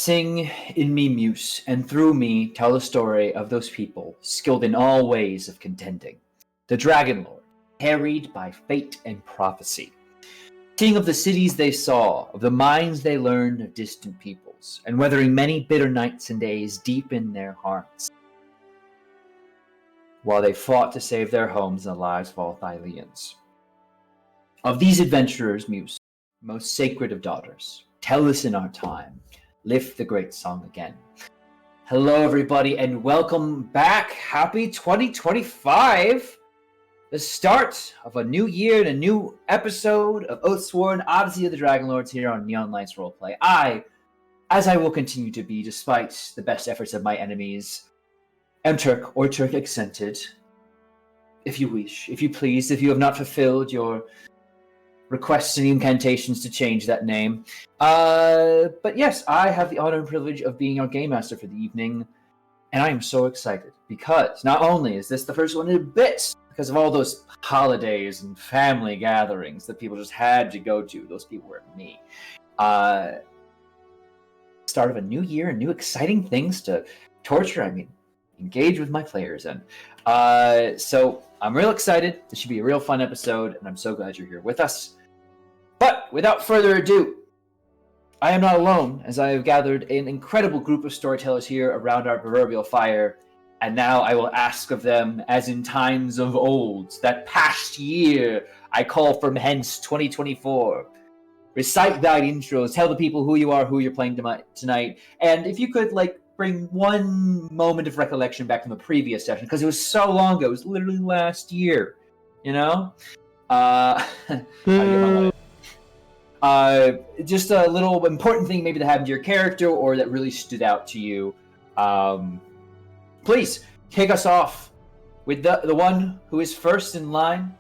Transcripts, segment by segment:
Sing in me muse, and through me tell the story of those people skilled in all ways of contending. The Dragonlord, harried by fate and prophecy. Seeing of the cities they saw, of the minds they learned of distant peoples, and weathering many bitter nights and days deep in their hearts, while they fought to save their homes and the lives of all Thyleans. Of these adventurers, Muse, most sacred of daughters, tell us in our time, lift the great song again. Hello, everybody, and welcome back. Happy 2025! The start of a new year and a new episode of Oathsworn, Odyssey of the Dragonlords here on Neon Lights Roleplay. As I will continue to be, despite the best efforts of my enemies, am Turk or Turk accented. If you wish, if you please, if you have not fulfilled your requests and incantations to change that name. But yes, I have the honor and privilege of being your game master for the evening, and I am so excited because not only is this the first one in a bit, because of all those holidays and family gatherings that people just had to go to, those people were me. Start of a new year and new exciting things to engage with my players in. So I'm real excited. This should be a real fun episode, and I'm so glad you're here with us. But without further ado, I am not alone, as I have gathered an incredible group of storytellers here around our proverbial fire, and now I will ask of them, as in times of old, that past year I call from hence 2024. Recite thine intros, tell the people who you are, who you're playing tonight, and if you could, bring one moment of recollection back from the previous session, because it was so long ago. It was literally last year, you know? Just a little important thing maybe that happened to your character or that really stood out to you. Please, kick us off with the one who is first in line,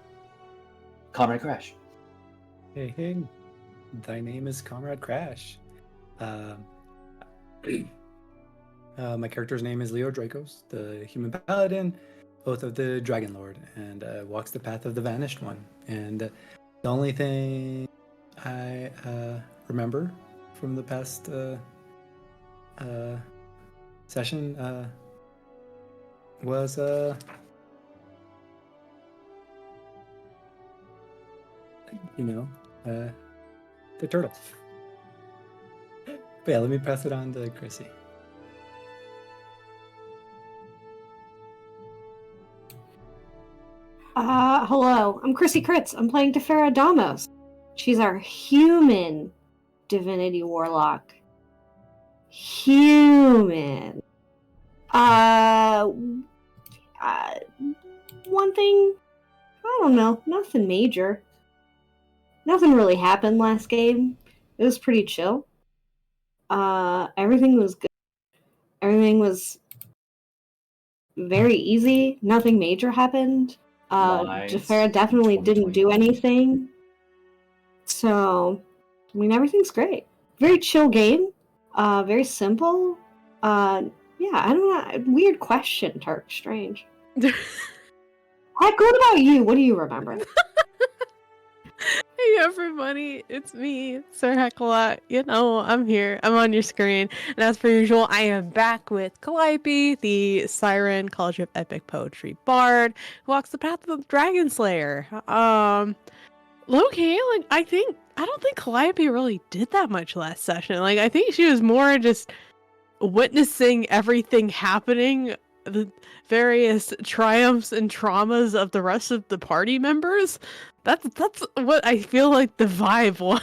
Comrade Crash. Hey, thy name is Comrade Crash. My character's name is Leo Dracos, the human paladin, oath of the Dragonlord, and walks the path of the Vanished One. And the only thing I remember from the past session was the turtle. But yeah, let me pass it on to Chrissy. Hello, I'm Chrissy Kritz. I'm playing Tefera Damos. She's our human divinity warlock. Human. One thing, I don't know, nothing major. Nothing really happened last game. It was pretty chill. Everything was good. Everything was very easy. Nothing major happened. Tefera definitely didn't do anything. So, everything's great. Very chill game. Very simple. Yeah, I don't know. Weird question, Turk. Strange. Heck, what about you? What do you remember? Hey everybody, it's me, Sir Hecla. I'm here. I'm on your screen. And as per usual, I am back with Calliope, the Siren College of Epic Poetry Bard, who walks the path of the Dragon Slayer. Low-key, I don't think Calliope really did that much last session. I think she was more just witnessing everything happening, the various triumphs and traumas of the rest of the party members. That's what I feel like the vibe was.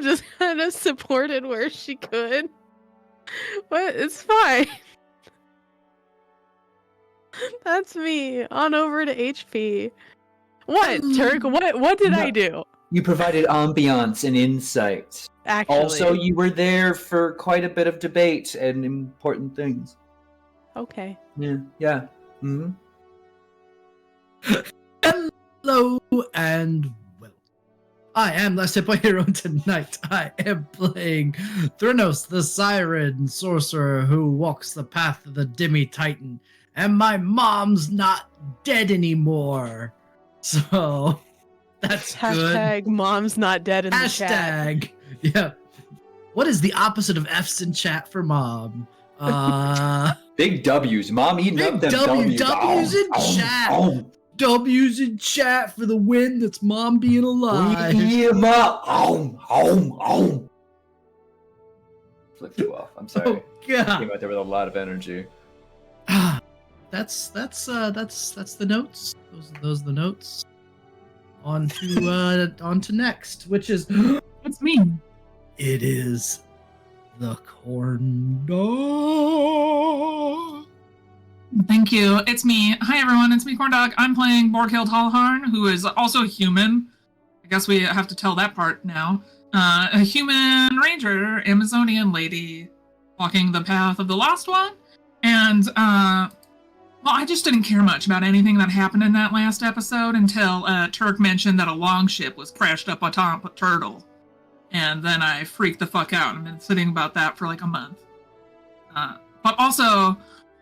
Just kind of supported where she could. But it's fine. That's me. On over to HP. What, Turk? What did I do? You provided ambiance and insight. Actually. Also, you were there for quite a bit of debate and important things. Okay. Yeah. Mm-hmm. Hello and well. I am Last Hit Point Hero, and tonight I am playing Thrynos, the Siren Sorcerer who walks the path of the Demi Titan, and my mom's not dead anymore. So that's Hashtag good. mom's not dead in the chat. Hashtag. Yeah. What is the opposite of F's in chat for mom? Big W's. Mom eating Big up them W. W's. W's in chat. W's in chat for the win. That's mom being alive. Eat 'em up. Flipped you off. I'm sorry. Oh God. Came out there with a lot of energy. That's the notes. Those are the notes. On to next, which is What's me? it is the corn dog. Thank you. It's me. Hi everyone, it's me, Corn Dog. I'm playing Borghild Hallharn, who is also human. I guess we have to tell that part now. A human ranger, Amazonian lady, walking the path of the Lost One. And, well, I just didn't care much about anything that happened in that last episode until Turk mentioned that a longship was crashed up on top of Turtle. And then I freaked the fuck out and been sitting about that for like a month. But also,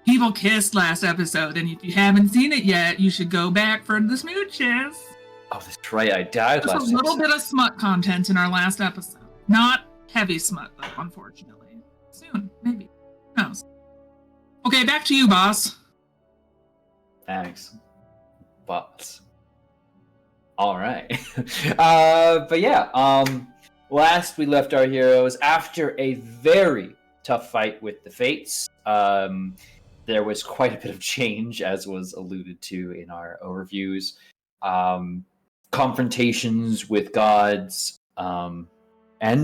people kissed last episode, and if you haven't seen it yet, you should go back for the smooches. Oh, that's right. I died There's last a little episode. bit of smut content in our last episode. Not heavy smut, though, unfortunately. Soon, maybe. Who knows? Okay, back to you, boss. Thanks, boss. All right. But yeah, last we left our heroes after a very tough fight with the Fates. There was quite a bit of change, as was alluded to in our overviews. Confrontations with gods and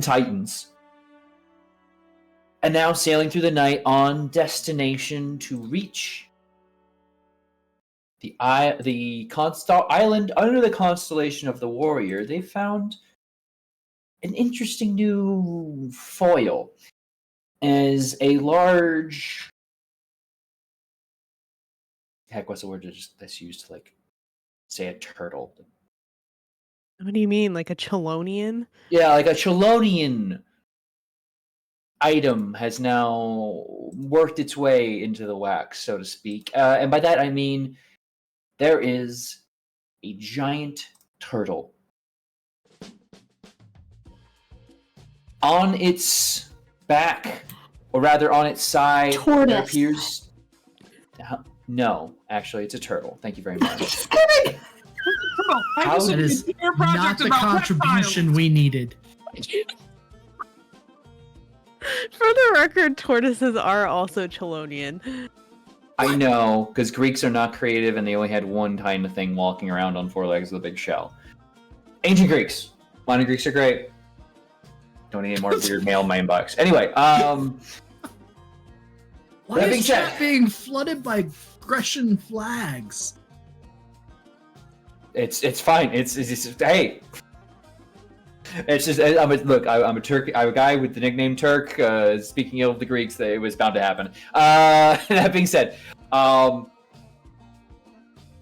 titans. And now sailing through the night on destination to reach the island under the constellation of the Warrior. They found an interesting new foil as a large... Heck, what's the word that's used to, like, say a turtle? What do you mean, like a Chelonian? Yeah, like a Chelonian item has now worked its way into the wax, so to speak. And by that I mean there is a giant turtle. On its back, or rather on its side, Tortoise. there appears... No, actually, it's a turtle. Thank you very much. That is not the contribution we needed. For the record, tortoises are also Chelonian. I know, because Greeks are not creative and they only had one kind of thing walking around on four legs with a big shell. Ancient Greeks. Modern Greeks are great. Don't need any more weird mail in my inbox. Anyway, Why is chat being flooded by Grecian flags? It's fine. It's hey. It's just I'm a Turk. I'm a guy with the nickname Turk. Speaking ill of the Greeks, it was bound to happen. That being said,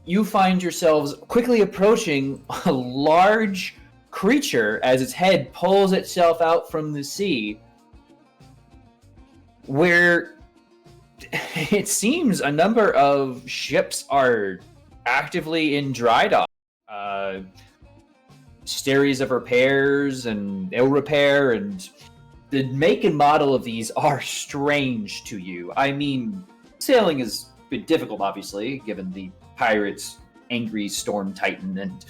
you find yourselves quickly approaching a large creature as its head pulls itself out from the sea, where it seems a number of ships are actively in dry dock. Series of repairs and ill repair, and the make and model of these are strange to you. I mean, sailing has been difficult, obviously, given the pirates' angry storm titan and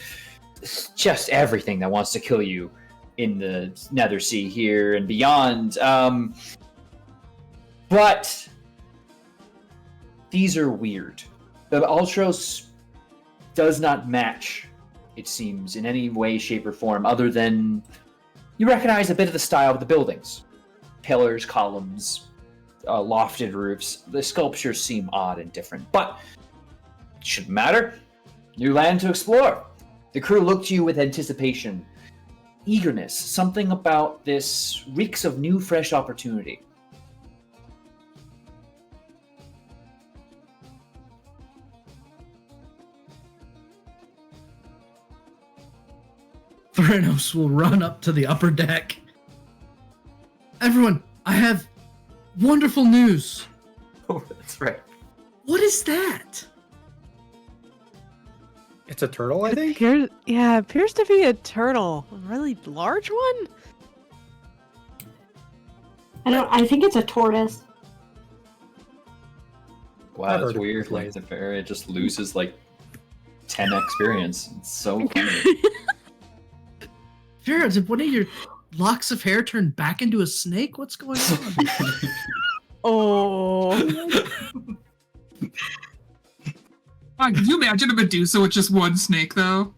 just everything that wants to kill you in the Nether Sea here and beyond. But these are weird. The Ultros does not match, it seems, in any way, shape, or form, other than you recognize a bit of the style of the buildings. Pillars, columns, lofted roofs. The sculptures seem odd and different, but it shouldn't matter. New land to explore. The crew look to you with anticipation, eagerness. Something about this reeks of new, fresh opportunity. Theranos will run up to the upper deck. Everyone, I have wonderful news. Oh, that's right. What is that? It's a turtle, I think? It appears to be a turtle. A really large one? I think it's a tortoise. Wow, I've that's heard of weird. this Like place. the fairy just loses like 10 experience. It's so funny. Vera, did one of your locks of hair turn back into a snake? What's going on? Oh. Wow, could you imagine a Medusa with just one snake, though?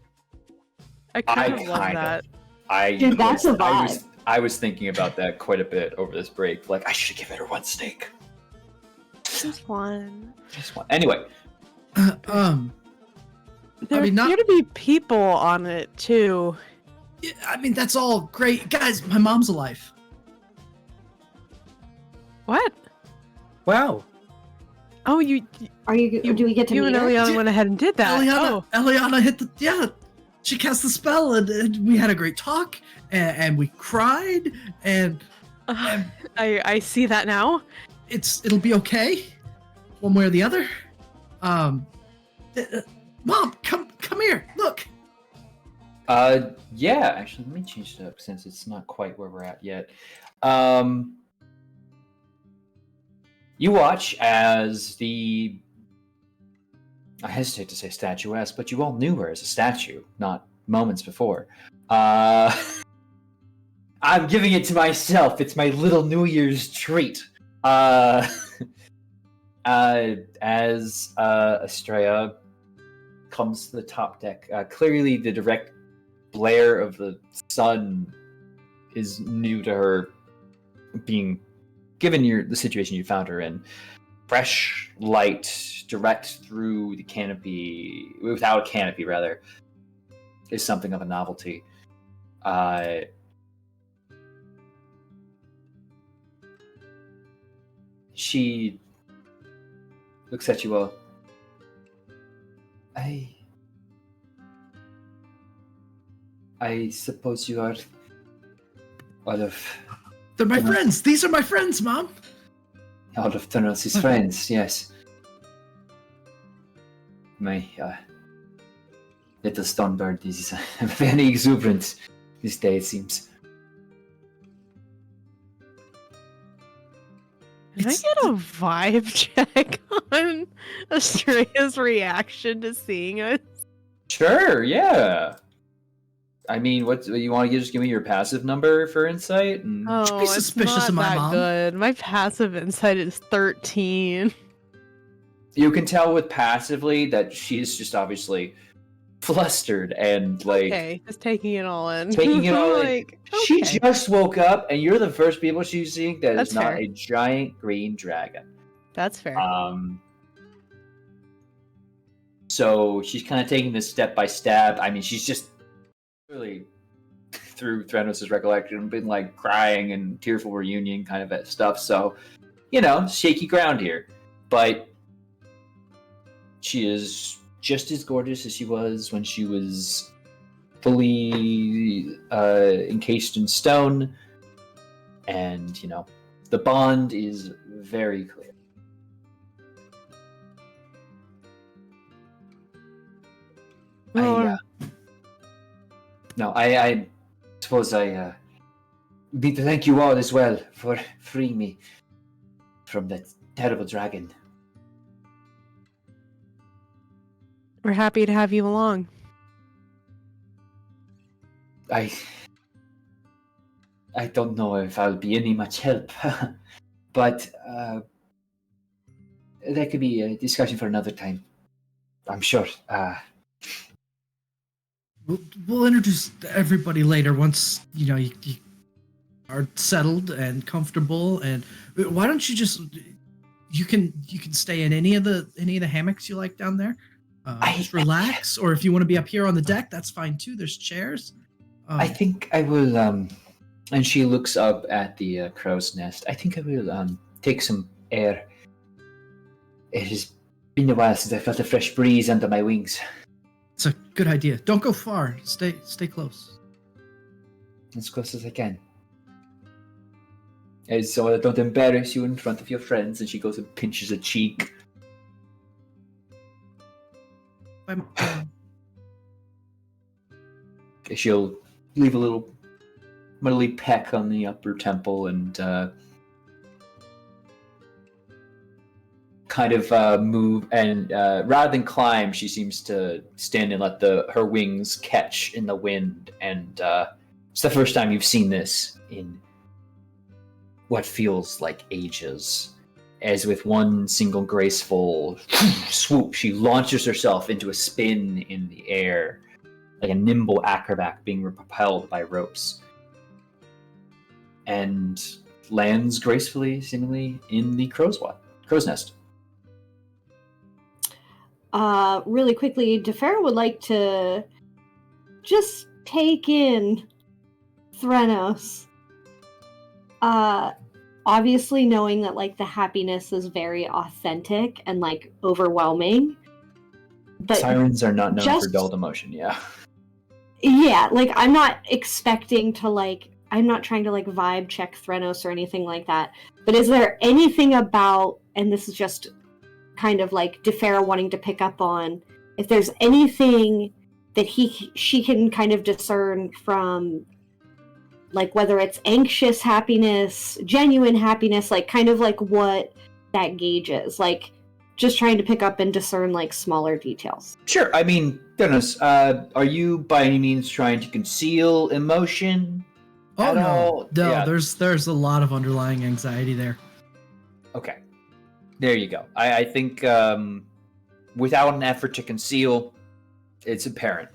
I kind of love kind of. that. Dude, that's a vibe. I was thinking about that quite a bit over this break. Like, I should have given her one snake. Just one. Just one. Anyway, There mean, not- appear to be people on it too. Yeah, I mean, that's all great. Guys, my mom's alive. What? Wow. Oh, you Do we get to you meet and her? Eliana went ahead and did that. Eliana hit the, she cast the spell and we had a great talk and we cried and I see that now. it'll be okay, one way or the other. Mom, come here, look. yeah, actually, let me change it up since it's not quite where we're at yet. You watch as I hesitate to say statuesque, but you all knew her as a statue, not moments before. I'm giving it to myself. It's my little New Year's treat. As Estrella comes to the top deck, clearly the direct glare of the sun is new to her, being given the situation you found her in. Fresh light direct through the canopy, without a canopy rather, is something of a novelty. She looks at you all. I suppose you are all of They're my friends. These are my friends, Mom. Thanatos' friends, yes. My little stone bird is very exuberant this day, it seems. Can I get a vibe check on Estrella's reaction to seeing us? Sure, yeah. I mean, what you want to just give me your passive number for insight? And... Oh, be suspicious it's of not my that mom. good. My passive insight is 13. You can tell with passively that she's just obviously flustered and like Okay, just taking it all in. taking it all in. like, She okay. just woke up, and you're the first people she's seeing that That's is not fair. a giant green dragon. That's fair. So she's kind of taking this step by step. I mean, she's just really through Thranos' recollection, been like crying and tearful reunion kind of stuff. So, shaky ground here. But she is just as gorgeous as she was when she was fully encased in stone. And, the bond is very clear. I suppose I need to thank you all as well for freeing me from that terrible dragon. We're happy to have you along. I don't know if I'll be any much help, but that could be a discussion for another time. I'm sure. We'll introduce everybody later once you are settled and comfortable. And why don't you just you can stay in any of the hammocks you like down there. Just relax, or if you want to be up here on the deck, that's fine too. There's chairs. I think I will. And she looks up at the crow's nest. I think I will take some air. It has been a while since I felt a fresh breeze under my wings. It's a good idea. Don't go far. Stay close. As close as I can. And so I don't embarrass you in front of your friends. And she goes and pinches a cheek. She'll leave a little motherly peck on the upper temple and kind of move, and rather than climb, she seems to stand and let her wings catch in the wind. And it's the first time you've seen this in what feels like ages. As with one single graceful swoop, she launches herself into a spin in the air, like a nimble acrobat being propelled by ropes, and lands gracefully, seemingly, in the crow's nest. Really quickly, Defera would like to just take in Threnos. Obviously knowing that, like, the happiness is very authentic and, like, overwhelming. But sirens are not known for dulled emotion, yeah. Yeah, like, I'm not expecting to, like, I'm not trying to, like, vibe check Threnos or anything like that. But is there anything about, and this is just kind of, like, Defera wanting to pick up on, if there's anything that she can kind of discern from, like, whether it's anxious happiness, genuine happiness, like, kind of like what that gauge is. Like, just trying to pick up and discern, like, smaller details. Sure. I mean, goodness, are you by any means trying to conceal emotion? Oh, no. All? No, Yeah. there's a lot of underlying anxiety there. Okay. There you go. I think without an effort to conceal, it's apparent.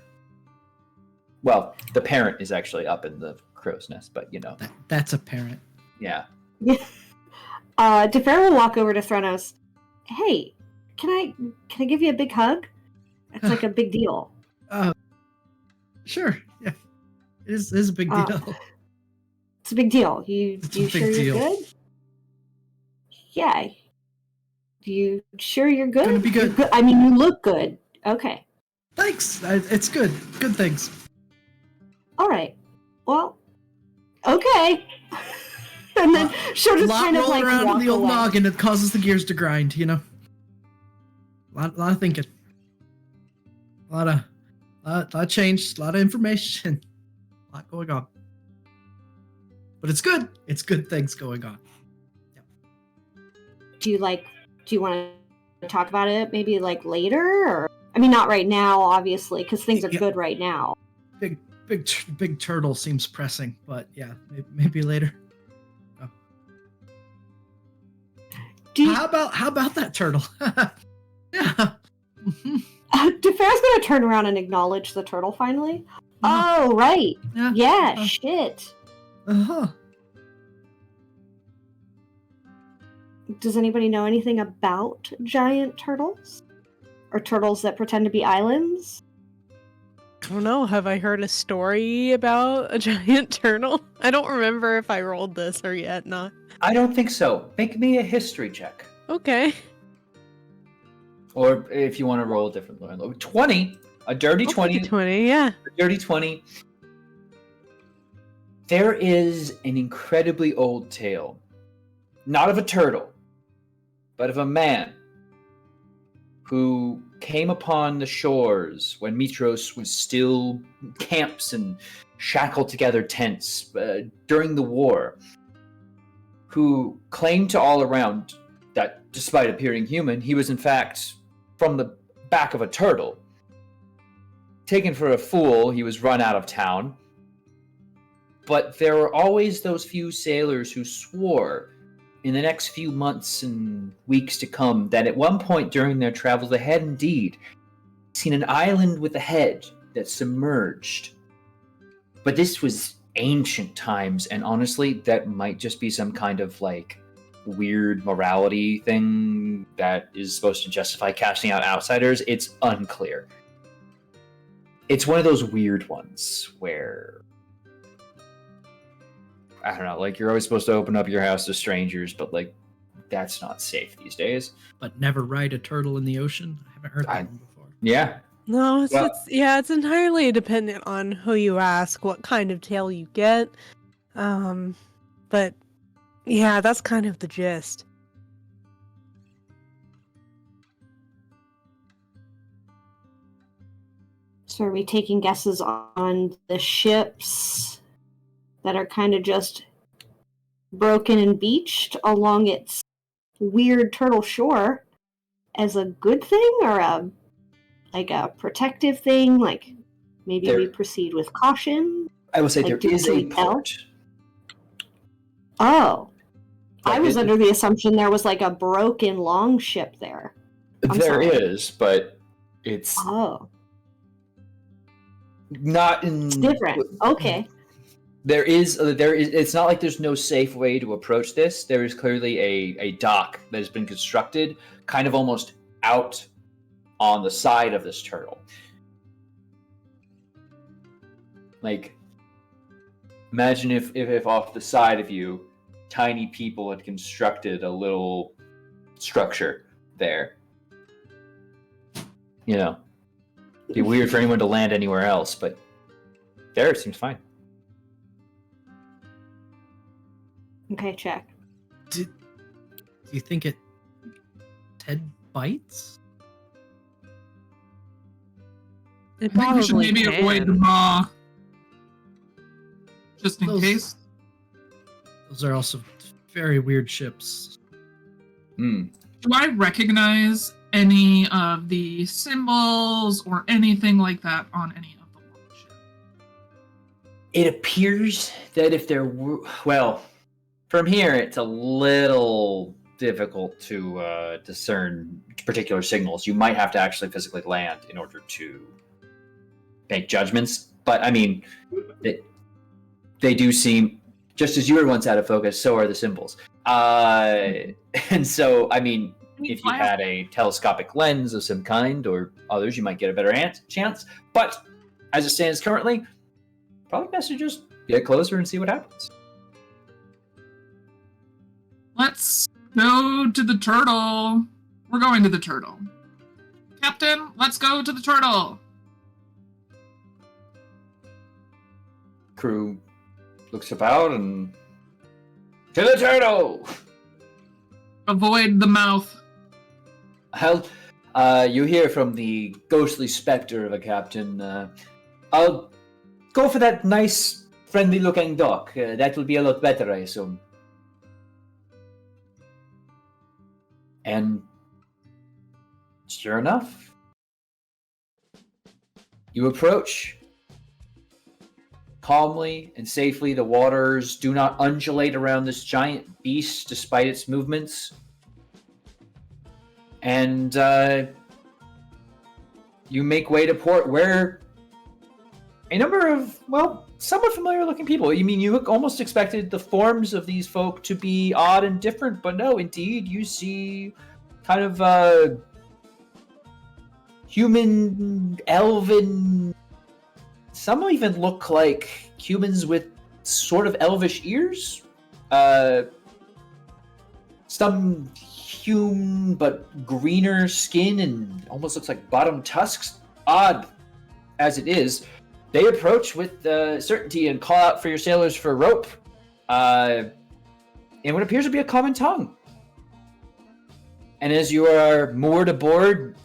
Well, the parent is actually up in the crow's nest, but you know. That's apparent. Yeah. Defera will walk over to Threnos. Hey, can I give you a big hug? It's like a big deal. Sure. Yeah. It is a big deal. It's a big deal. You sure you're good? Yeah. You sure you're good? Gonna be good. I mean, you look good. Okay. Thanks. It's good. Good things. All right. Well, okay. And then she'll just kind of, like, around walk in the old away. noggin. It causes the gears to grind, you know. A lot of thinking. A lot of change. A lot of information. A lot going on. But it's good. It's good things going on. Do you want to talk about it maybe, like, later? Or, I mean, not right now, obviously, because things are good right now. Big turtle seems pressing, but yeah, maybe later. Oh. How about that turtle? Yeah. Defera's gonna turn around and acknowledge the turtle finally. Oh, right. Yeah, shit. Uh-huh. Does anybody know anything about giant turtles? Or turtles that pretend to be islands? I don't know. Have I heard a story about a giant turtle? I don't remember if I rolled this or yet not. I don't think so. Make me a history check. Okay. Or if you want to roll a different 20. A dirty 20. 20, yeah. A dirty 20. There is an incredibly old tale. Not of a turtle, but of a man who came upon the shores when Mitros was still camps and shackled together tents during the war, who claimed to all around that despite appearing human, he was in fact from the back of a turtle. Taken for a fool, he was run out of town. But there were always those few sailors who swore in the next few months and weeks to come that at one point during their travels they had indeed seen an island with a head that submerged. But this was ancient times, and honestly, that might just be some kind of, like, weird morality thing that is supposed to justify casting out outsiders. It's unclear. It's one of those weird ones where, I don't know, like, you're always supposed to open up your house to strangers, but, like, that's not safe these days. But never ride a turtle in the ocean? I haven't heard that one before. Yeah. No, it's entirely dependent on who you ask, what kind of tale you get. But yeah, that's kind of the gist. So are we taking guesses on the ships that are kind of just broken and beached along its weird turtle shore? as a good thing or a protective thing? Like maybe we proceed with caution? I will say Like, there is a can we tell? port. Oh. Like I was under the assumption there was like a broken longship there. There is, but it's not in. It's different. Okay. There is. It's not like there's no safe way to approach this. There is clearly a dock that has been constructed, kind of almost out on the side of this turtle. Like, imagine if off the side of you, tiny people had constructed a little structure there. You know, it'd be weird for anyone to land anywhere else, but there it seems fine. Okay, check. Do you think Ted bites? It I think we should probably maybe can. avoid the maw. Just in case. Those are also very weird ships. Do I recognize any of the symbols or anything like that on any of the longship? It appears that if there were, well, from here it's a little difficult to discern particular signals. You might have to actually physically land in order to make judgments. But I mean, they do seem, just as you were once out of focus, so are the symbols. And so, I mean, if you had a telescopic lens of some kind or others, you might get a better chance. But as it stands currently, probably best to just get closer and see what happens. Let's go to the turtle. We're going to the turtle. Captain, let's go to the turtle. Crew looks about and... To the turtle! Avoid the mouth. You hear from the ghostly specter of a captain. I'll go for that nice, friendly-looking dock. That will be a lot better, I assume. And sure enough, you approach. Calmly and safely, the waters do not undulate around this giant beast despite its movements. And you make way to port where a number of, well, somewhat familiar looking people. You mean you almost expected the forms of these folk to be odd and different, but no, indeed, you see kind of human, elven, some even look like humans with sort of elvish ears. Some human but greener skin and almost looks like bottom tusks. Odd as it is, they approach with certainty and call out for your sailors for rope. In what appears to be a common tongue. And as you are moored aboard,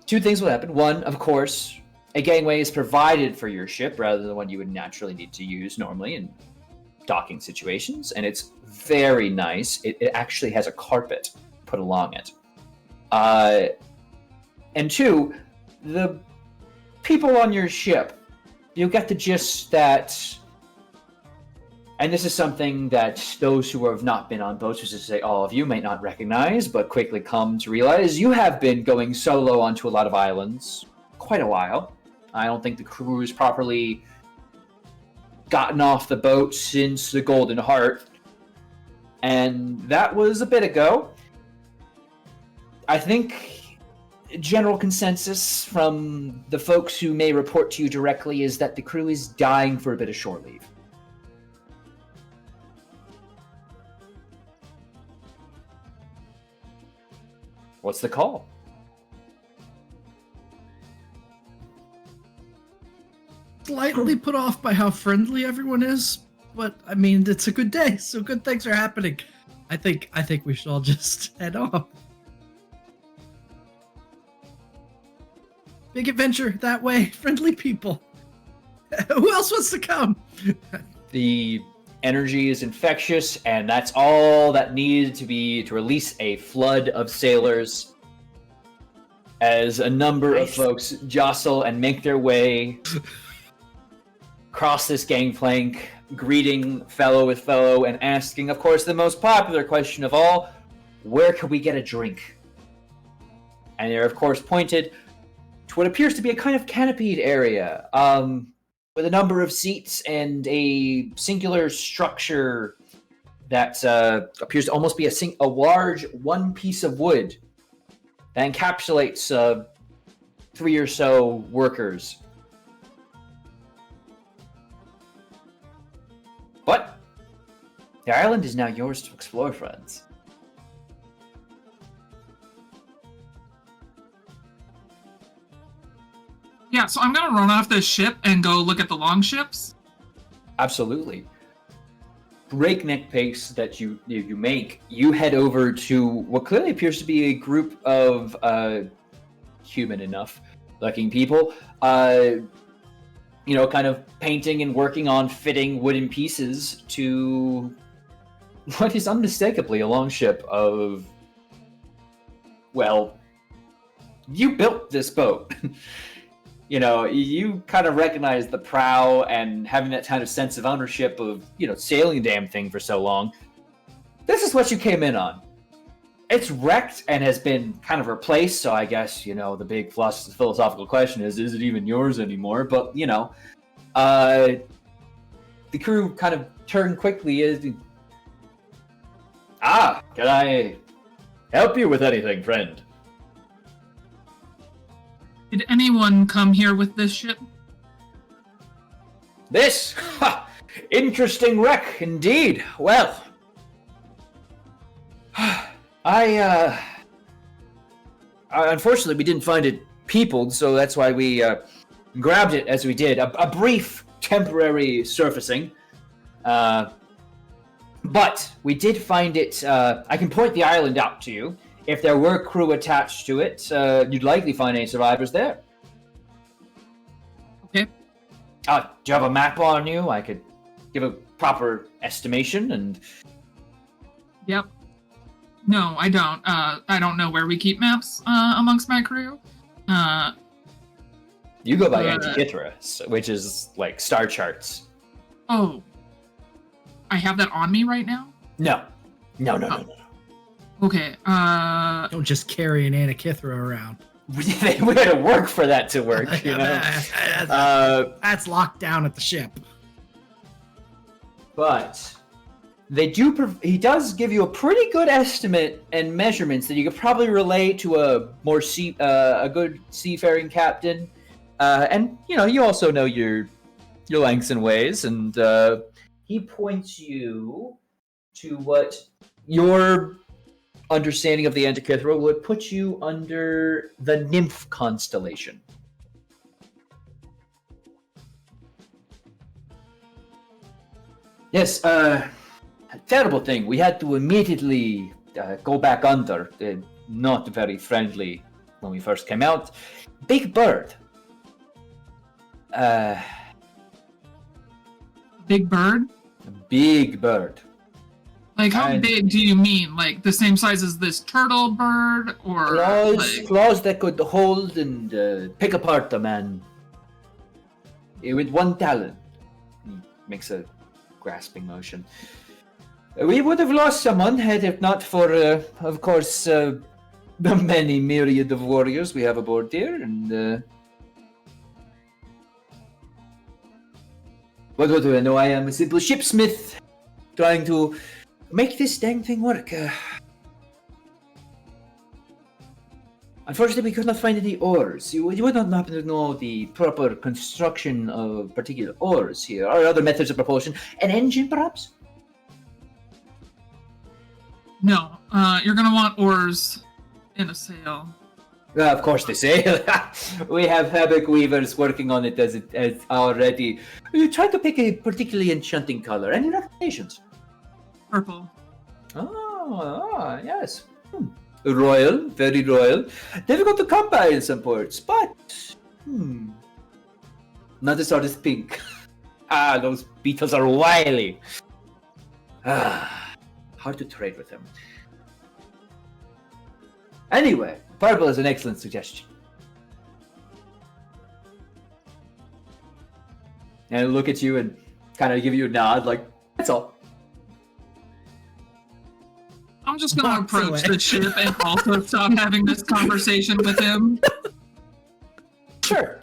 two things will happen. One, of course, a gangway is provided for your ship rather than one you would naturally need to use normally in docking situations, and it's very nice. It actually has a carpet put along it. And two, the people on your ship, you get the gist that, and this is something that those who have not been on boats, which is to say all of you, may not recognize, but quickly come to realize you have been going solo onto a lot of islands quite a while. I don't think the crew has properly gotten off the boat since the Golden Heart, and that was a bit ago. I think general consensus from the folks who may report to you directly is that the crew is dying for a bit of shore leave. What's the call? Slightly put off by how friendly everyone is, but I mean, it's a good day, so good things are happening. I think we should all just head off. Big adventure that way, friendly people. Who else wants to come? The energy is infectious, and that's all that needed to be to release a flood of sailors. as a number of folks jostle and make their way across this gangplank, greeting fellow with fellow and asking, of course, the most popular question of all, where can we get a drink? And they're, of course, pointed to what appears to be a kind of canopied area, with a number of seats and a singular structure that appears to almost be a large one piece of wood that encapsulates 3 or so workers. But the island is now yours to explore, friends. Yeah, so I'm gonna run off this ship and go look at the longships. Absolutely. Breakneck pace that you make, you head over to what clearly appears to be a group of human enough looking people, kind of painting and working on fitting wooden pieces to what is unmistakably a longship of, well, you built this boat. You kind of recognize the prow and having that kind of sense of ownership of, sailing the damn thing for so long. This is what you came in on. It's wrecked and has been kind of replaced, so I guess, the big philosophical question is it even yours anymore? But, the crew kind of turn quickly. Can I help you with anything, friend? Did anyone come here with this ship? This? Interesting wreck, indeed. Well, unfortunately, we didn't find it peopled, so that's why we grabbed it as we did. A brief, temporary surfacing. But we did find it. I can point the island out to you. If there were crew attached to it, you'd likely find any survivors there. Okay. Do you have a map on you? I could give a proper estimation and... Yep. No, I don't. I don't know where we keep maps amongst my crew. You go by Antikythera, which is like star charts. Oh. I have that on me right now? No. No. Okay, Don't just carry an Antikythera around. We had to work for that to work, That's locked down at the ship. But he does give you a pretty good estimate and measurements that you could probably relate to a good seafaring captain. And you also know your lengths and ways, and he points you to what your understanding of the Antikythera would put you under the Nymph constellation. Yes, terrible thing. We had to immediately go back under. Not very friendly when we first came out. Big bird. Big bird? Big bird. Like, how big do you mean? Like, the same size as this turtle bird? Or claws that could hold and pick apart a man. With one talon. He makes a grasping motion. We would have lost someone had it not for, of course, the many myriad of warriors we have aboard here, and... What do I know? I am a simple shipsmith trying to make this dang thing work. Unfortunately, we could not find any oars. You would not happen to know the proper construction of particular oars here, or other methods of propulsion. An engine, perhaps? No. You're gonna want oars in a sail. Of course, they say. We have fabric weavers working on it as already. You try to pick a particularly enchanting color. Any recommendations? Purple. Yes. Royal, very royal. Difficult to come by in some ports, but... Not as hard as pink. Those beetles are wily. Hard to trade with them. Anyway, purple is an excellent suggestion. And I look at you and kind of give you a nod, like, that's all. I'm just going to Walks approach away. the ship and also stop having this conversation with him. Sure.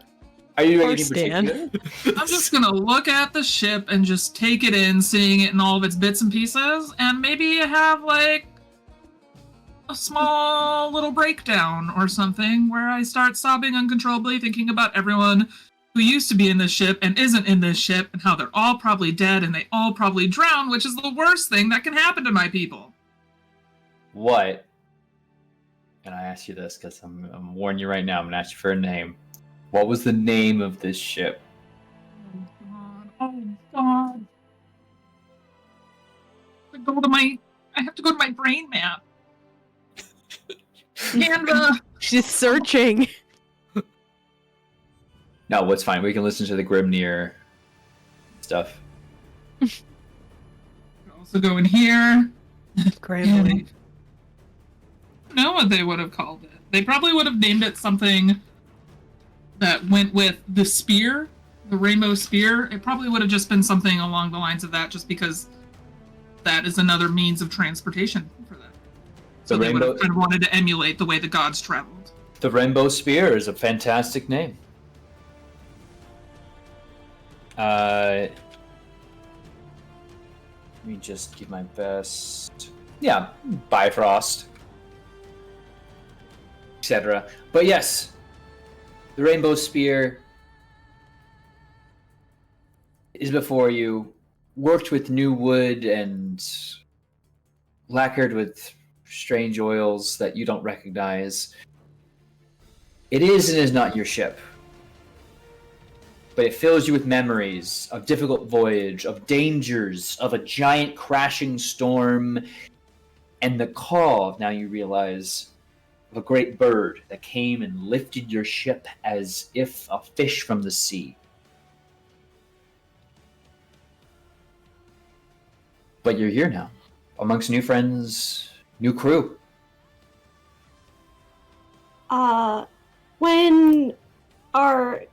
Are you doing Or anything Stan. particular? I'm just going to look at the ship and just take it in, seeing it in all of its bits and pieces, and maybe have, like, a small little breakdown or something where I start sobbing uncontrollably, thinking about everyone who used to be in this ship and isn't in this ship, and how they're all probably dead and they all probably drown, which is the worst thing that can happen to my people. What? And I ask you this because I'm warning you right now. I'm gonna ask you for a name. What was the name of this ship? Oh God! I have to go to my brain map. Canva. She's searching. No, what's fine. We can listen to the Grimnir stuff. Also go in here. Gravely. I don't know what they would have called it. They probably would have named it something that went with the spear, the rainbow spear. It probably would have just been something along the lines of that, just because that is another means of transportation for them. So they would have kind of wanted to emulate the way the gods traveled. The Rainbow Spear is a fantastic name. Let me just give my best. Yeah, Bifrost, etc. But yes, the Rainbow Spear is before you, worked with new wood and lacquered with strange oils that you don't recognize. It is and is not your ship, but it fills you with memories of difficult voyage, of dangers, of a giant crashing storm, and the call of, now you realize, of a great bird that came and lifted your ship as if a fish from the sea. But you're here now, amongst new friends, new crew. When our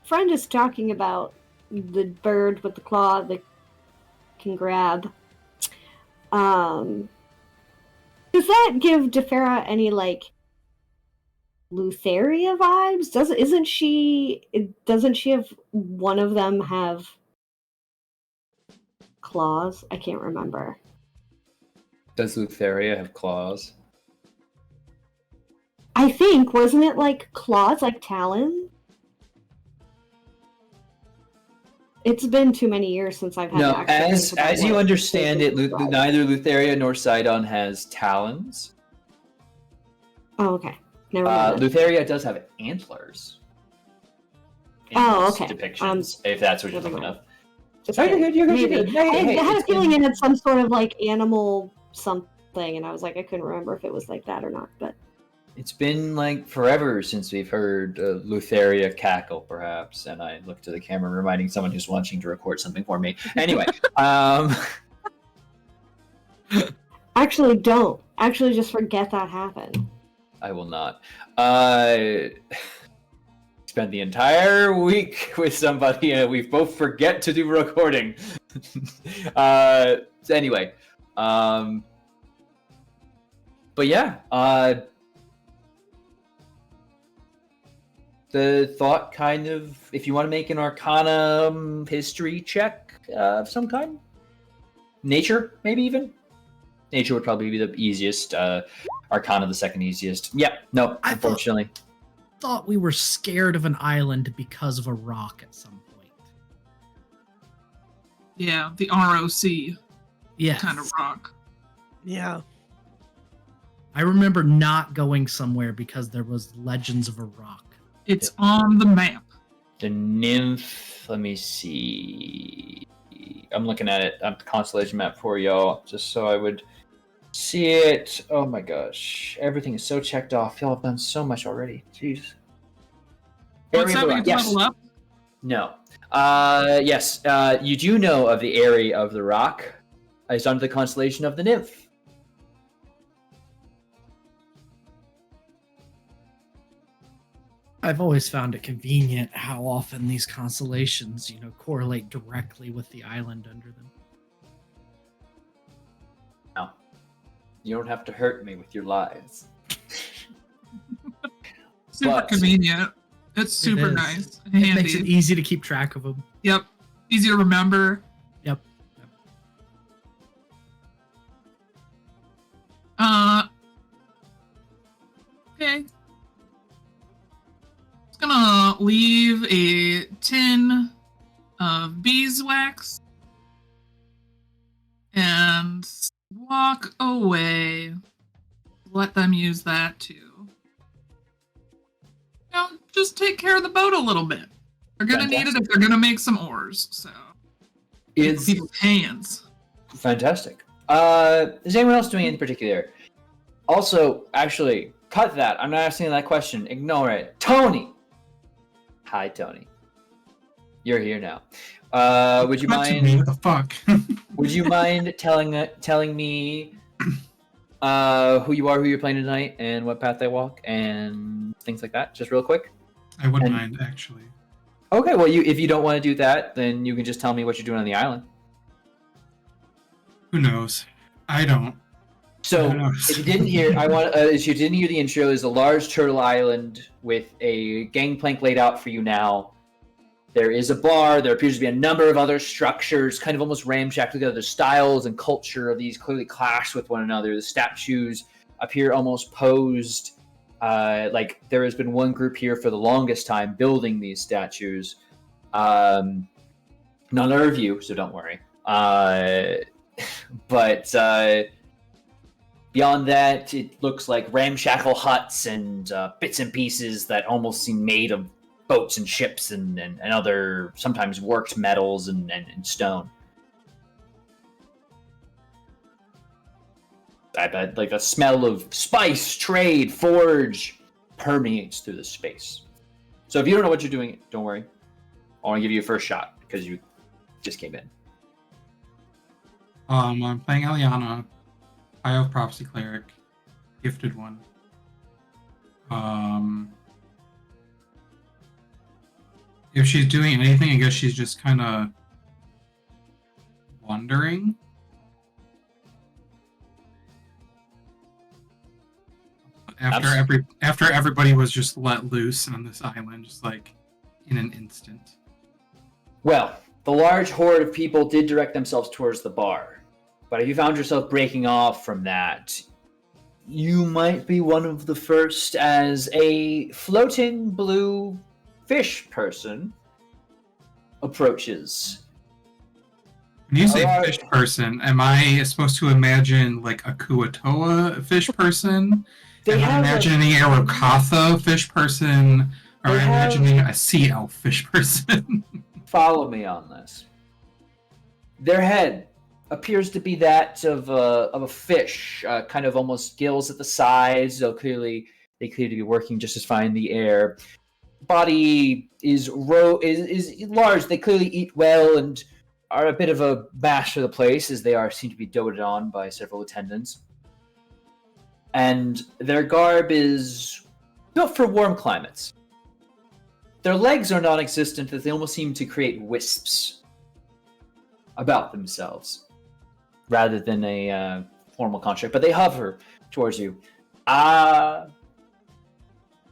friend is talking about the bird with the claw that can grab, does that give Defera any, like, Lutheria vibes? Doesn't she have one of them have claws? I can't remember. Does Lutheria have claws? I think, wasn't it like claws, like talons? It's been too many years since I've had No, to actually think about as you what understand it, they describe. neither Lutheria nor Sidon has talons. Oh, okay. Never mind. Lutheria does have antlers. in Oh, those okay. Depictions, if that's what you're never thinking mind. of. Just You're kidding. good, you're good, Maybe. you're good. Hey, I had a it's feeling been- it had some sort of like animal something, and I was like, I couldn't remember if it was like that or not. But It's been like forever since we've heard Lutheria cackle, perhaps. And I look to the camera, reminding someone who's watching to record something for me. Anyway, actually, don't. Actually, just forget that happened. I will not. Spent the entire week with somebody, and we both forget to do recording. So anyway, but yeah, the thought kind of, if you want to make an Arcana history check of some kind, nature maybe even. Nature would probably be the easiest. Arcana the second easiest. Yeah, no, unfortunately. Thought we were scared of an island because of a rock at some point. Yeah, the ROC Yeah. kind of rock. Yeah. I remember not going somewhere because there was legends of a rock. It's on the map. The nymph, let me see. I'm looking at it on the constellation map for y'all, just so I would see it. Oh my gosh. Everything is so checked off. Y'all have done so much already. Jeez. What's Area that? of We the can rock. Yes. level up? No. Yes. You do know of the area of the rock. It's under the constellation of the nymph. I've always found it convenient how often these constellations, correlate directly with the island under them. No. You don't have to hurt me with your lies. Super convenient. It's super nice. And It handy. makes it easy to keep track of them. Yep. Easy to remember. Yep. Okay. Just gonna leave a tin of beeswax and walk away. Let them use that too. Just take care of the boat a little bit. They're gonna need it if they're gonna make some oars. So Is people's hands. Fantastic. Is anyone else doing anything particular? Also, actually, cut that. I'm not asking that question. Ignore it. Tony! Hi, Tony. You're here now. Would you mind... What the fuck? Would you mind telling me who you are, who you're playing tonight, and what path they walk, and things like that? Just real quick. I wouldn't mind, actually. Okay, well, if you don't want to do that, then you can just tell me what you're doing on the island. Who knows? I don't. So, if you didn't hear, if you didn't hear the intro, is a large turtle island with a gangplank laid out for you now. There is a bar. There appears to be a number of other structures, kind of almost ramshacked together. The styles and culture of these clearly clash with one another. The statues appear almost posed. Like there has been one group here for the longest time building these statues. None of you, so don't worry. But beyond that, it looks like ramshackle huts and bits and pieces that almost seem made of boats and ships and other sometimes worked metals and stone. I bet like a smell of spice, trade, forge permeates through the space. So if you don't know what you're doing, don't worry. I want to give you a first shot because you just came in. I'm playing Eliana, High Elf Prophecy Cleric, gifted one. If she's doing anything, I guess she's just kind of wondering. After everybody was just let loose on this island, just like in an instant. Well, the large horde of people did direct themselves towards the bar, but if you found yourself breaking off from that, you might be one of the first as a floating blue fish person approaches. When you say fish person, am I supposed to imagine like a Kuatoa fish person? Am I imagining a Rokatha fish person? Or am I imagining a sea elf fish person? Follow me on this. Their head appears to be that of a fish, kind of almost gills at the sides. They clearly be working just as fine in the air. Body is large. They clearly eat well and are a bit of a mash of the place, as they seem to be doted on by several attendants. And their garb is built for warm climates. Their legs are non-existent, as they almost seem to create wisps about themselves, rather than a formal construct. But they hover towards you.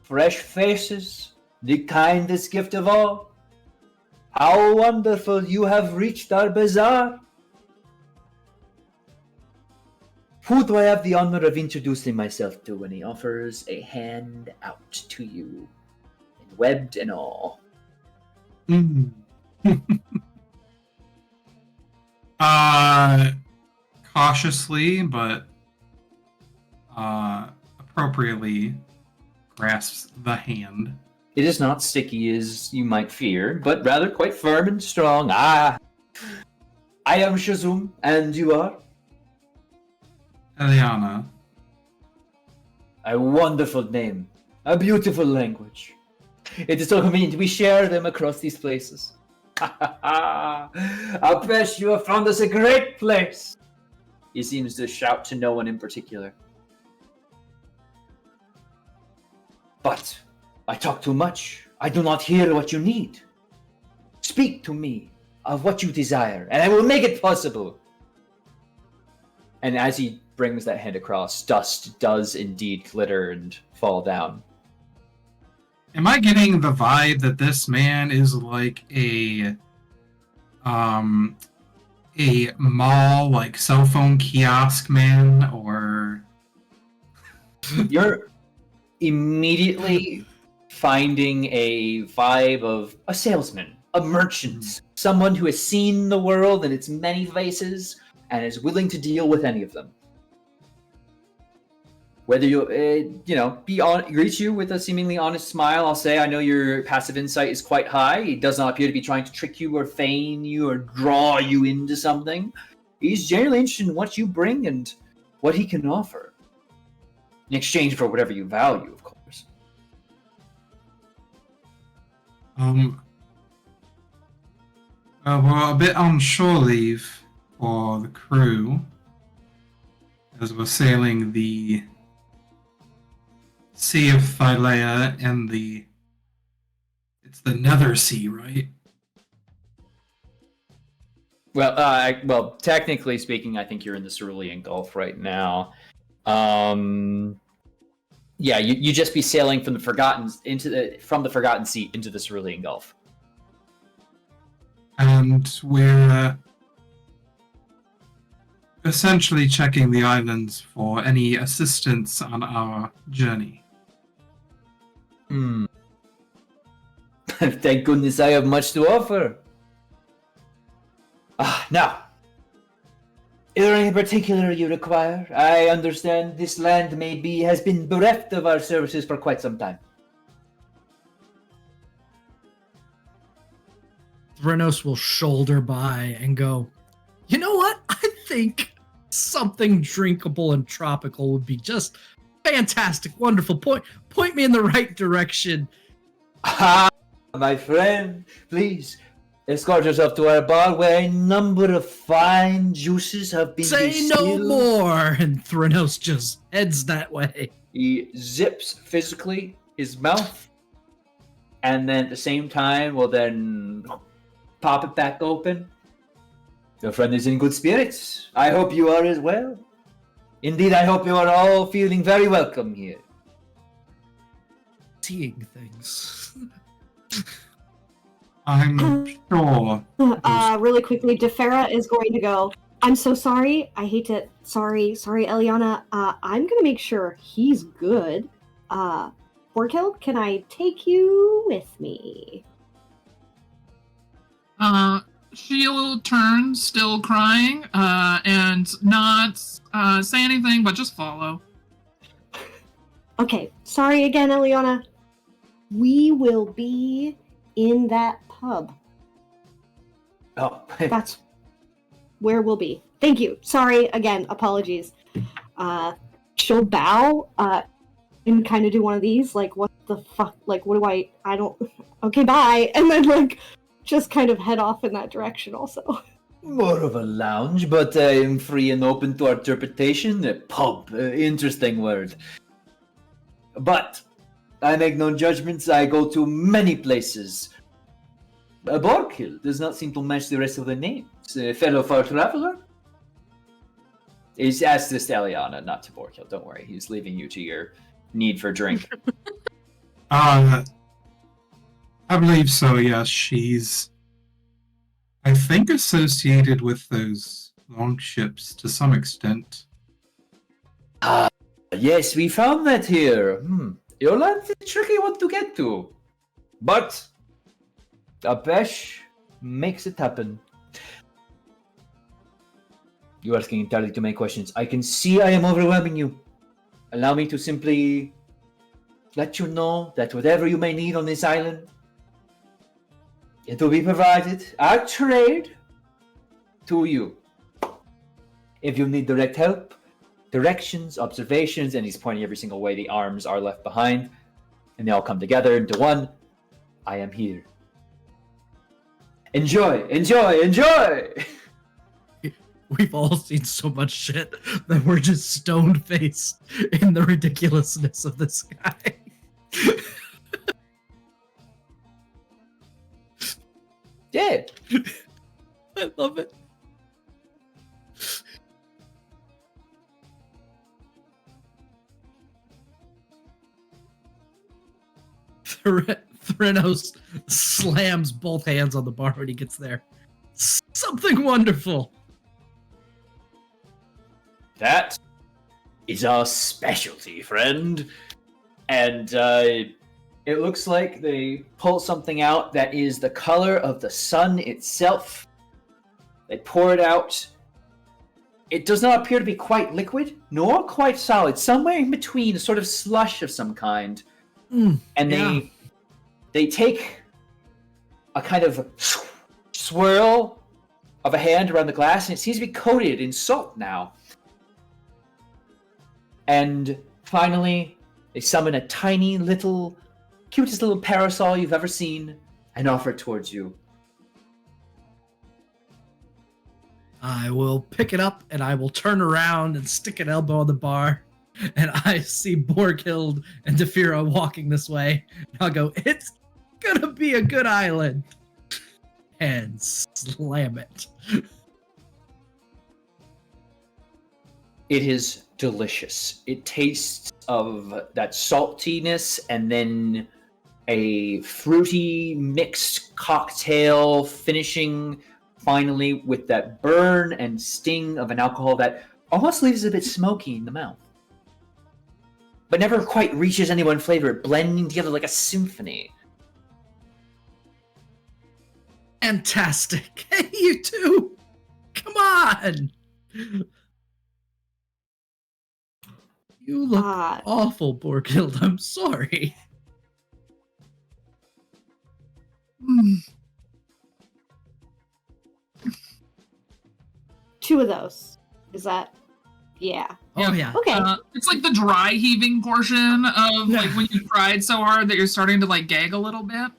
Fresh faces, the kindest gift of all. How wonderful you have reached our bazaar. Who do I have the honor of introducing myself to? And he offers a hand out to you, and webbed and all. Cautiously, but appropriately grasps the hand. It is not sticky as you might fear, but rather quite firm and strong. I am Shazum, and you are? Eliana. A wonderful name. A beautiful language. It is so convenient. We share them across these places. Apesh, you have found us a great place. He seems to shout to no one in particular. But I talk too much. I do not hear what you need. Speak to me of what you desire, and I will make it possible. And as he brings that hand across, dust does indeed glitter and fall down. Am I getting the vibe that this man is like a mall, like cell phone kiosk man, or? You're immediately finding a vibe of a salesman, a merchant, someone who has seen the world in its many faces and is willing to deal with any of them. Whether you, greets you with a seemingly honest smile, I'll say, I know your passive insight is quite high. He does not appear to be trying to trick you or feign you or draw you into something. He's generally interested in what you bring and what he can offer. In exchange for whatever you value, of course. We're a bit on shore leave for the crew as we're sailing the Sea of Thylea and it's the Nether Sea, right? Well, technically speaking, I think you're in the Cerulean Gulf right now. Yeah, you just be sailing from the Forgotten Sea into the Cerulean Gulf. And we're essentially checking the islands for any assistance on our journey. Thank goodness I have much to offer. Now, is there anything particular you require? I understand this land has been bereft of our services for quite some time. Thrynos will shoulder by and go, you know what? I think something drinkable and tropical would be just fantastic, wonderful. Point me in the right direction. My friend, please escort yourself to our bar where a number of fine juices have been distilled. No more! And Thrynos just heads that way. He zips physically his mouth, and then at the same time will then pop it back open. Your friend is in good spirits. I hope you are as well. Indeed, I hope you are all feeling very welcome here. Seeing things. I'm sure. Really quickly, Defera is going to go, I'm so sorry. I hate to... Sorry, Eliana. I'm going to make sure he's good. Borkild, can I take you with me? She'll turn, still crying, and not say anything, but just follow. Okay, sorry again, Eliana. We will be in that pub. Oh, that's where we'll be. Thank you. Sorry again. Apologies. She'll bow and kind of do one of these, like, what the fuck? Like, what do I don't. Okay, bye. And then, like, just kind of head off in that direction also. More of a lounge, but I am free and open to interpretation. Pub, interesting word. But I make no judgments. I go to many places. Borkild does not seem to match the rest of the names. Fellow far traveler? He's asked this to Eliana, not to Borkild. Don't worry. He's leaving you to your need for drink. I believe so, yes. She's, I think, associated with those longships to some extent. Yes, we found that here. Your land's a tricky one to get to. But Apesh makes it happen. You're asking entirely too many questions. I can see I am overwhelming you. Allow me to simply let you know that whatever you may need on this island, it will be provided at trade to you. If you need direct help, directions, observations, and he's pointing every single way the arms are left behind, and they all come together into one, I am here. Enjoy, enjoy, enjoy! We've all seen so much shit that we're just stone-faced in the ridiculousness of this guy. Yeah. I love it. Threnos slams both hands on the bar when he gets there. Something wonderful. That is our specialty, friend. And it looks like they pull something out that is the color of the sun itself. They pour it out. It does not appear to be quite liquid, nor quite solid. Somewhere in between, a sort of slush of some kind. And they take a kind of swirl of a hand around the glass, and it seems to be coated in salt now. And finally, they summon a tiny little, cutest little parasol you've ever seen and offer it towards you. I will pick it up and I will turn around and stick an elbow on the bar. And I see Borghild and Defira walking this way. And I'll go, it's gonna be a good island. And slam it. It is delicious. It tastes of that saltiness and then a fruity mixed cocktail, finishing finally with that burn and sting of an alcohol that almost leaves it a bit smoky in the mouth, but never quite reaches any one flavor, blending together like a symphony. Fantastic. Hey, you two! Come on! You look awful, Borghild. I'm sorry. Two of those. Is that? Yeah. Oh, yeah. Okay. It's like the dry heaving portion of like when you cried so hard that you're starting to like gag a little bit.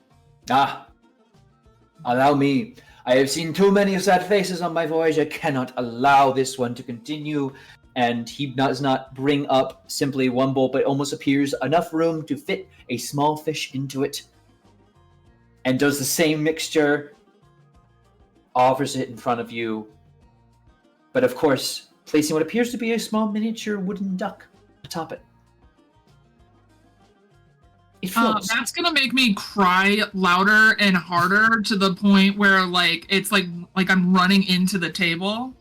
Allow me. I have seen too many sad faces on my voyage. I cannot allow this one to continue. And he does not bring up simply one bowl, but almost appears enough room to fit a small fish into it. And does the same mixture, offers it in front of you. But of course, placing what appears to be a small miniature wooden duck atop it. It floats. That's gonna make me cry louder and harder to the point where like it's like I'm running into the table.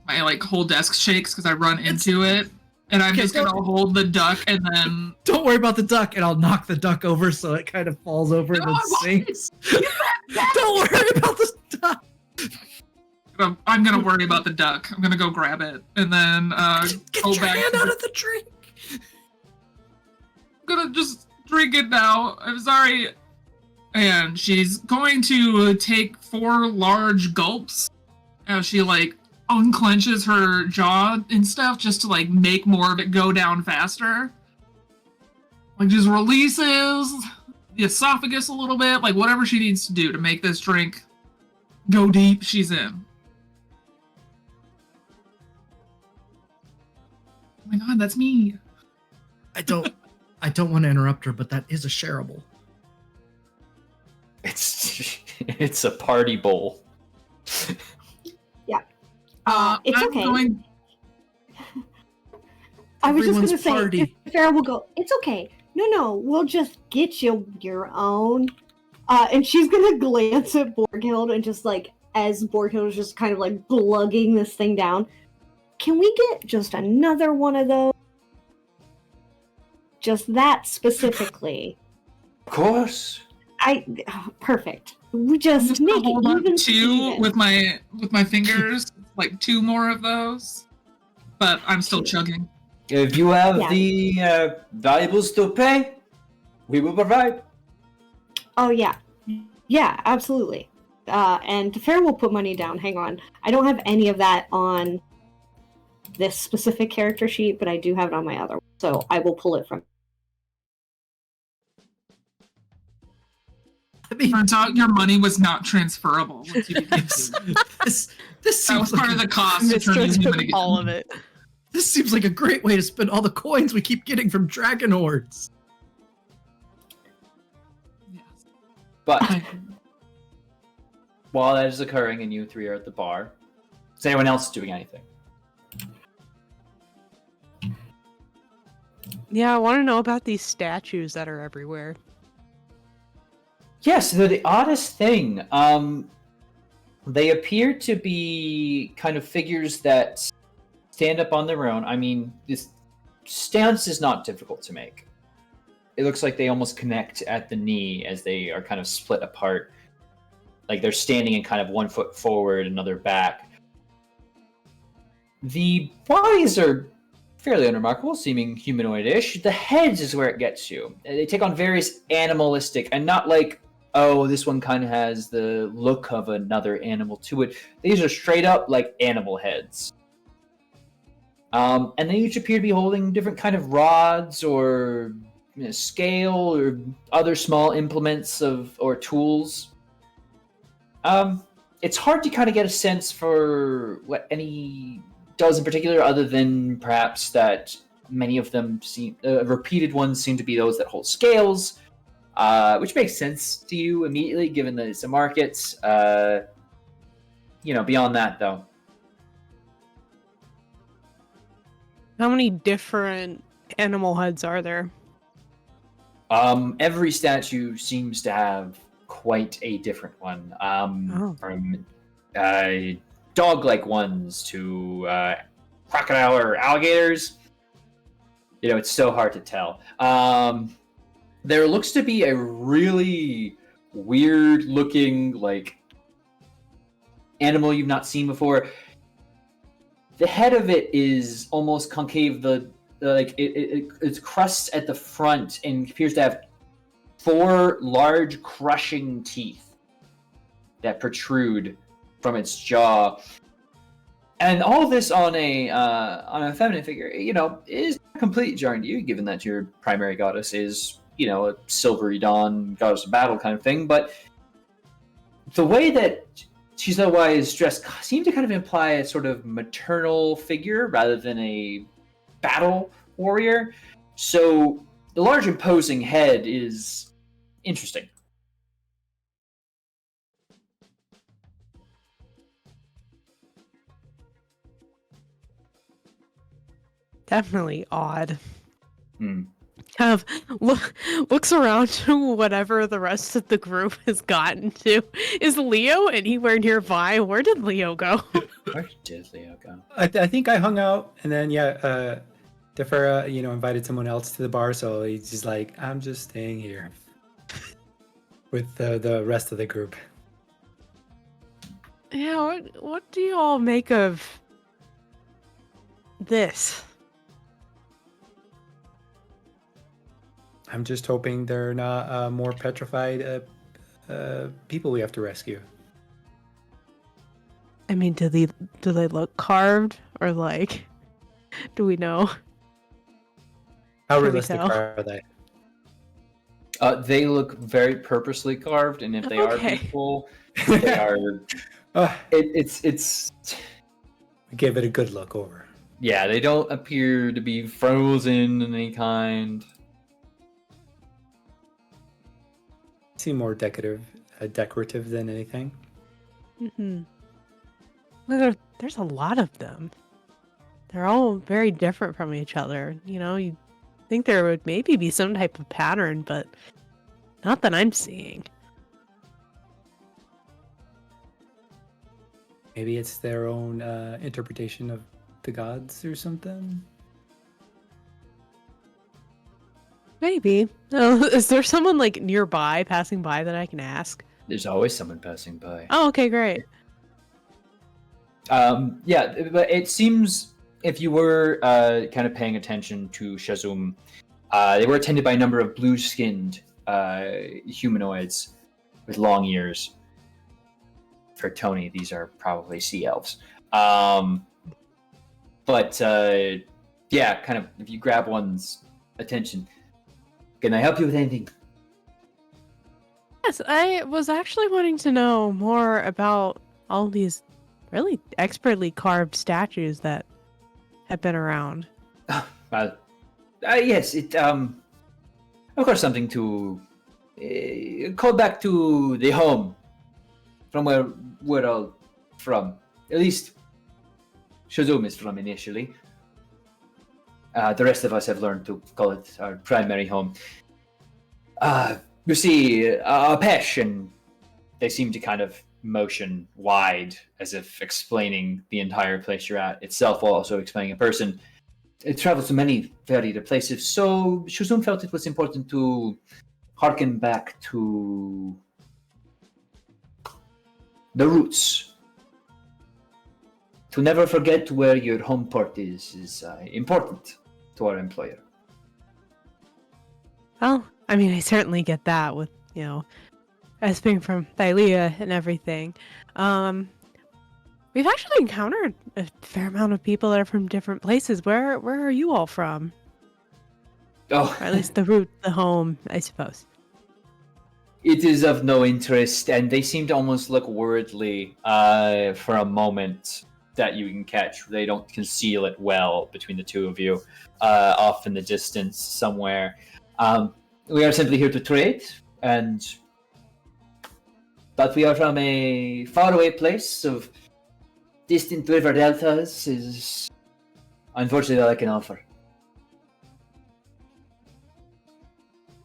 My like whole desk shakes because I run into it, and I'm just gonna hold the duck and then. Don't worry about the duck, and I'll knock the duck over so it kind of falls over and then sinks. Don't worry about the duck. I'm gonna worry about the duck. I'm gonna go grab it and then Get go your back. hand out of the drink. I'm gonna just drink it now. I'm sorry. And she's going to take 4 large gulps as she like unclenches her jaw and stuff just to like make more of it go down faster. Like just releases the esophagus a little bit, like whatever she needs to do to make this drink go deep, she's in. Oh my god, that's me. I don't want to interrupt her, but that is a shareable. It's a party bowl. Yeah. It's I'm okay. I was just gonna say, if Farrah will go, it's okay. No, we'll just get you your own. And she's gonna glance at Borghild and just like, as Borghild is just kind of like glugging this thing down, can we get just another one of those? Just that specifically. Of course. Perfect. We just make hold it on even. two with my fingers, like 2 more of those. But I'm still chugging. If you have the valuables to pay, we will provide. Oh yeah, absolutely. And Farrah will put money down. Hang on, I don't have any of that on this specific character sheet, but I do have it on my other one, so I will pull it from. Turns out your money was not transferable. This That seems was like part of the cost to turn you human again. All of it. This seems like a great way to spend all the coins we keep getting from Dragonlords. But while that is occurring and you three are at the bar, is anyone else doing anything? Yeah, I want to know about these statues that are everywhere. Yes, they're the oddest thing. They appear to be kind of figures that stand up on their own. I mean, this stance is not difficult to make. It looks like they almost connect at the knee as they are kind of split apart. Like they're standing in kind of one foot forward, another back. The bodies are fairly unremarkable, seeming humanoid-ish. The heads is where it gets you. They take on various animalistic, and not like, oh, this one kind of has the look of another animal to it. These are straight up like animal heads. And they each appear to be holding different kind of rods or scale or other small implements or tools. It's hard to kind of get a sense for what any does in particular, other than perhaps that many of them seem repeated ones seem to be those that hold scales, which makes sense to you immediately given that it's a market. Beyond that though. How many different animal heads are there? Every statue seems to have quite a different one. From dog-like ones to crocodile or alligators. It's so hard to tell. There looks to be a really weird-looking, like, animal you've not seen before. The head of it is almost concave. It's crust at the front and appears to have 4 large crushing teeth that protrude from its jaw. And all this on a feminine figure, is completely jarring to you, given that your primary goddess is, a silvery dawn goddess of battle kind of thing. But the way that she's otherwise dressed seemed to kind of imply a sort of maternal figure rather than a battle warrior. So the large imposing head is interesting. Definitely odd. Kind of looks around to whatever the rest of the group has gotten to. Is Leo anywhere nearby? Where did Leo go? Where did Leo go? I think I hung out, and then Defera, invited someone else to the bar, so he's just like, I'm just staying here with the rest of the group. Yeah, what do you all make of this? I'm just hoping they're not more petrified people we have to rescue. I mean, do they look carved, or like, do we know? How realistic are they? They look very purposely carved, and if they are people, they are. It's. We gave it a good look over. Yeah, they don't appear to be frozen in any kind. Seem more decorative than anything. Mm-hmm. Well, there's a lot of them. They're all very different from each other. You'd think there would maybe be some type of pattern, but not that I'm seeing. Maybe it's their own interpretation of the gods or something. Maybe. Oh, is there someone like nearby, passing by, that I can ask? There's always someone passing by. Oh, okay, great. Yeah, but it seems if you were kind of paying attention to Shazum, they were attended by a number of blue-skinned humanoids with long ears. For Tony, these are probably sea elves. But yeah, kind of if you grab one's attention. Can I help you with anything? Yes, I was actually wanting to know more about all these really expertly carved statues that have been around. Yes, it of course something to call back to the home from where we're all from. At least Shazum is from initially. The rest of us have learned to call it our primary home. You see, Pesh, and they seem to kind of motion wide as if explaining the entire place you're at itself while also explaining a person. It travels to many varied places, so Shazum felt it was important to harken back to the roots. To never forget where your home port is important to our employer. Well, I mean, I certainly get that with, us being from Thylea and everything. We've actually encountered a fair amount of people that are from different places. Where are you all from? Oh, Or at least the root, the home, I suppose. it is of no interest, and they seem to almost look worriedly for a moment that you can catch. They don't conceal it well between the two of you, off in the distance somewhere. We are simply here to trade, but we are from a faraway place of distant river deltas. Is unfortunately all I can offer.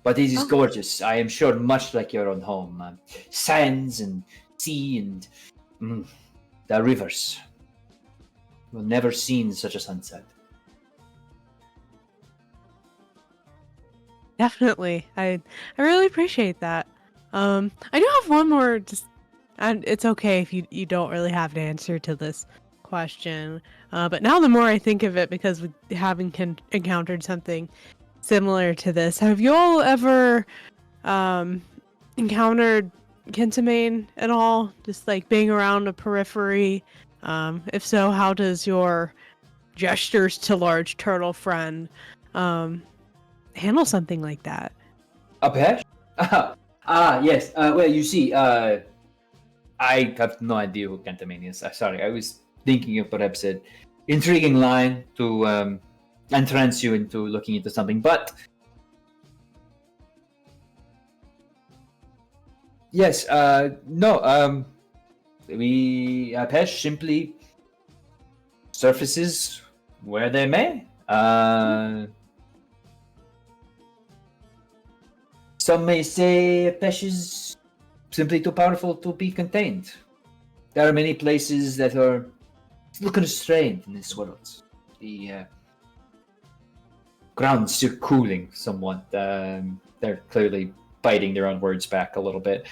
But it is gorgeous. I am sure, much like your own home. Sands and sea and the rivers. You've never seen such a sunset. Definitely. I really appreciate that. I do have one more, and it's okay if you don't really have an answer to this question. But now the more I think of it, because we haven't encountered something similar to this, have you all ever encountered Kintamane at all? Just like being around the periphery? If so, how does your gestures to large turtle friend handle something like that? A Pesh? Yes. Well, you see, I have no idea who Kentamane is. Sorry, I was thinking of perhaps an intriguing line to entrance you into looking into something, but yes, no. Pesh simply surfaces where they may. Some may say Pesh is simply too powerful to be contained. There are many places that are still constrained in this world. The ground's still cooling somewhat. They're clearly biting their own words back a little bit.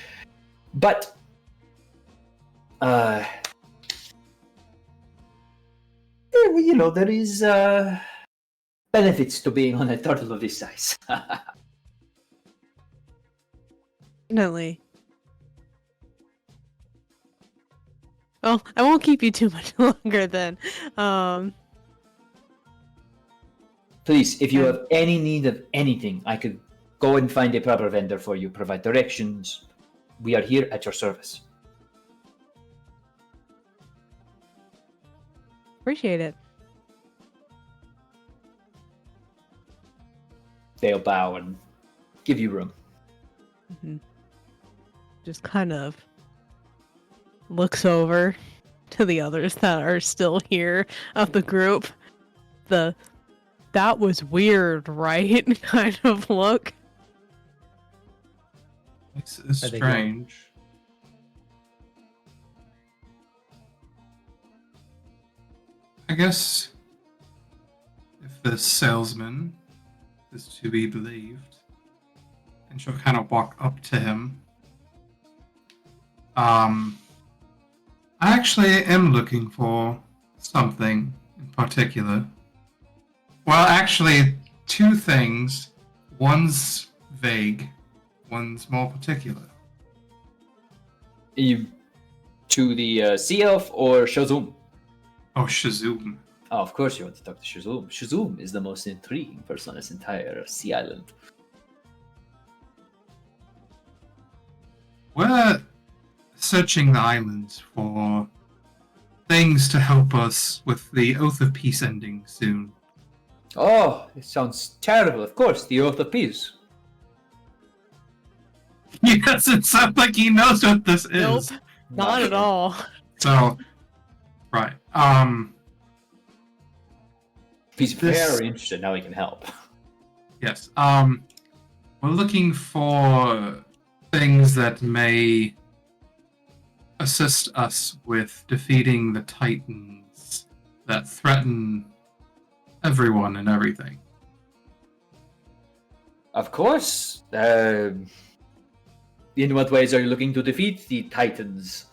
But there is benefits to being on a turtle of this size. Definitely. Well, I won't keep you too much longer then. Please, if you have any need of anything, I could go and find a proper vendor for you, provide directions. We are here at your service. Appreciate it. They'll bow and give you room. Mm-hmm. Just kind of looks over to the others that are still here of the group. That was weird, right? kind of look. It's strange. I guess if the salesman is to be believed, and she'll kind of walk up to him. I actually am looking for something in particular. Well, actually, two things. One's vague, one's more particular. You to the sea elf or Shazum? Oh, Shazum. Oh, of course you want to talk to Shazum. Shazum is the most intriguing person on this entire sea island. We're searching the island for things to help us with the Oath of Peace ending soon. Oh, it sounds terrible. Of course, the Oath of Peace. Yes, it sounds like he knows what this Nope. is. Not at all. So, right. He's very interested in how he can help. Yes. We're looking for things that may assist us with defeating the Titans that threaten everyone and everything. Of course. In what ways are you looking to defeat the Titans?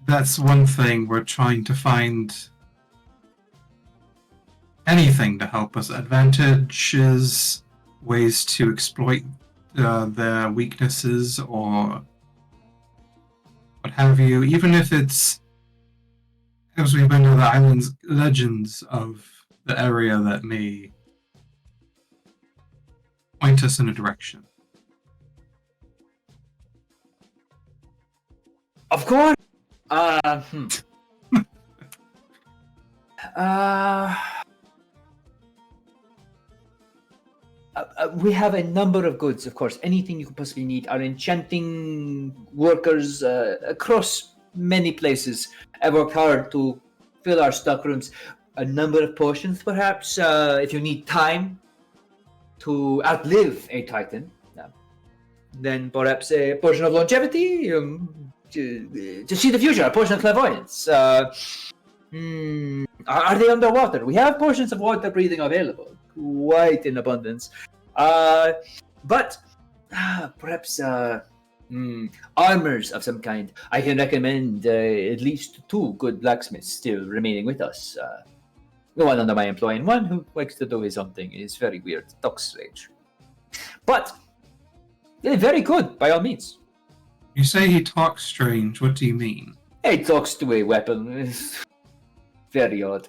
That's one thing. We're trying to find anything to help us. Advantages, ways to exploit their weaknesses, or what have you. Even if it's, as we've been to the islands, legends of the area that may point us in a direction. Of course. We have a number of goods, of course. Anything you could possibly need. Our enchanting workers across many places have worked hard to fill our stockrooms. A number of potions, perhaps, if you need time to outlive a Titan. Then perhaps a potion of longevity, to see the future, a potion of clairvoyance. Are they underwater? We have potions of water breathing available, quite in abundance. But perhaps armors of some kind. I can recommend at least 2 good blacksmiths still remaining with us. One under my employ and one who likes to do his own thing. Is very weird, talks strange. But they're very good, by all means. You say he talks strange. What do you mean? He talks to a weapon. It's very odd.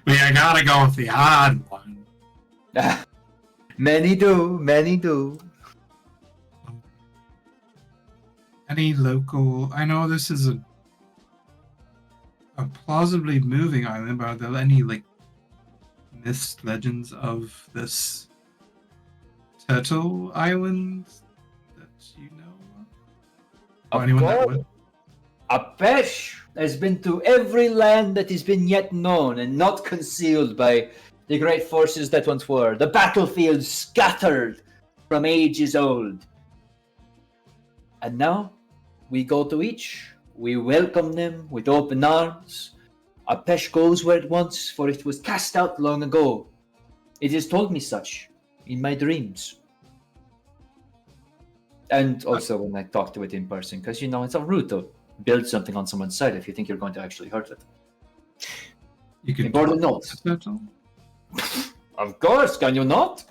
I gotta go with the odd one. Many do, many do. Any local... I know this is a plausibly moving island, but are there any, myths, legends of this turtle island that you know of? Or anyone that would? Apesh has been to every land that has been yet known and not concealed by the great forces that once were. The battlefields scattered from ages old. And now we go to each. We welcome them with open arms. Apesh goes where it wants, for it was cast out long ago. It has told me such in my dreams. And also when I talk to it in person, because, it's not rude to build something on someone's side if you think you're going to actually hurt it. You can important note. Of course, can you not?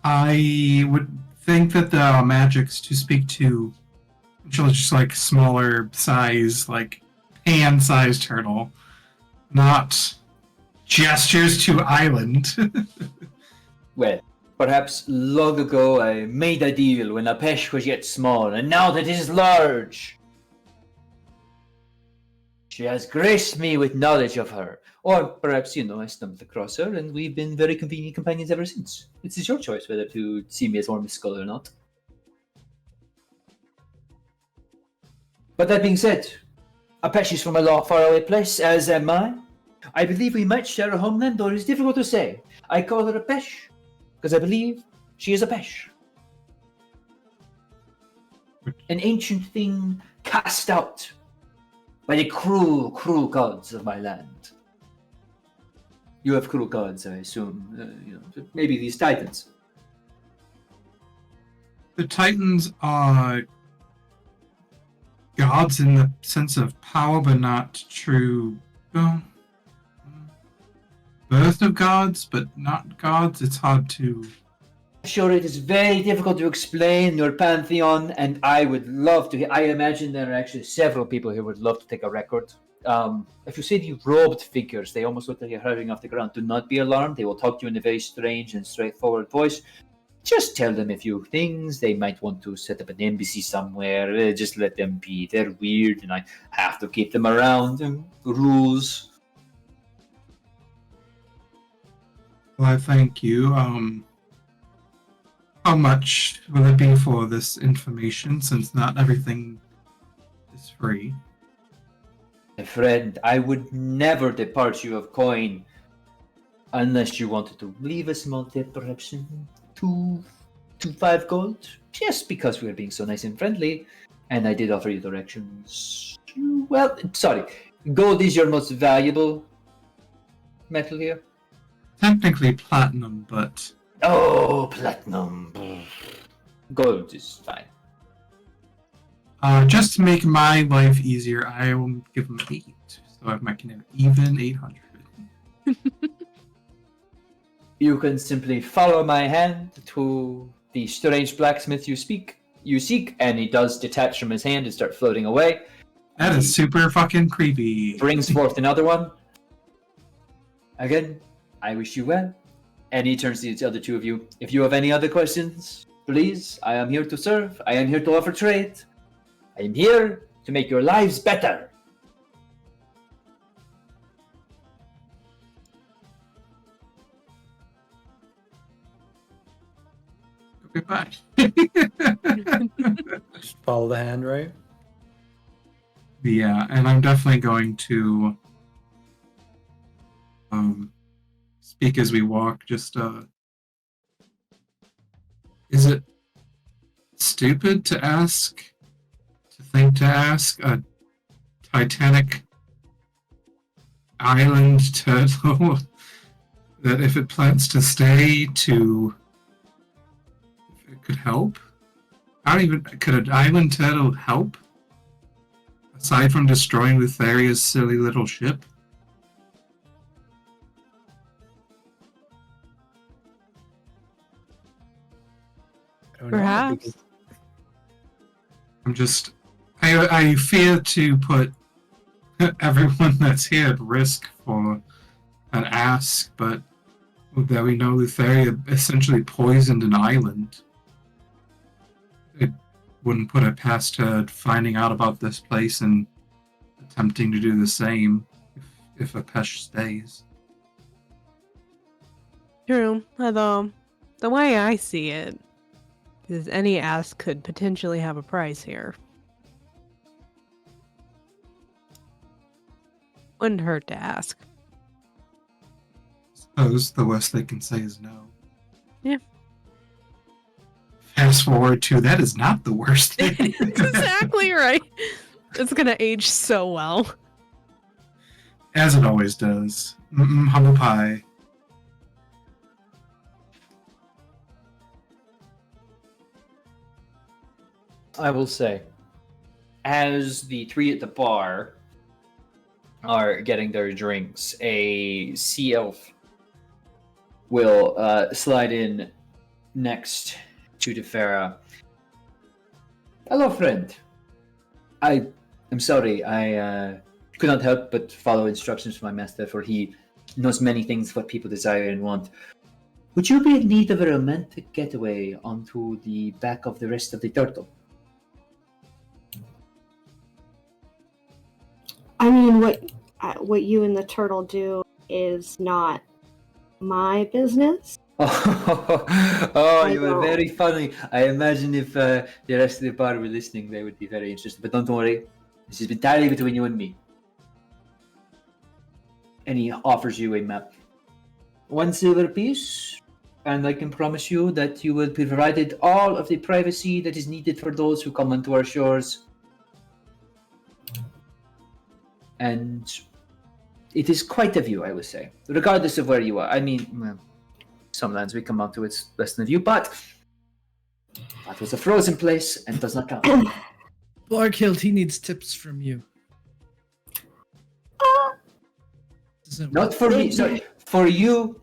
I would think that there are magics to speak to just smaller size, hand-sized turtle, not gestures to island. Well, perhaps long ago I made a deal when Apesh was yet small, and now that it is large, she has graced me with knowledge of her. Or perhaps, I stumbled across her, and we've been very convenient companions ever since. It is your choice whether to see me as more mystical or not. But that being said, Apesh is from a faraway place, as am I. I believe we might share a homeland, or it's difficult to say. I call her Apesh, because I believe she is Apesh. An ancient thing cast out by the cruel, cruel gods of my land. You have cruel gods, I assume. Maybe these Titans. The Titans are gods in the sense of power, but not true. Well, birth of gods, but not gods. It's hard to... Sure, it is very difficult to explain your pantheon, and I would love to. I imagine there are actually several people who would love to take a record. If you see the robed figures, they almost look like you're hurrying off the ground. Do not be alarmed. They will talk to you in a very strange and straightforward voice. Just tell them a few things. They might want to set up an embassy somewhere. Just let them be. They're weird, and I have to keep them around. Rules. Well, I thank you. How much will it be for this information, since not everything is free? My friend, I would never depart you of coin unless you wanted to leave a small tip, perhaps 5 gold, just because we are being so nice and friendly, and I did offer you directions. Well, sorry, gold is your most valuable metal here? Technically platinum, but... Oh, platinum. Gold is fine. Just to make my life easier, I will give them 8. So I can have even 800. You can simply follow my hand to the strange blacksmith you seek, and he does detach from his hand and start floating away. That is super fucking creepy. Brings forth another one. Again, I wish you well. And he turns to the other two of you. If you have any other questions, please, I am here to serve. I am here to offer trade. I am here to make your lives better. Goodbye. Just follow the hand, right? Yeah, and I'm definitely going to speak as we walk. Just is it stupid to ask a Titanic island turtle that if it plans to stay, to if it could help? Could an island turtle help? Aside from destroying Lutheria's silly little ship? I don't know, Perhaps. because I fear to put everyone that's here at risk for an ask, but that we know Lutheria essentially poisoned an island. It wouldn't put it past her finding out about this place and attempting to do the same if Apesh stays. True, although the way I see it is any ask could potentially have a price here. Wouldn't hurt to ask. Suppose the worst they can say is no. Yeah. Fast forward to that is not the worst thing. Exactly right. It's gonna age so well. As it always does. Humble pie. I will say, as the three at the bar are getting their drinks, a sea elf will slide in next to Defera. Hello, friend. I am sorry, I could not help but follow instructions from my master, for he knows many things what people desire and want. Would you be in need of a romantic getaway onto the back of the rest of the turtle? I mean, what you and the turtle do is not my business. Oh, you are very funny. I imagine if the rest of the bar were listening, they would be very interested. But don't worry, this is entirely between you and me. And he offers you a map. 1 silver piece, and I can promise you that you will be provided all of the privacy that is needed for those who come onto our shores. And it is quite a view, I would say, regardless of where you are. I mean, well, some lands we come onto, it's less than a view, but that was a frozen place and does not count. Barkhild, he needs tips from you. Not for me, sorry, for you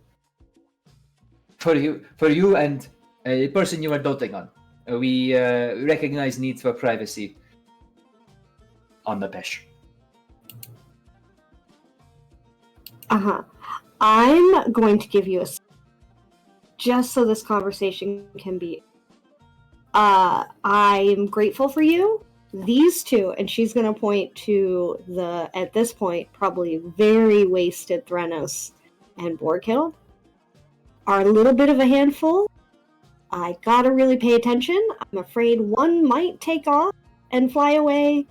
and a person you are doting on. We recognize needs for privacy on the Pesh. I'm going to give you a just so this conversation can be. I am grateful for you. These two, and she's going to point to the, at this point, probably very wasted Threnos and Borghild. are a little bit of a handful. I gotta really pay attention. I'm afraid one might take off and fly away.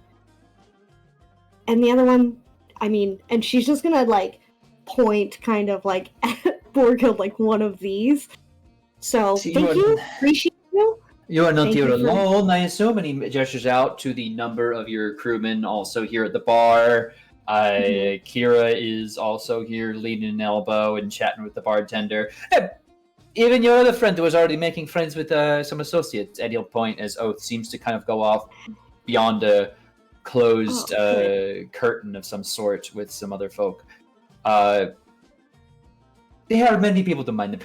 And the other one, and she's just gonna, like, point kind of, like, at Borghild, like, one of these. So, thank you. Appreciate you. You are not here alone, I assume. And he gestures out to the number of your crewmen also here at the bar. Kira is also here leaning an elbow and chatting with the bartender. Even your other friend was already making friends with some associates. And he'll point as Oath seems to kind of go off beyond a closed curtain of some sort with some other folk. There are many people to mind them.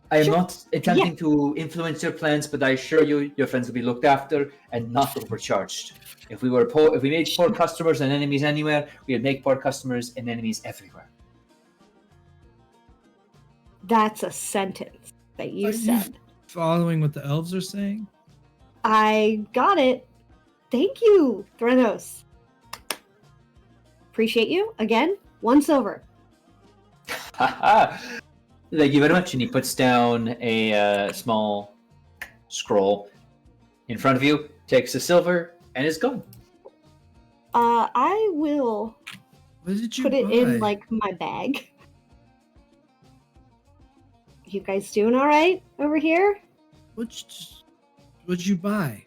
I am not attempting to influence your plans, but I assure you, your friends will be looked after and not overcharged. If we made poor customers and enemies anywhere, we would make poor customers and enemies everywhere. That's a sentence that you said. Following what the elves are saying? I got it. Thank you, Threnos. Appreciate you. Again, 1 silver. Thank you very much. And he puts down a small scroll in front of you, takes a silver, and is gone. I will What did you put it buy? in, like, my bag. You guys doing all right over here? What'd you buy?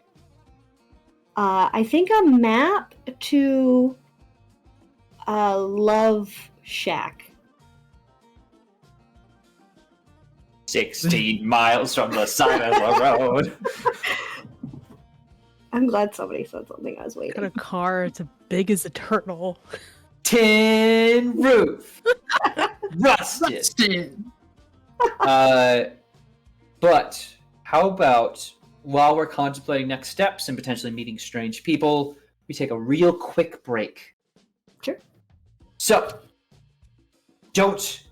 I think a map to Love Shack. 16 miles from the side of the road. I'm glad somebody said something. I was waiting. Got a car. It's as big as a turtle. Tin roof. Rusted. But how about while we're contemplating next steps and potentially meeting strange people, we take a real quick break. Sure. So, don't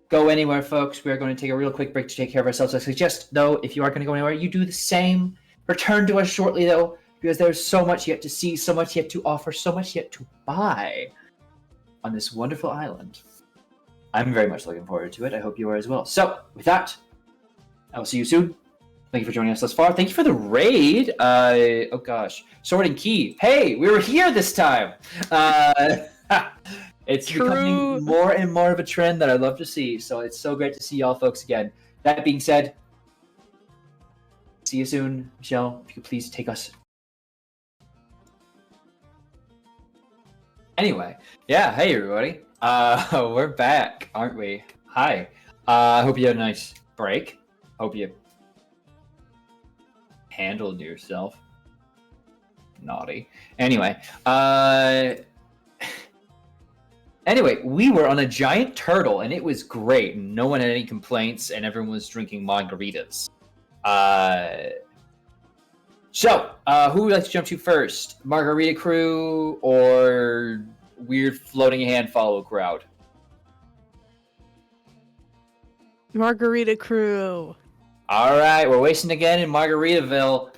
go anywhere, folks. We are going to take a real quick break to take care of ourselves. I suggest, though, if you are going to go anywhere, you do the same. Return to us shortly, though, because there's so much yet to see, so much yet to offer, so much yet to buy on this wonderful island. I'm very much looking forward to it. I hope you are as well. So, with that, I will see you soon. Thank you for joining us thus far. Thank you for the raid. Oh gosh. Sword and Key. Hey, we were here this time. It's becoming more and more of a trend that I love to see. So it's so great to see y'all folks again. That being said, see you soon. Michelle, if you could please take us. Anyway, yeah, hey everybody. We're back, aren't we? Hi. I hope you had a nice break. Hope you handled yourself. Naughty. Anyway, we were on a giant turtle and it was great. No one had any complaints and everyone was drinking margaritas. So, who would like to jump to first? Margarita crew or weird floating hand follow crowd? Margarita crew. All right, we're wasting again in Margaritaville.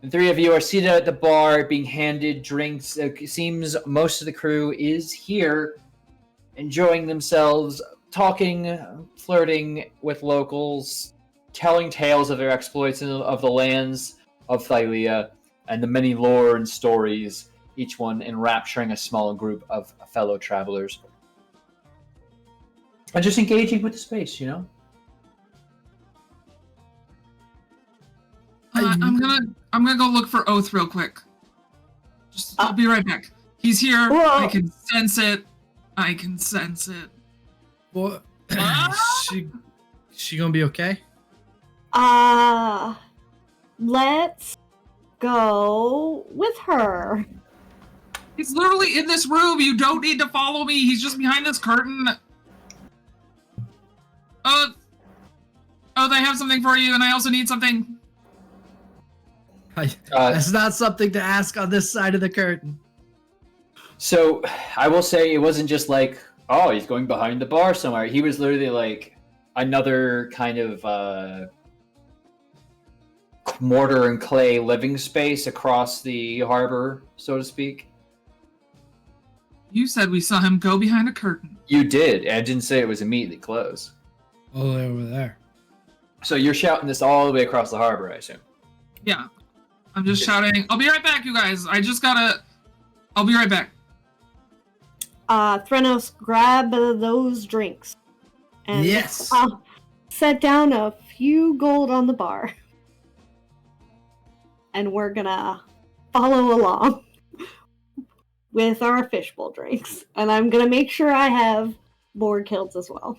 The three of you are seated at the bar, being handed drinks. It seems most of the crew is here, enjoying themselves, talking, flirting with locals, telling tales of their exploits of the lands of Thylea, and the many lore and stories, each one enrapturing a small group of fellow travelers. And just engaging with the space, you know? I'm gonna go look for Oath real quick. I'll be right back. He's here. Whoa. I can sense it. What? She gonna be okay? Let's go with her. He's literally in this room. You don't need to follow me. He's just behind this curtain. Oh, they have something for you, and I also need something. That's not something to ask on this side of the curtain. So, I will say it wasn't just like, oh, he's going behind the bar somewhere. He was literally like another kind of mortar and clay living space across the harbor, so to speak. You said we saw him go behind a curtain. You did, and I didn't say it was immediately closed. All the way over there. So you're shouting this all the way across the harbor, I assume. Yeah. I'm just shouting, I'll be right back, you guys. I'll be right back. Threnos, grab those drinks. And Yes. set down a few gold on the bar. And we're gonna follow along with our fishbowl drinks. And I'm gonna make sure I have board kills as well.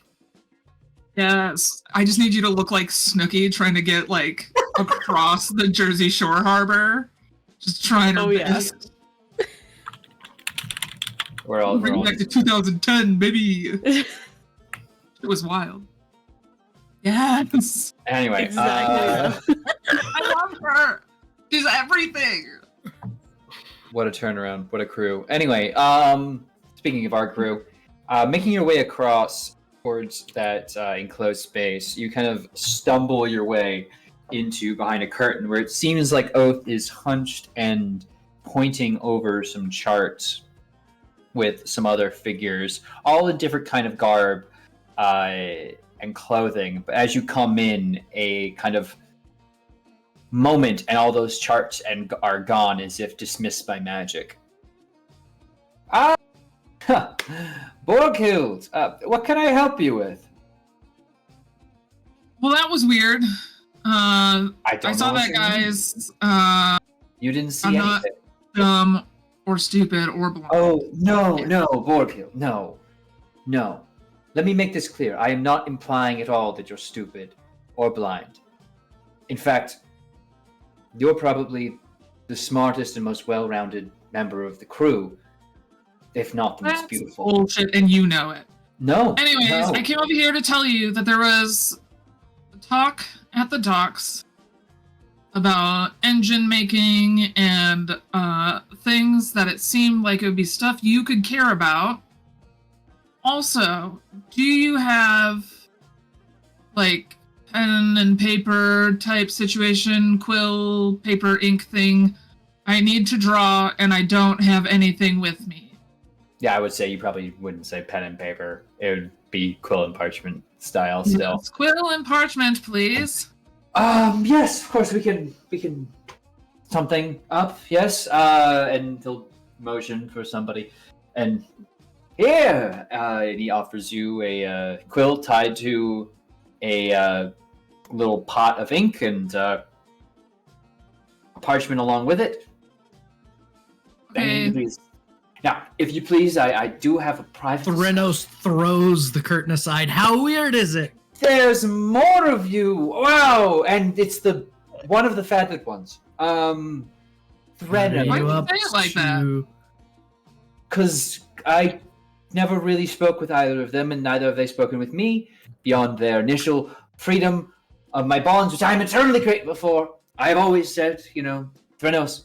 Yes. I just need you to look like Snooki trying to get, like, across the Jersey Shore harbor. Just trying her best. We're all Bring it back to 2010, baby. It was wild. Yes. Anyway, Exactly. I love her. She's everything. What a turnaround! What a crew! Anyway, speaking of our crew, making your way across towards that enclosed space, you kind of stumble your way into behind a curtain where it seems like Oath is hunched and pointing over some charts with some other figures, all in different kind of garb and clothing. But as you come in, a kind of moment and all those charts are gone as if dismissed by magic. Borghild, what can I help you with? Well, that was weird. I saw know that guy's. You didn't see I'm anything. not dumb or stupid or blind. Oh, no, Borghild, no. Let me make this clear. I am not implying at all that you're stupid or blind. In fact, you're probably the smartest and most well-rounded member of the crew, if not the most beautiful. Bullshit, and you know it. No. Anyways, no. I came over here to tell you that there was talk at the docks about engine making and things that it seemed like it would be stuff you could care about. Also, do you have like pen and paper type situation, quill, paper, ink thing? I need to draw and I don't have anything with me. Yeah, I would say you probably wouldn't say pen and paper. It would be quill and parchment style still. Yes, quill and parchment, please. Yes, of course we can something up, yes. And he'll motion for somebody. And here, and he offers you a quill tied to a little pot of ink and parchment along with it. Okay. Now, if you please, I do have a private... Threnos throws the curtain aside. How weird is it? There's more of you! Wow! And it's one of the fatted ones. Threnos. Why do you say it like that? Because I never really spoke with either of them, and neither have they spoken with me, beyond their initial freedom of my bonds, which I am eternally grateful for. I have always said, Threnos,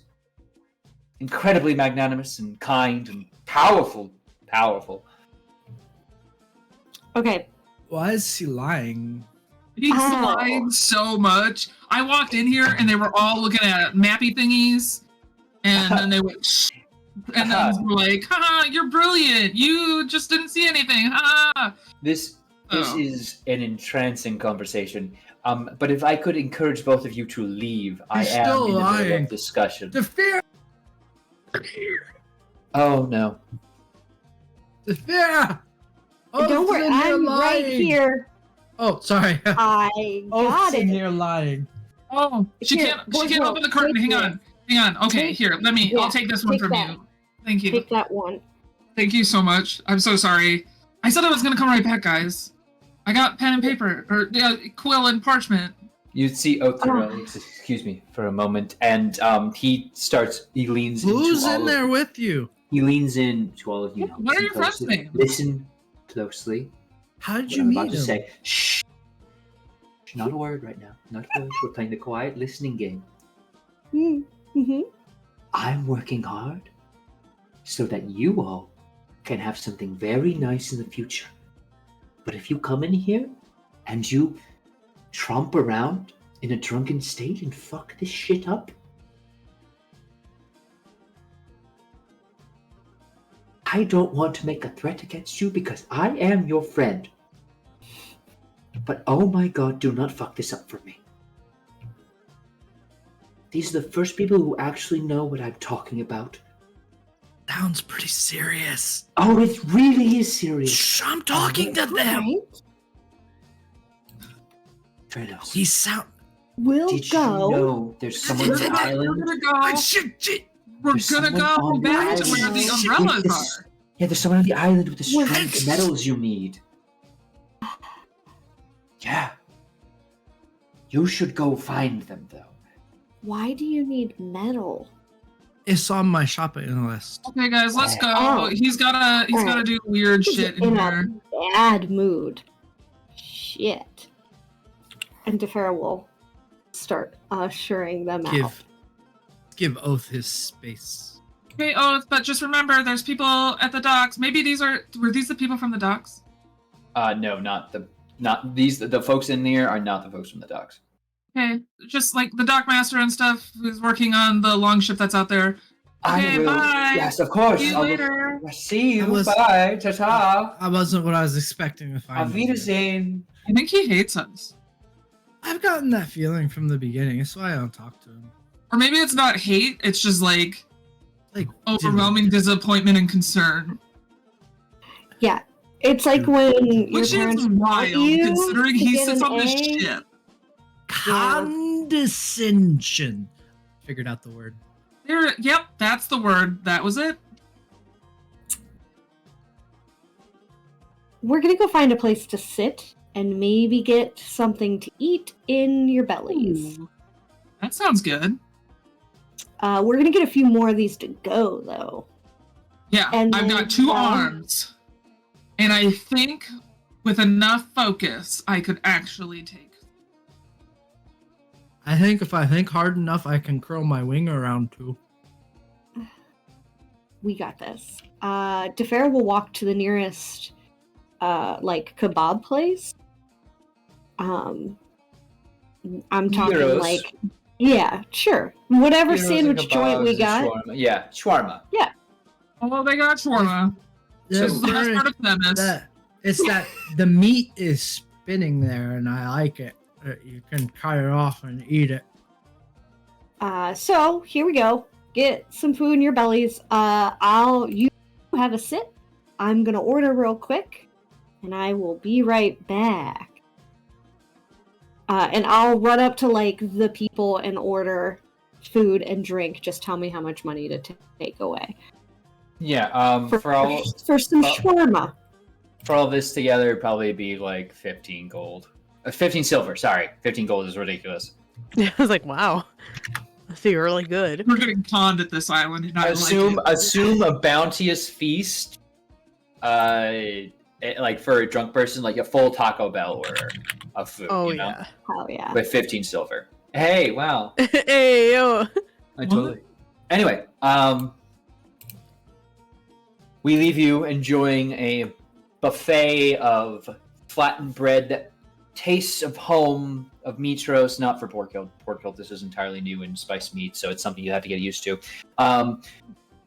incredibly magnanimous and kind and powerful. Okay. Why is he lying? He's lying so much. I walked in here and they were all looking at mappy thingies, and then they went, shh, and then they were like, haha, you're brilliant. You just didn't see anything. Ha! This is an entrancing conversation. But if I could encourage both of you to leave, I am still in the middle lying. of discussion. The fear! Oh no. The fear! Oh, don't worry, I'm right here. Oh, sorry. I got it. You're lying. Oh, she Here, can't open the curtain. Hang on. Okay, here, I'll take this one from you. Thank you. Take that one. Thank you so much. I'm so sorry. I said I was gonna come right back, guys. I got pen and paper, or quill and parchment. You see Oathsworn, excuse me for a moment, and he leans Who's into in there with you? He leans in to all of you. What are your friends' names? Listen closely. How did What you I'm meet about him? to say. Shh. Not a word right now. Not a word. We're playing the quiet listening game. Mm-hmm. I'm working hard so that you all can have something very nice in the future. But if you come in here and you tromp around in a drunken state and fuck this shit up, I don't want to make a threat against you because I am your friend. But oh my god, do not fuck this up for me. These are the first people who actually know what I'm talking about. Sounds pretty serious. Oh, it really is serious. Shh, I'm talking to them. Right? Dranos, He sound. We'll did go. you know there's someone on the We're island? gonna go. Shit. We're There's gonna someone go on the back to island where the with umbrellas this- are. Yeah, there's someone on the island with the What? strange metals you need. Yeah. You should go find them, though. Why do you need metal? It's on my shopping list. Okay, guys, let's go. Oh. He's gotta do weird He's shit in in a here. bad mood. Shit. And Defera will start ushering them out. Give Oath his space. Okay, but just remember, there's people at the docks. Maybe were these the people from the docks? No, not these. The folks in there are not the folks from the docks. Okay, just like the dockmaster and stuff who's working on the longship that's out there. Okay, I will. bye. Yes, of course. See you later. See you. I was- Bye. Ta-ta. I wasn't what I was expecting to find. Auf Wiedersehen. I think he hates us. I've gotten that feeling from the beginning. That's why I don't talk to him. Or maybe it's not hate, it's just like Like overwhelming disappointment and concern. Yeah. It's like when your Which parents is wild, want you considering to he get sits an on this A. ship. condescension. Figured out the word. Yep, that's the word. That was it. We're gonna go find a place to sit and maybe get something to eat in your bellies. Ooh, that sounds good. We're gonna get a few more of these to go, though. Yeah, And I've then, got 2 arms. And I think with enough focus, I could actually take. I think if I think hard enough, I can curl my wing around too. We got this. Defera will walk to the nearest, kebab place. I'm talking Gyros. like, yeah, sure, whatever Gyros and sandwich joint we kebabs and got. shawarma. Yeah, shawarma. Oh, they got shawarma. This is the best part of Themis. It's that the meat is spinning there, and I like it. You can cut it off and eat it. So here we go. Get some food in your bellies. You have a sit. I'm gonna order real quick, and I will be right back. And I'll run up to the people and order food and drink. Just tell me how much money to take away. Yeah. For some shawarma. For all this together, it'd probably be like 15 gold. 15 silver. Sorry, 15 gold is ridiculous. I was like, wow. I think you're really good. We're getting conned at this island, and I like Assume a bounteous feast. Like for a drunk person, like a full Taco Bell order of food. Oh, you know? yeah. Oh yeah. With 15 silver. Hey, wow. Hey, yo. I totally. Anyway, we leave you enjoying a buffet of flattened bread that tastes of home, of Mitros, not for pork hilt. Pork hilt, this is entirely new in spiced meat, so it's something you have to get used to.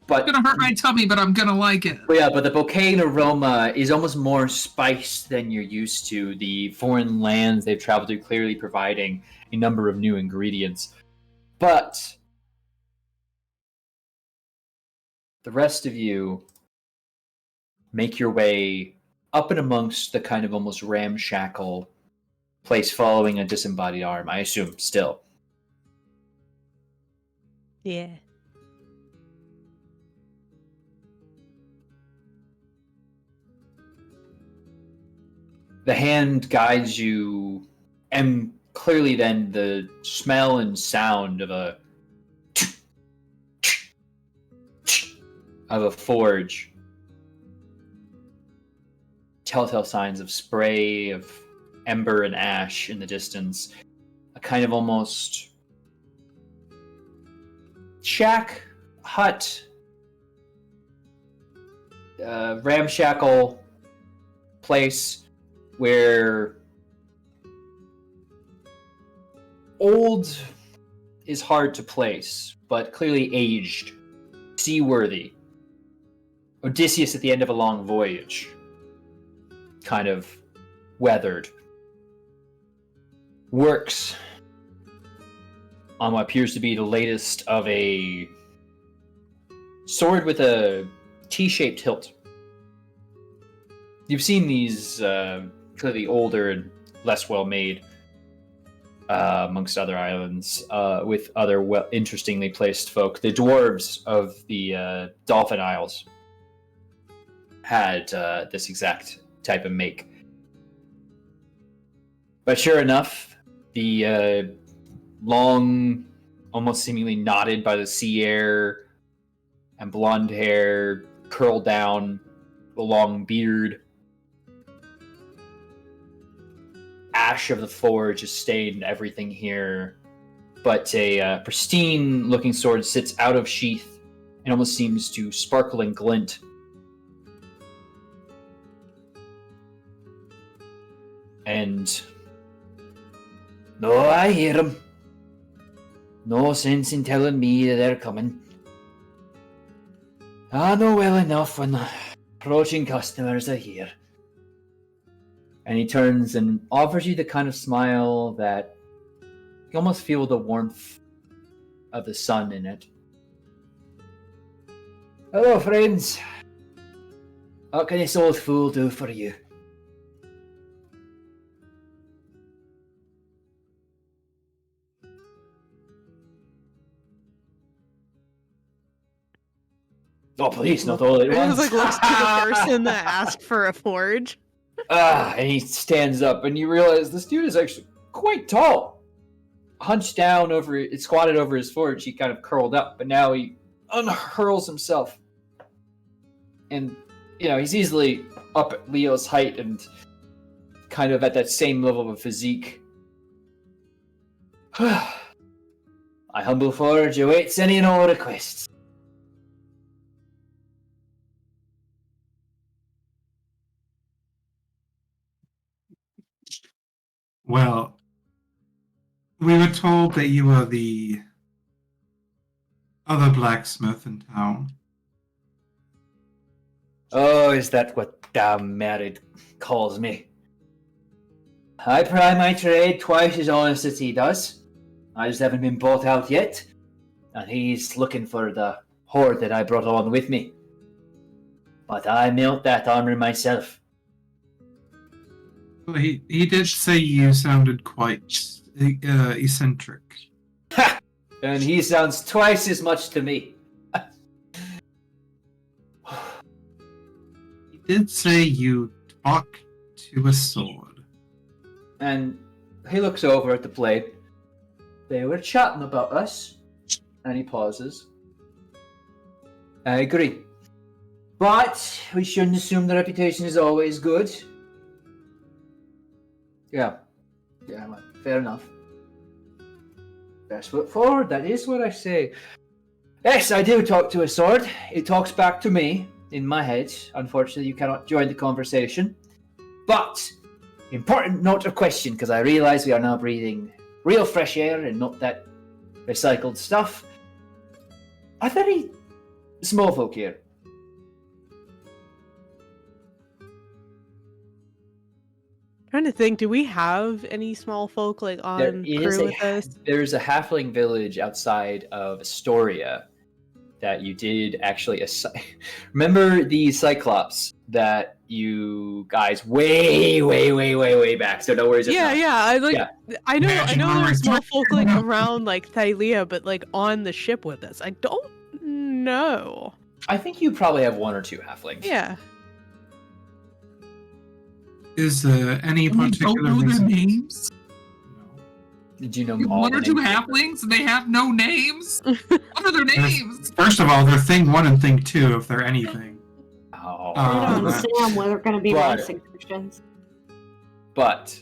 But It's gonna hurt my tummy, but I'm gonna like it. but the bouquet and aroma is almost more spiced than you're used to. The foreign lands they've traveled to clearly providing a number of new ingredients. But the rest of you make your way up and amongst the kind of almost ramshackle place following a disembodied arm, I assume, still. Yeah. The hand guides you, and clearly then the smell and sound of a forge. Telltale signs of spray, of ember and ash in the distance. A kind of almost shack, hut, ramshackle place where old is hard to place, but clearly aged, seaworthy. Odysseus at the end of a long voyage, kind of weathered. works on what appears to be the latest of a sword with a T-shaped hilt. You've seen these clearly older and less well-made amongst other islands with other interestingly placed folk. The dwarves of the Dolphin Isles had this exact type of make. But sure enough, the long, almost seemingly knotted by the sea air and blonde hair, curled down, a long beard, ash of the forge is stained everything here, but a pristine looking sword sits out of sheath and almost seems to sparkle and glint. And no, I hear them. No sense in telling me that they're coming. I know well enough when the approaching customers are here. And he turns and offers you the kind of smile that you almost feel the warmth of the sun in it. Hello, friends. What can this old fool do for you? Oh, please, not all at It once. was like looks to the person that asked for a forge. And he stands up, and you realize this dude is actually quite tall. Hunched down squatted over his forge, he kind of curled up, but now he unhurls himself. And, he's easily up at Leo's height and kind of at that same level of physique. My humble forge awaits any and all requests. Well, we were told that you were the other blacksmith in town. Oh, is that what damn married calls me? I ply my trade twice as honest as he does. I just haven't been bought out yet, and he's looking for the hoard that I brought on with me. But I melt that armor myself. Well, he did say you sounded quite eccentric. Ha! And he sounds twice as much to me. He did say you talk to a sword. And he looks over at the blade. They were chatting about us. And he pauses. I agree. But we shouldn't assume the reputation is always good. Yeah, well, fair enough. Best foot forward, that is what I say. Yes, I do talk to a sword. It talks back to me, in my head. Unfortunately, you cannot join the conversation. But, important note of question, because I realise we are now breathing real fresh air and not that recycled stuff. Are there any small folk here? Trying to think, do we have any small folk on crew with us? There's a halfling village outside of Astoria that you did actually remember the Cyclops that you guys way back. So no worries. I know there's small folk around Thylea, but on the ship with us. I don't know. I think you probably have one or two halflings. Yeah. Is any particular don't know their reason? names? No. Did you know One or two halflings and they have no names? What are their names? First of all, they're thing 1 and thing 2 if they're anything. Oh, I don't Uh, understand what are going to be But- my suggestions. But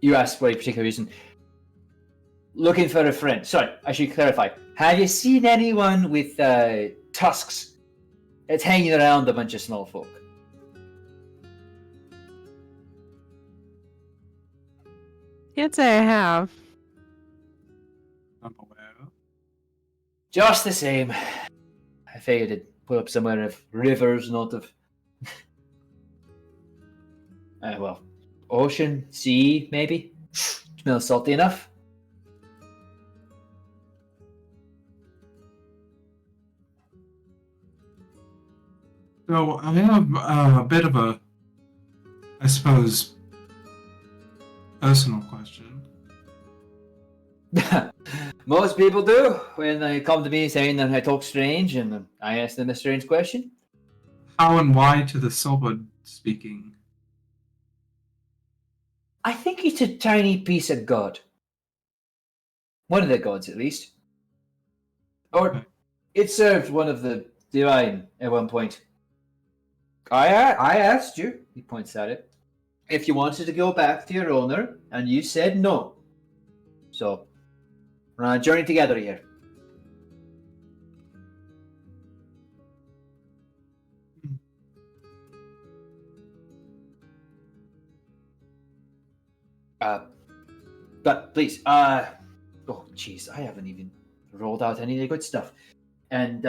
you asked for a particular reason. Looking for a friend. Sorry, I should clarify. Have you seen anyone with tusks that's hanging around a bunch of small folk? Can't say I have. I'm aware. Just the same. I figured it'd put up somewhere of rivers, not of... well, Ocean, sea, maybe? Smells salty enough? So I have a bit of a, I suppose, personal question. Most people do when they come to me saying that I talk strange and I ask them a strange question. How and why to the silver speaking? I think it's a tiny piece of God. One of the gods, at least. Or it served one of the divine at one point. I asked you, he points at it, if you wanted to go back to your owner, and you said no. So, we're on a journey together here. But please, oh jeez, I haven't even rolled out any of the good stuff. And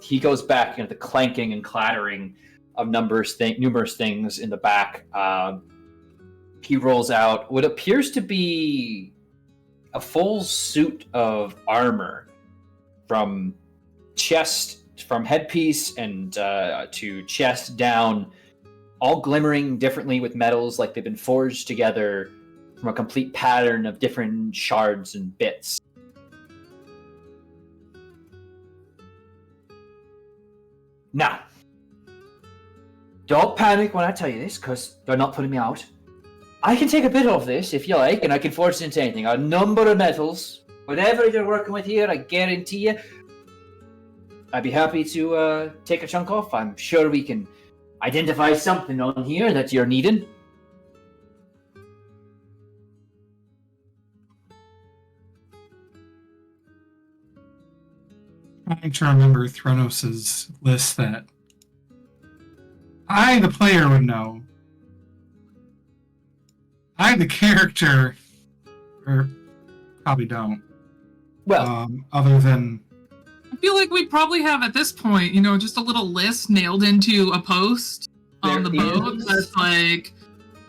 he goes back, the clanking and clattering of numerous things in the back. He rolls out what appears to be a full suit of armor from headpiece and to chest down, all glimmering differently with metals, like they've been forged together from a complete pattern of different shards and bits. Now, don't panic when I tell you this, because they're not putting me out. I can take a bit of this, if you like, and I can forge it into anything. A number of metals. Whatever you're working with here, I guarantee you, I'd be happy to take a chunk off. I'm sure we can identify something on here that you're needing. Trying to remember Thronos' list that I, the player, would know. I, the character, or probably don't. Well, other than I feel like we probably have at this point, just a little list nailed into a post on the boat that's like,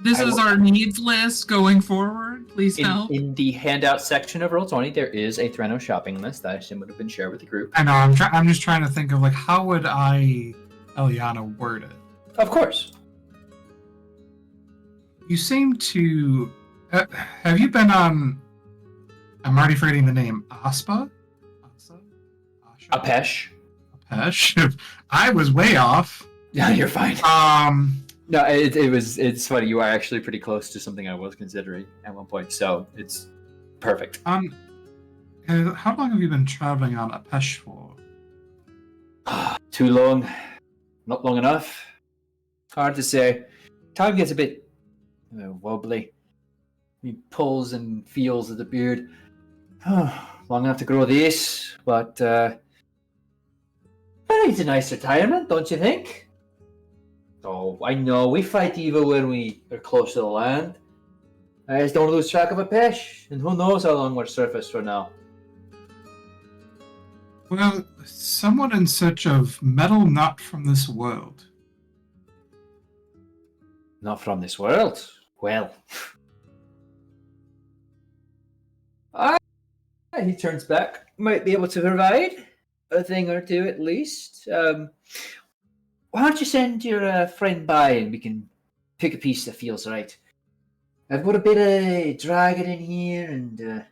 this is our needs list going forward. Please help. In the handout section of Roll20, there is a Threnos shopping list that I assume would have been shared with the group. I know. I'm just trying to think of how would I, Eliana, word it. Of course. You seem to. Have you been on? I'm already forgetting the name. Aspa. Apesh. Apesh. I was way off. Yeah, you're fine. No, it's funny. You are actually pretty close to something I was considering at one point, so it's perfect. How long have you been traveling on Apesh for? Too long. Not long enough. Hard to say. Time gets a bit wobbly. He pulls and feels at the beard. Long enough to grow this, but it's a nice retirement, don't you think? Oh, I know, we fight evil when we are close to the land. I just don't lose track of Apesh, and who knows how long we're surfaced for now. Well, someone in search of metal not from this world. Not from this world? Well. He turns back. Might be able to provide a thing or two at least. Why don't you send your friend by and we can pick a piece that feels right. I've got a bit of dragon in here and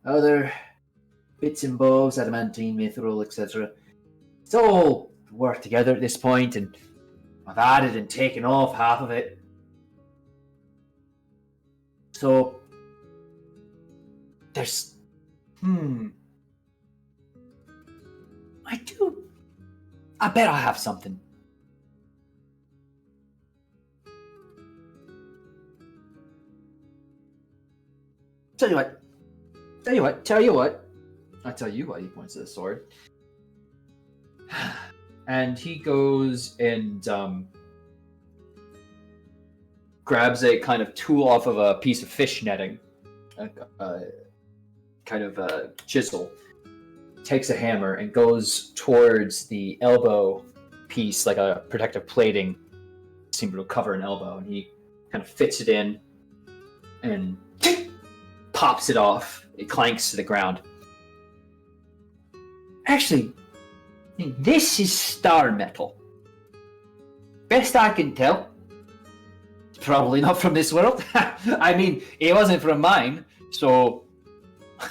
other bits and bobs, adamantine, mithril, etc. It's all worked together at this point, and I've added and taken off half of it. So there's I bet I have something. Tell you what. I tell you what, he points to the sword. And he goes and grabs a kind of tool off of a piece of fish netting. Kind of a chisel. Takes a hammer and goes towards the elbow piece, like a protective plating, seemed to cover an elbow, and he kind of fits it in and pops it off. It clanks to the ground. Actually, this is star metal. Best I can tell. It's probably not from this world. I mean, it wasn't from mine, so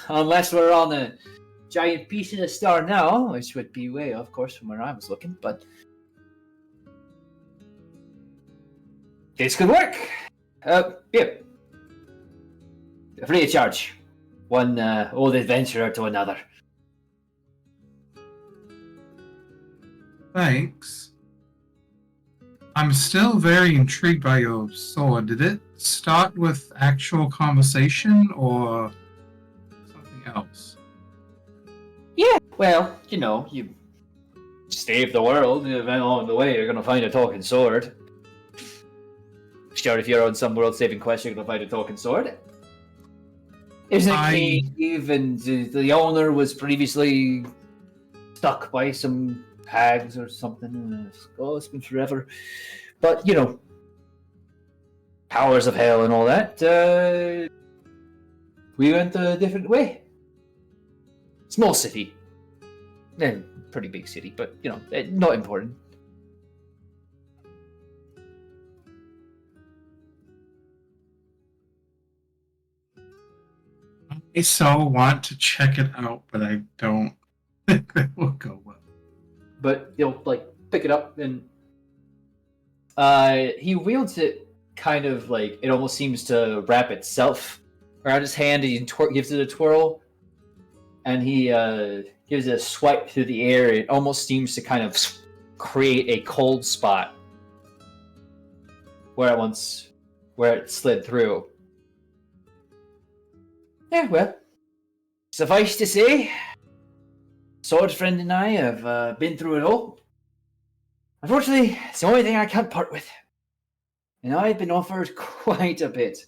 unless we're on a giant piece of the star now, which would be way, of course, from where I was looking, but this could work. Yeah. Free of charge. One old adventurer to another. Thanks. I'm still very intrigued by your sword. Did it start with actual conversation or something else? Yeah, well, you save the world, and along the way you're going to find a talking sword. Sure, if you're on some world-saving quest, you're going to find a talking sword. There's a cave, and the owner was previously stuck by some hags or something. Oh, it's been forever. But, powers of hell and all that, we went a different way. Small city. Pretty big city, but, not important. I so want to check it out, but I don't think that will go well. But he'll pick it up and he wields it kind of it almost seems to wrap itself around his hand, and he gives it a twirl, and he gives it a swipe through the air. It almost seems to kind of create a cold spot where it slid through. Yeah, well, suffice to say, Sword Friend and I have been through it all. Unfortunately, it's the only thing I can't part with. And I've been offered quite a bit.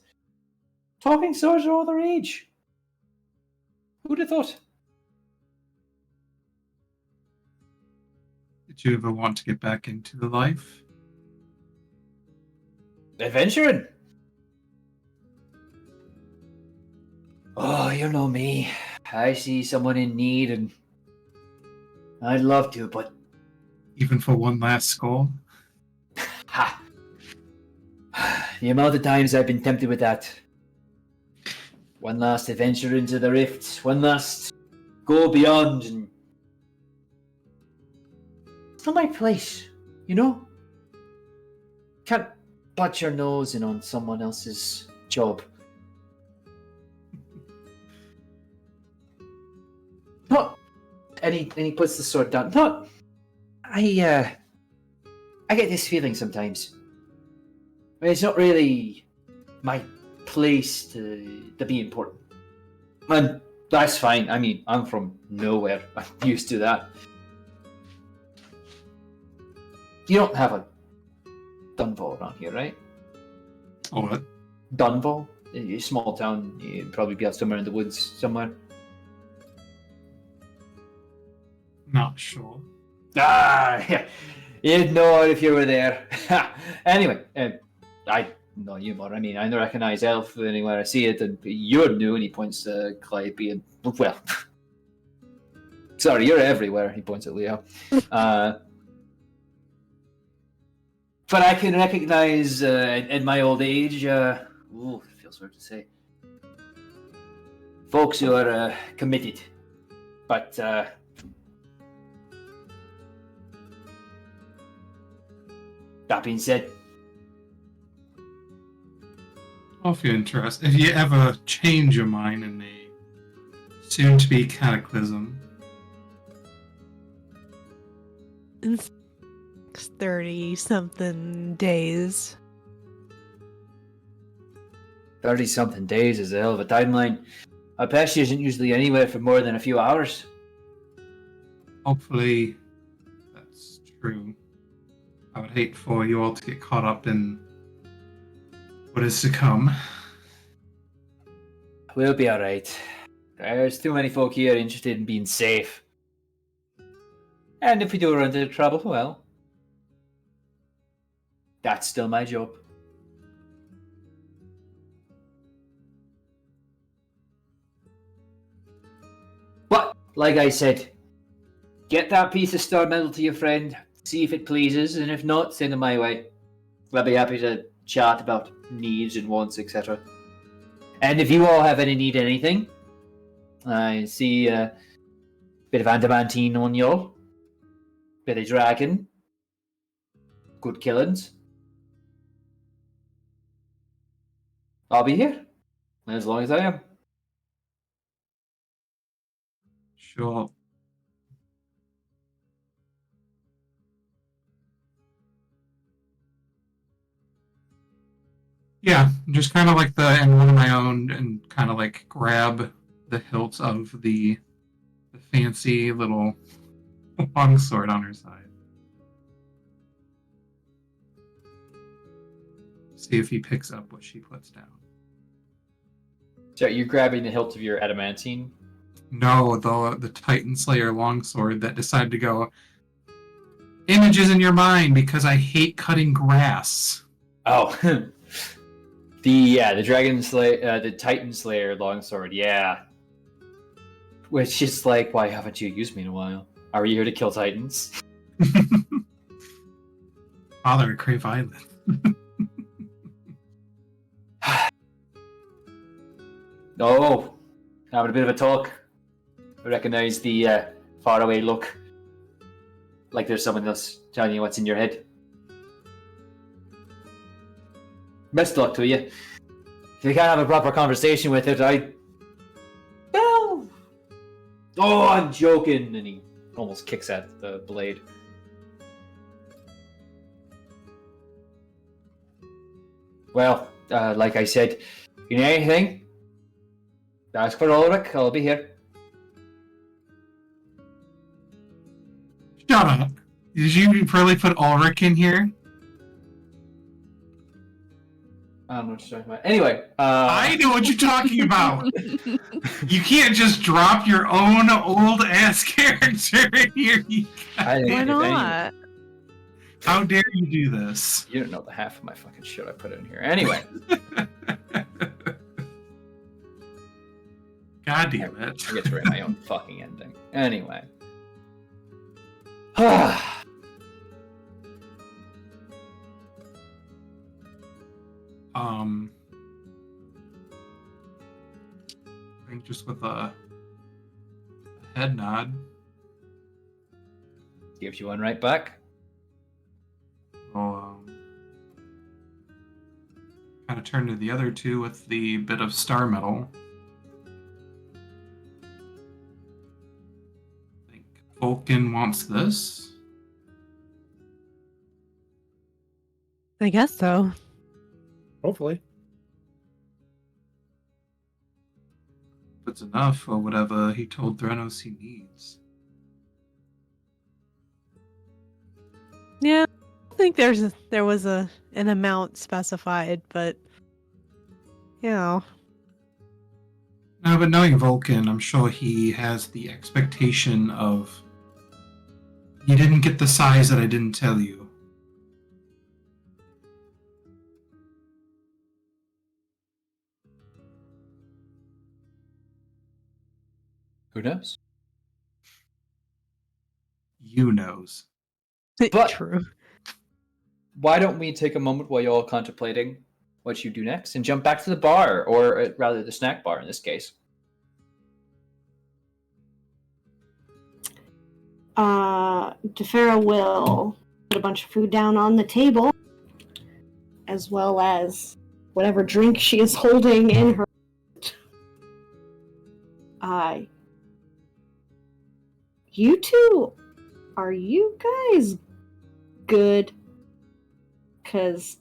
Talking swords are all the rage. Who'd have thought? Did you ever want to get back into the life? Adventuring? Oh, you know me. I see someone in need and I'd love to, but... Even for one last score? Ha! The amount of times I've been tempted with that. One last adventure into the rift. One last go beyond and... It's not my place, Can't butt your nose in on someone else's job. Not... And he puts the sword down. Not... I get this feeling sometimes. I mean, it's not really my place to be important. And that's fine. I mean, I'm from nowhere. I'm used to that. You don't have a Dunval around here, right? Oh, what? Dunval? A small town. You'd probably be out somewhere in the woods somewhere. Not sure. Ah, yeah. You'd know it if you were there. Anyway, I know humor. I mean, I recognize Elf anywhere I see it, and you're new, and he points to Calliope, and, well, sorry, you're everywhere, he points at Leo. But I can recognize, in my old age, it feels weird to say, folks who are committed, but that being said, Well, if you're interested, if you ever change your mind in the soon-to-be cataclysm, in 30-something days. 30-something days is a hell of a timeline. Apache isn't usually anywhere for more than a few hours. hopefully that's true. I would hate for you all to get caught up in what is to come. We'll be alright. There's too many folk here interested in being safe. And if we do run into trouble, well, that's still my job. like I said, get that piece of star metal to your friend, see if it pleases, and if not, send it my way. I'll be happy to chat about needs and wants, etc. And if you all have any need anything, I see a bit of adamantine on y'all, bit of dragon, good killings. I'll be here as long as I am. Sure. Yeah, just kind of like and one of my own, and kind of like grab the hilt of the fancy little longsword on her side. See if he picks up what she puts down. So you're grabbing the hilt of your adamantine? No, the Titan Slayer longsword that decided to go, images in your mind because I hate cutting grass. Oh. the Dragon Slayer, the Titan Slayer longsword, yeah. Which is like, why haven't you used me in a while? Are you here to kill Titans? Father, crave island. Oh, having a bit of a talk. I recognize the faraway look. Like there's someone else telling you what's in your head. Best luck to you. If you can't have a proper conversation with it, well... Oh, I'm joking! And he almost kicks at the blade. Well, like I said, you need anything? Ask for Ulrich, I'll be here. Shut up. Did you really put Ulrich in here? I don't know what you're talking about. Anyway, I know what you're talking about. You can't just drop your own old ass character in here. Why not? How dare you do this? You don't know the half of my fucking shit I put in here. Anyway. God damn it. I get to write my own fucking ending. Anyway. I think just with a head nod. Gives you one right back. I'll kind of turn to the other two with the bit of star metal. I think Vulcan wants this. I guess so. Hopefully. If it's enough or whatever he told Threnos he needs. Yeah, I think there was an amount specified, but you know. No, but knowing Vulcan, I'm sure he has the expectation of, you didn't get the size that I didn't tell you. Who knows? You knows. But True. why don't we take a moment while you're all contemplating what you do next and jump back to the bar, or rather the snack bar in this case. Defera will put a bunch of food down on the table, as well as whatever drink she is holding in her. You two, are you guys good? 'Cause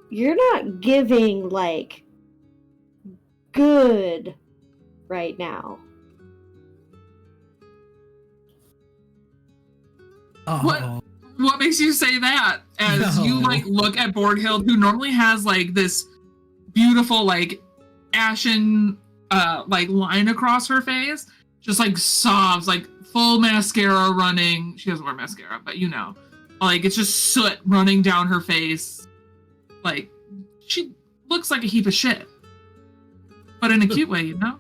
you're not giving, like, good right now. Oh. What makes you say that? As you like look at Borghild, who normally has like this beautiful like ashen like line across her face, just like sobs, like full mascara running. She doesn't wear mascara, but you know, like it's just soot running down her face. Like she looks like a heap of shit, but in a cute way, you know.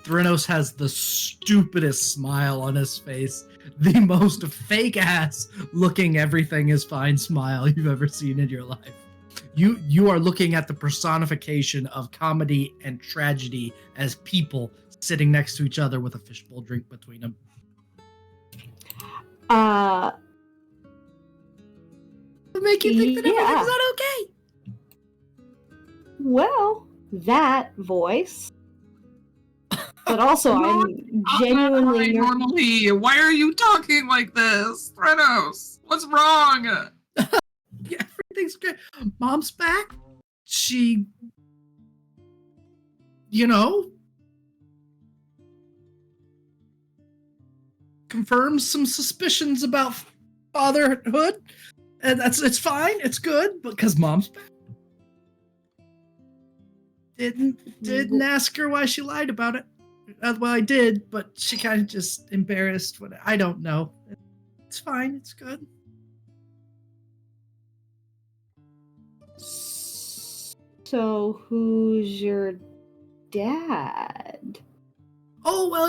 Thrynos has the stupidest smile on his face. The most fake-ass looking everything is fine smile you've ever seen in your life. You are looking at the personification of comedy and tragedy as people sitting next to each other with a fishbowl drink between them. Make you think that everything's not okay. Well, that voice. But also, I'm genuinely normally. Why are you talking like this, Thrynos? What's wrong? Yeah, everything's great. Mom's back. She, confirms some suspicions about fatherhood, and it's fine. It's good because Mom's back. Didn't ask her why she lied about it. Well, I did, but she kind of just embarrassed. I don't know. It's fine. It's good. So, who's your dad? Oh, well,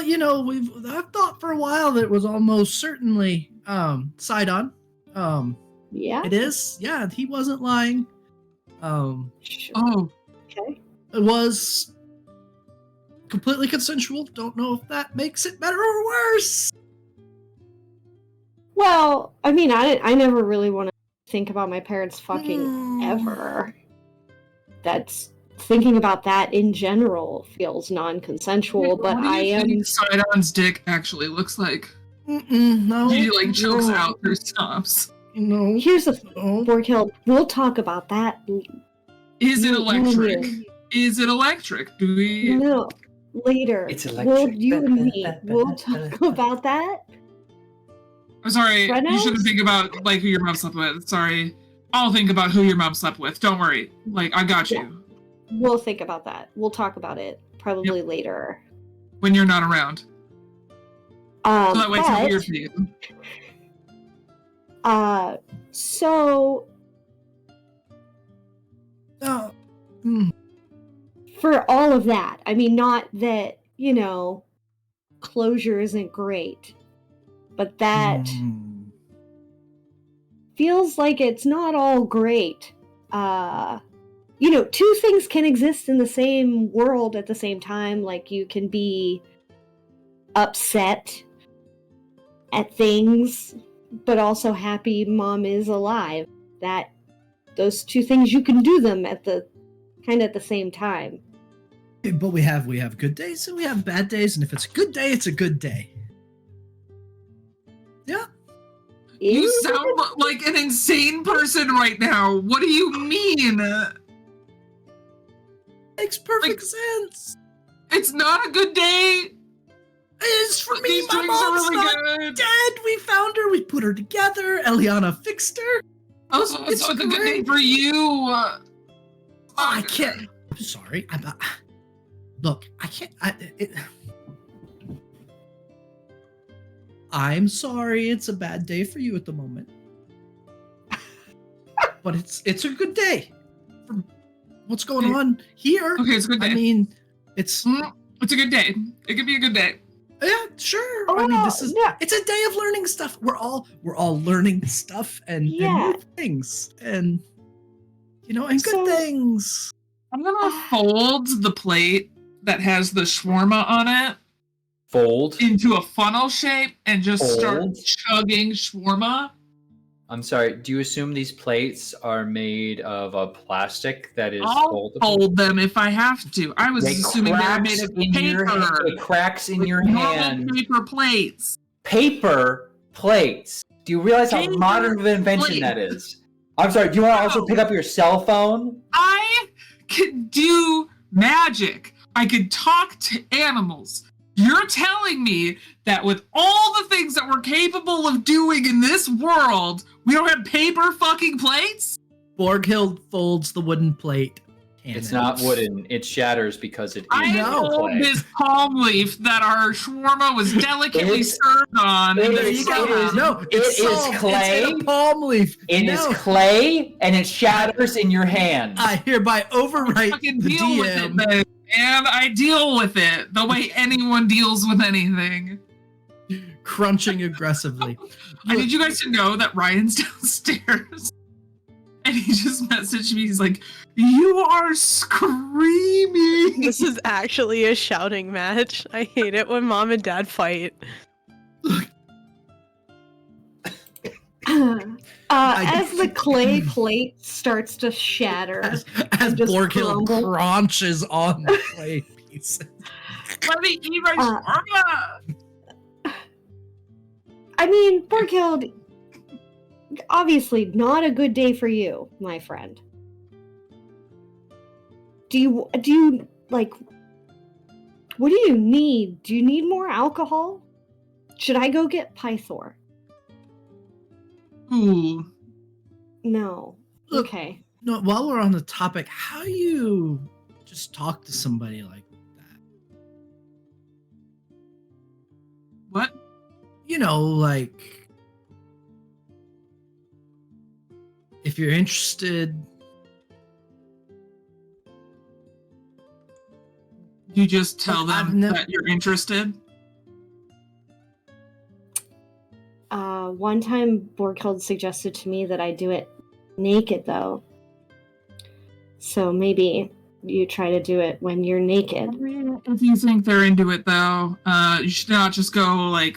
I've thought for a while that it was almost certainly Sidon. Yeah. It is. Yeah, he wasn't lying. Sure. Oh. Okay. It was completely consensual. Don't know if that makes it better or worse. Well, I mean, I never really want to think about my parents fucking ever. That's thinking about that in general feels non-consensual, but I am. Sidon's dick actually looks like. No. He chokes out through stops. No. Here's the Borghild. We'll talk about that. Is it electric? Is it electric? Do we? No. Later. It's electric. You and me. We'll talk about that. I'm sorry. Thrynos? You shouldn't think about who your mom slept with. Sorry. I'll think about who your mom slept with. Don't worry. I got you. Yeah. We'll think about that. We'll talk about it probably later. When you're not around. So that way it's weird for you. So... For all of that, I mean, not that, closure isn't great, but that feels like it's not all great. Two things can exist in the same world at the same time. Like, you can be upset at things, but also happy Mom is alive. Those two things, you can do them at the same time. But we have good days and we have bad days, and if it's a good day, it's a good day. Yeah. You sound like an insane person right now. What do you mean? Makes perfect sense. It's not a good day. It is for me. These My drinks are mom's really not good. dead. We found her. We put her together. Eliana fixed her. Oh, so it's a good day for you. I can't. I'm sorry. I'm not. Look, I can't. I'm sorry. It's a bad day for you at the moment. But it's a good day. For what's going on here? Okay, it's a good day. I mean, it's a good day. It could be a good day. Yeah, sure. I mean, it's a day of learning stuff. We're all learning stuff and new things and and good things. I'm gonna fold the plate that has the shawarma on it. Fold into a funnel shape and just start chugging shawarma. I'm sorry. Do you assume these plates are made of a plastic that is I'll foldable? fold them if I have to. I was assuming they were made of paper. It cracks in your hand. Paper plates. Paper plates. Do you realize how modern of an invention that is? I'm sorry. Do you want to also pick up your cell phone? I could do magic. I could talk to animals. You're telling me that with all the things that we're capable of doing in this world, we don't have paper fucking plates? Borghild folds the wooden plate. It's not wooden. It shatters because it is I hold this palm leaf that our shawarma was delicately served on. There you go. No, it is clay. It's in a palm leaf. It is clay, and it shatters in your hand. I hereby overwrite the DM and I deal with it the way anyone deals with anything. Crunching aggressively. I need you guys to know that Ryan's downstairs. And he just messaged me. He's like, "You are screaming." This is actually a shouting match. I hate it when mom and dad fight. As the clay plate starts to shatter, As just Borghild crumble. crunches on the clay pieces. Let me eat my shawarma. I mean, Borghild, obviously not a good day for you, my friend. Do you like? What do you need? Do you need more alcohol? Should I go get Pythor? Ooh. No. Look, Okay. No, while we're on the topic, how do you just talk to somebody like that? What? You know, like, if you're interested, You just tell Look, I've them never- that you're interested. One time Borghild suggested to me that I do it naked, though. So maybe you try to do it when you're naked. If you think they're into it, though, you should not just go like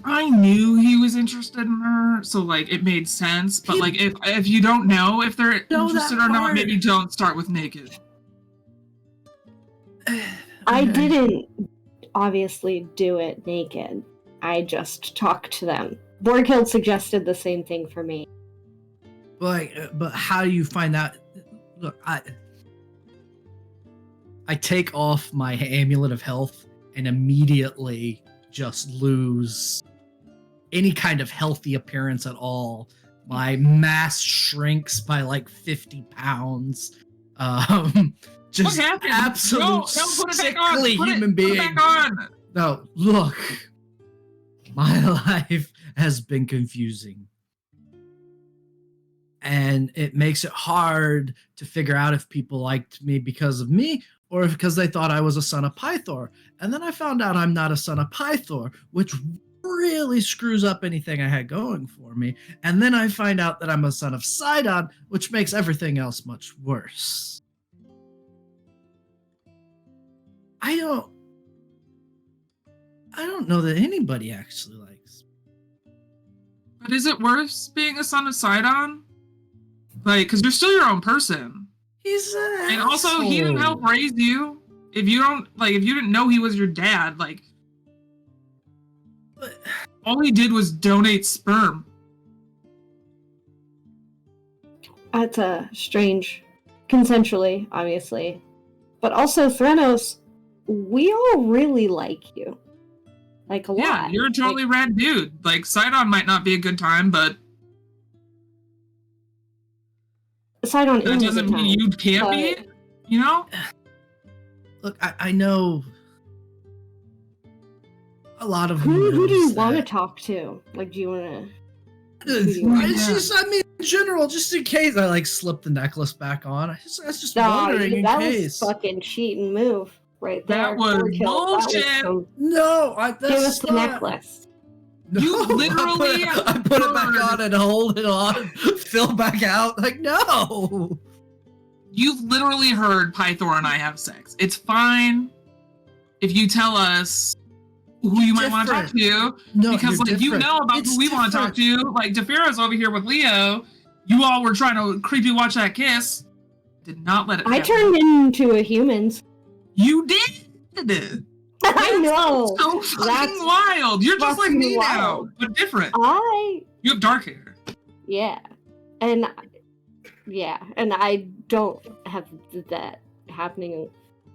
I knew he was interested in her, so like it made sense. But like if you don't know if they're No, interested that or not, part. maybe don't start with naked. I didn't obviously do it naked. I just talked to them. Borghild suggested the same thing for me. But how do you find out? Look, I take off my amulet of health and immediately just lose any kind of healthy appearance at all. My mass shrinks by like 50 pounds. Just What happened? absolute No, put it back on. sickly Put human it being. back on. No, look, my life has been confusing. And it makes it hard to figure out if people liked me because of me or because they thought I was a son of Pythor. And then I found out I'm not a son of Pythor, which really screws up anything I had going for me. And then I find out that I'm a son of Sidon, which makes everything else much worse. I don't know that anybody actually likes. But is it worse being a son of Sidon? Like, because you're still your own person. He's an And also, he didn't help raise you. If you didn't know he was your dad, like, But- all he did was donate sperm. That's a strange, consensually, obviously. But also, Threnos, we all really like you. Like, a lot. Yeah, you're a totally rad dude. Like, Sidon might not be a good time, but Sidon that is a doesn't good mean you time, can't be, but- you know? Look, I know a lot of Who do you knows want to that- talk to? Like, do you want to... It's just, I mean, in general, just in case I like slip the necklace back on. I was just wondering in that case. was fucking cheating move right there. That was Overkill. That was bullshit. some- No, Give us that's the not. necklace. No, You literally I put it back heard- on and hold it on, fill back out. Like, no. You've literally heard Pythor and I have sex. It's fine if you tell us who you might want to talk to, No, because you're like you different. know about It's who we want to talk different. to. Like DeFero's over here with Leo. You all were trying to creepy watch that kiss. Did not let it I happen. turned into a human. You did. I know. So fucking That's wild. You're just like fucking me now, wild. but different. You have dark hair. Yeah. And I don't have that happening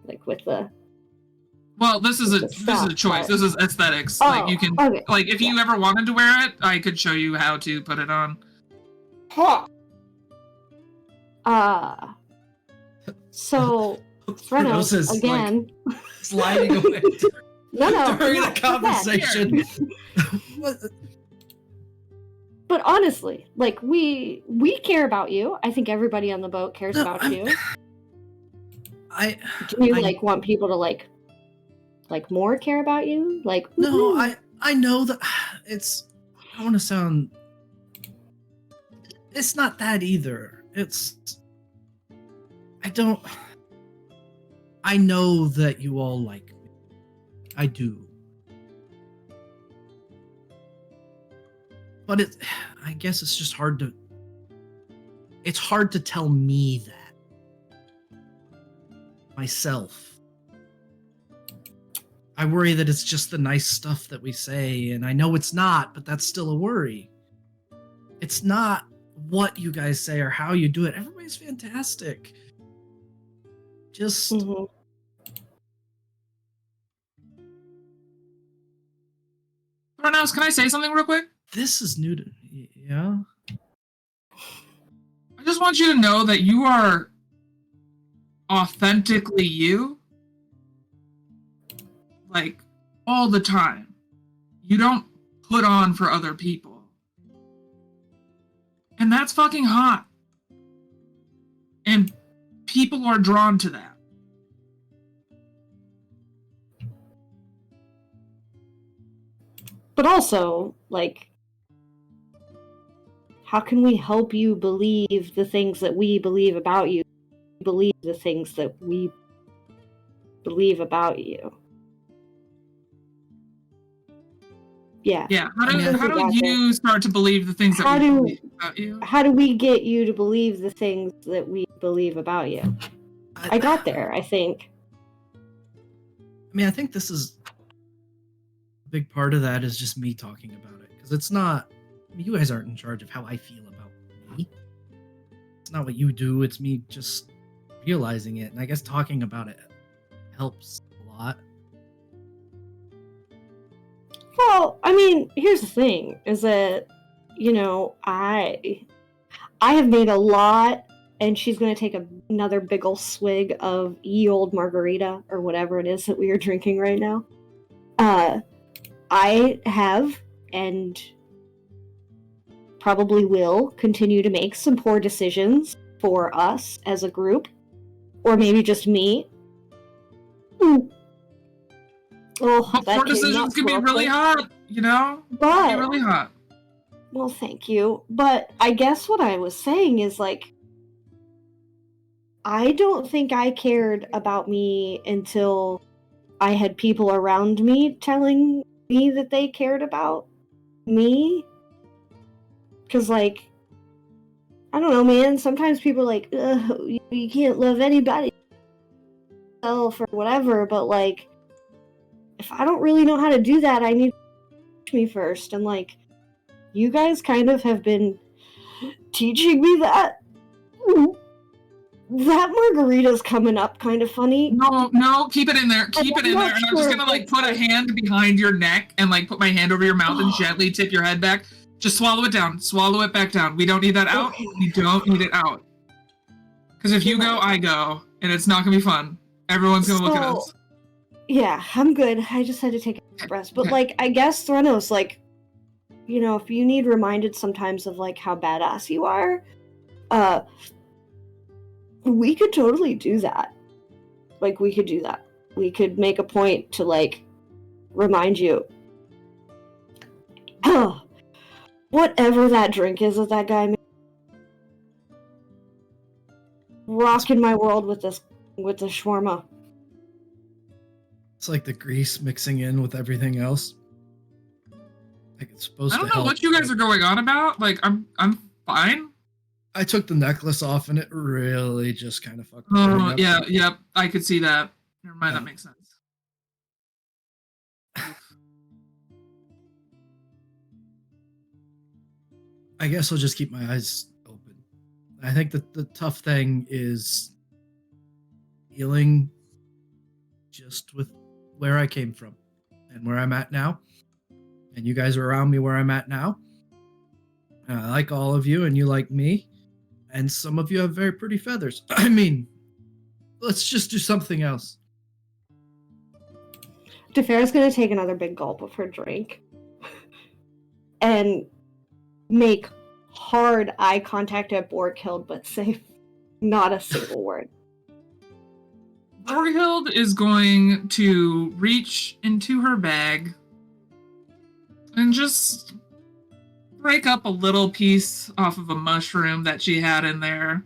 like with the... Well, this is a Stop, choice. but- This is aesthetics. Oh, like you can okay. like if you ever wanted to wear it, I could show you how to put it on. So, Threnos is, Threnos, again... sliding away no, during no, the conversation. But honestly, like we care about you. I think everybody on the boat cares No, about I'm- you. Do you want people to more care about you? No, I know that it's. I don't want to sound. It's not that either. I know that you all like me. I do. But I guess it's just hard to. It's hard to tell me that. Myself. I worry that it's just the nice stuff that we say, and I know it's not, but that's still a worry. It's not what you guys say or how you do it. Everybody's fantastic. Just... Thronos, can I say something real quick? This is new to me, yeah? I just want you to know that you are authentically you. All the time. You don't put on for other people. And that's fucking hot. And people are drawn to that. But also, how can we help you believe the things that we believe about you? Believe the things that we believe about you. Yeah. Yeah. How do you start to believe the things that we believe about you? How do we get you to believe the things that we believe about you? I got there, I think. I think this is a big part of that is just me talking about it. Because it's not, you guys aren't in charge of how I feel about me. It's not what you do, it's me just realizing it. And I guess talking about it helps a lot. Well, here's the thing, is that, I have made a lot, and she's going to take another big ol' swig of ye old margarita, or whatever it is that we are drinking right now. I have, and probably will, continue to make some poor decisions for us as a group, or maybe just me. Oh, poor decisions can be really hot, But, can be really hot. Well, thank you. But I guess what I was saying is, I don't think I cared about me until I had people around me telling me that they cared about me. Because, I don't know, man, sometimes people are like, you can't love anybody or whatever, but, if I don't really know how to do that, I need to me first. And, you guys kind of have been teaching me that. That margarita's coming up kind of funny. No, keep it in there. Keep it in there. And I'm just gonna, put a hand behind your neck and, put my hand over your mouth and gently tip your head back. Just swallow it down. Swallow it back down. We don't need that out. Okay. We don't need it out. Because if you go, I go. And it's not gonna be fun. Everyone's gonna look at us. Yeah, I'm good. I just had to take a breath. But, I guess, Thronos, if you need reminded sometimes of, how badass you are, we could totally do that. We could do that. We could make a point to, remind you. Whatever that drink is that guy made. Rocking my world with the shawarma. It's like the grease mixing in with everything else. It's supposed to help. I don't know what you guys are going on about. I'm fine. I took the necklace off and it really just kind of fucked Oh, yeah, yep. I could see that. Never mind, that makes sense. I guess I'll just keep my eyes open. I think that the tough thing is dealing just with where I came from and where I'm at now. And you guys are around me where I'm at now. I like all of you and you like me. And some of you have very pretty feathers. Let's just do something else. Defera's gonna take another big gulp of her drink. And make hard eye contact at Borkhild, but say not a single word. Borghild is going to reach into her bag and just break up a little piece off of a mushroom that she had in there.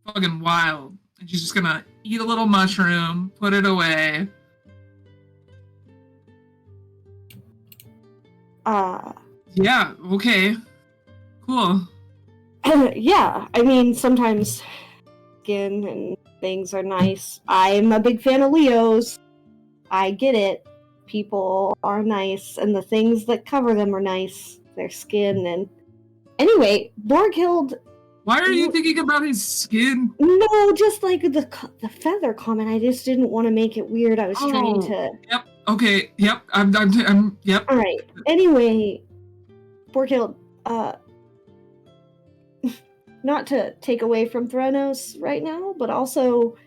Fucking wild. And she's just gonna eat a little mushroom, put it away. Yeah, okay. Cool. Yeah, I mean, sometimes skin and things are nice. I'm a big fan of Leos. I get it. People are nice, and the things that cover them are nice. Their skin and... Anyway, Borghild... Why are you thinking about his skin? No, just like the feather comment. I just didn't want to make it weird. I was trying to... Yep, okay, yep, I'm yep. Alright, anyway, Borghild, not to take away from Threnos right now, but also,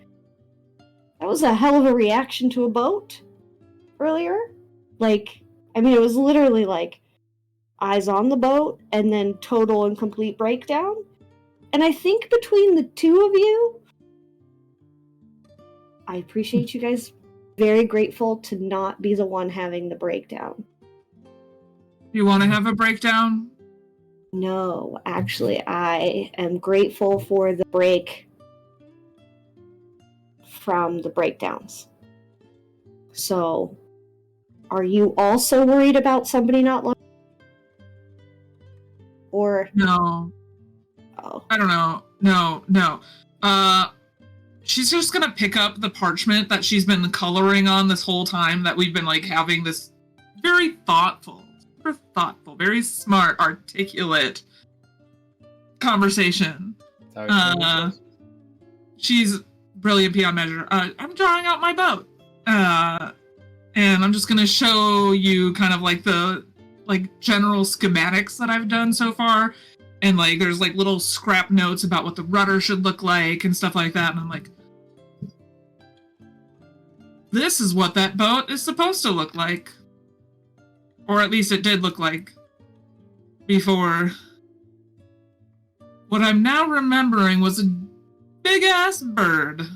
that was a hell of a reaction to a boat earlier. Like, I mean, it was literally like, eyes on the boat, and then total and complete breakdown. And I think between the two of you, I appreciate you guys. Very grateful to not be the one having the breakdown. You want to have a breakdown? No, actually, I am grateful for the break from the breakdowns. So, are you also worried about somebody not loving? Or... No. Oh. I don't know. No. She's just gonna pick up the parchment that she's been coloring on this whole time that we've been, like, having this very thoughtful, very smart, articulate conversation. She's brilliant beyond measure. I'm drawing out my boat. And I'm just gonna show you kind of like the general schematics that I've done so far. And like there's like little scrap notes about what the rudder should look like and stuff like that. And I'm like, this is what that boat is supposed to look like. Or at least it did look like before. What I'm now remembering was a big-ass bird.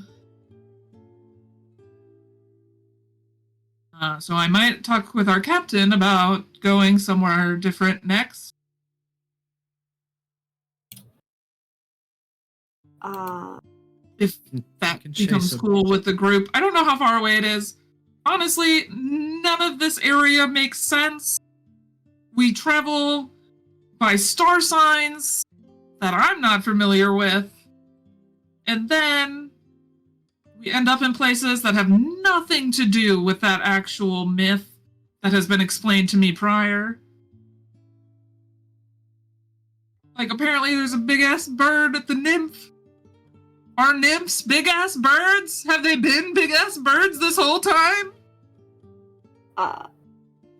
So I might talk with our captain about going somewhere different next. If that becomes cool with the group. I don't know how far away it is. Honestly, none of this area makes sense. We travel by star signs that I'm not familiar with. And then we end up in places that have nothing to do with that actual myth that has been explained to me prior. Like, apparently there's a big-ass bird at the nymph. Are nymphs big-ass birds? Have they been big-ass birds this whole time?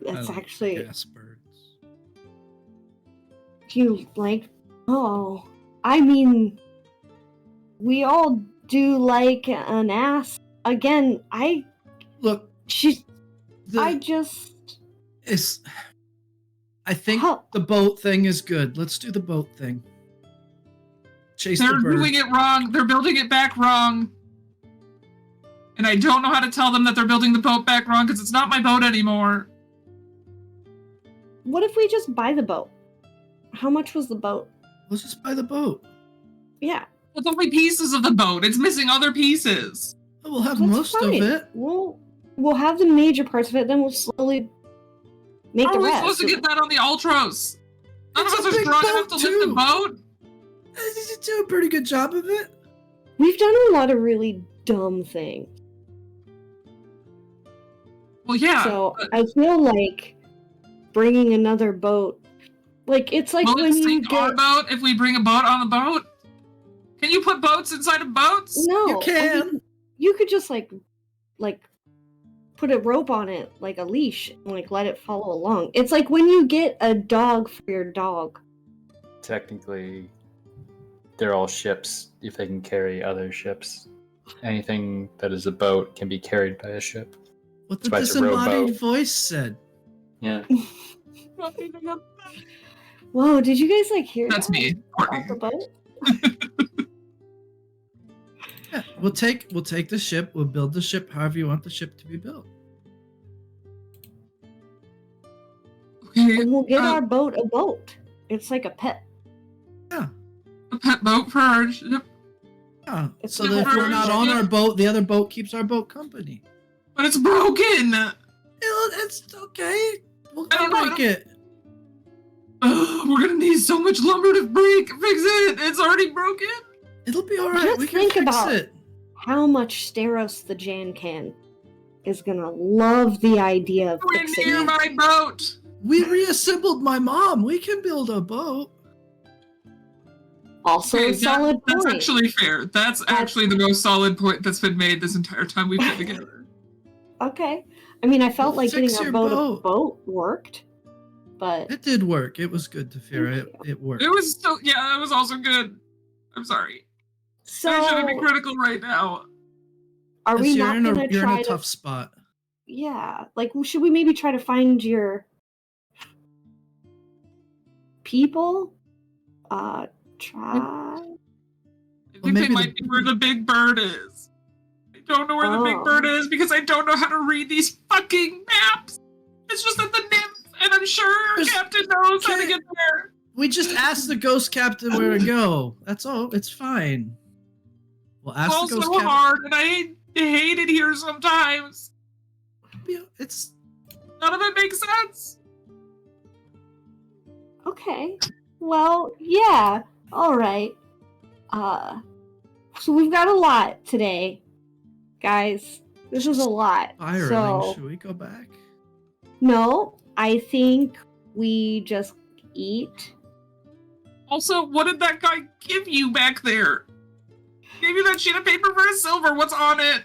That's actually... Big-ass birds. Do you like... Oh, I mean... We all do like an ass. Again, Look... I think the boat thing is good. Let's do the boat thing. They're doing it wrong. They're building it back wrong. And I don't know how to tell them that they're building the boat back wrong because it's not my boat anymore. What if we just buy the boat? How much was the boat? Let's just buy the boat. Yeah. It's only pieces of the boat. It's missing other pieces. We'll have most of it. We'll have the major parts of it, then we'll slowly make the rest. How are we supposed to get that on the Ultros? None of us are strong enough to lift the boat. You do a pretty good job of it. We've done a lot of really dumb things. Well, yeah. So I feel like bringing another boat, like it's like when you get our boat if we bring a boat on the boat. Can you put boats inside of boats? No, you can. I mean, you could just like put a rope on it, like a leash, and like let it follow along. It's like when you get a dog for your dog. Technically, they're all ships if they can carry other ships. Anything that is a boat can be carried by a ship. What the disembodied voice said. Yeah. Whoa, did you guys like hear That's that? me, Courtney. About the boat? Yeah, we'll take the ship. We'll build the ship however you want the ship to be built. Okay, And we'll get our boat a boat. It's like a pet. Yeah. A pet boat for our ship. Yeah. It's So that if we're not on our boat, the other boat keeps our boat company. But it's broken. It's okay. We'll break it. We're gonna need so much lumber to fix it. It's already broken. It'll be all right. Just We can think fix about it. how much Steros the Jan can is gonna love the idea of We're fixing near it. my boat. We reassembled my mom. We can build a boat. Also, Okay, a solid that's point. actually fair. That's actually the most solid point that's been made this entire time we've been together. Okay. I mean, I felt We'll like getting fix our your boat a boat worked, but It did work. It was good, Tefira. It worked. It was still, yeah, it was also good. I'm sorry. I shouldn't be so critical right now. are we Yes, not gonna you're in try a to? tough spot. Yeah, like should we maybe try to find your people? Try. I think they maybe might be where the big bird is. I don't know where the big Oh. bird is because I don't know how to read these fucking maps. It's just at the nymph, and I'm sure our There's- captain knows how to Okay. get there. We just asked the ghost captain where to go. That's all. It's fine. We'll ask It's the all ghost so captain. hard, and I hate it here sometimes. Yeah, it's None of it makes sense. Okay. Well, yeah. All right. So we've got a lot today, guys. This is a lot. spiraling. So Should we go back? no, I think we just eat. Also, what did that guy give you back there? Gave you that sheet of paper for a silver. What's on it?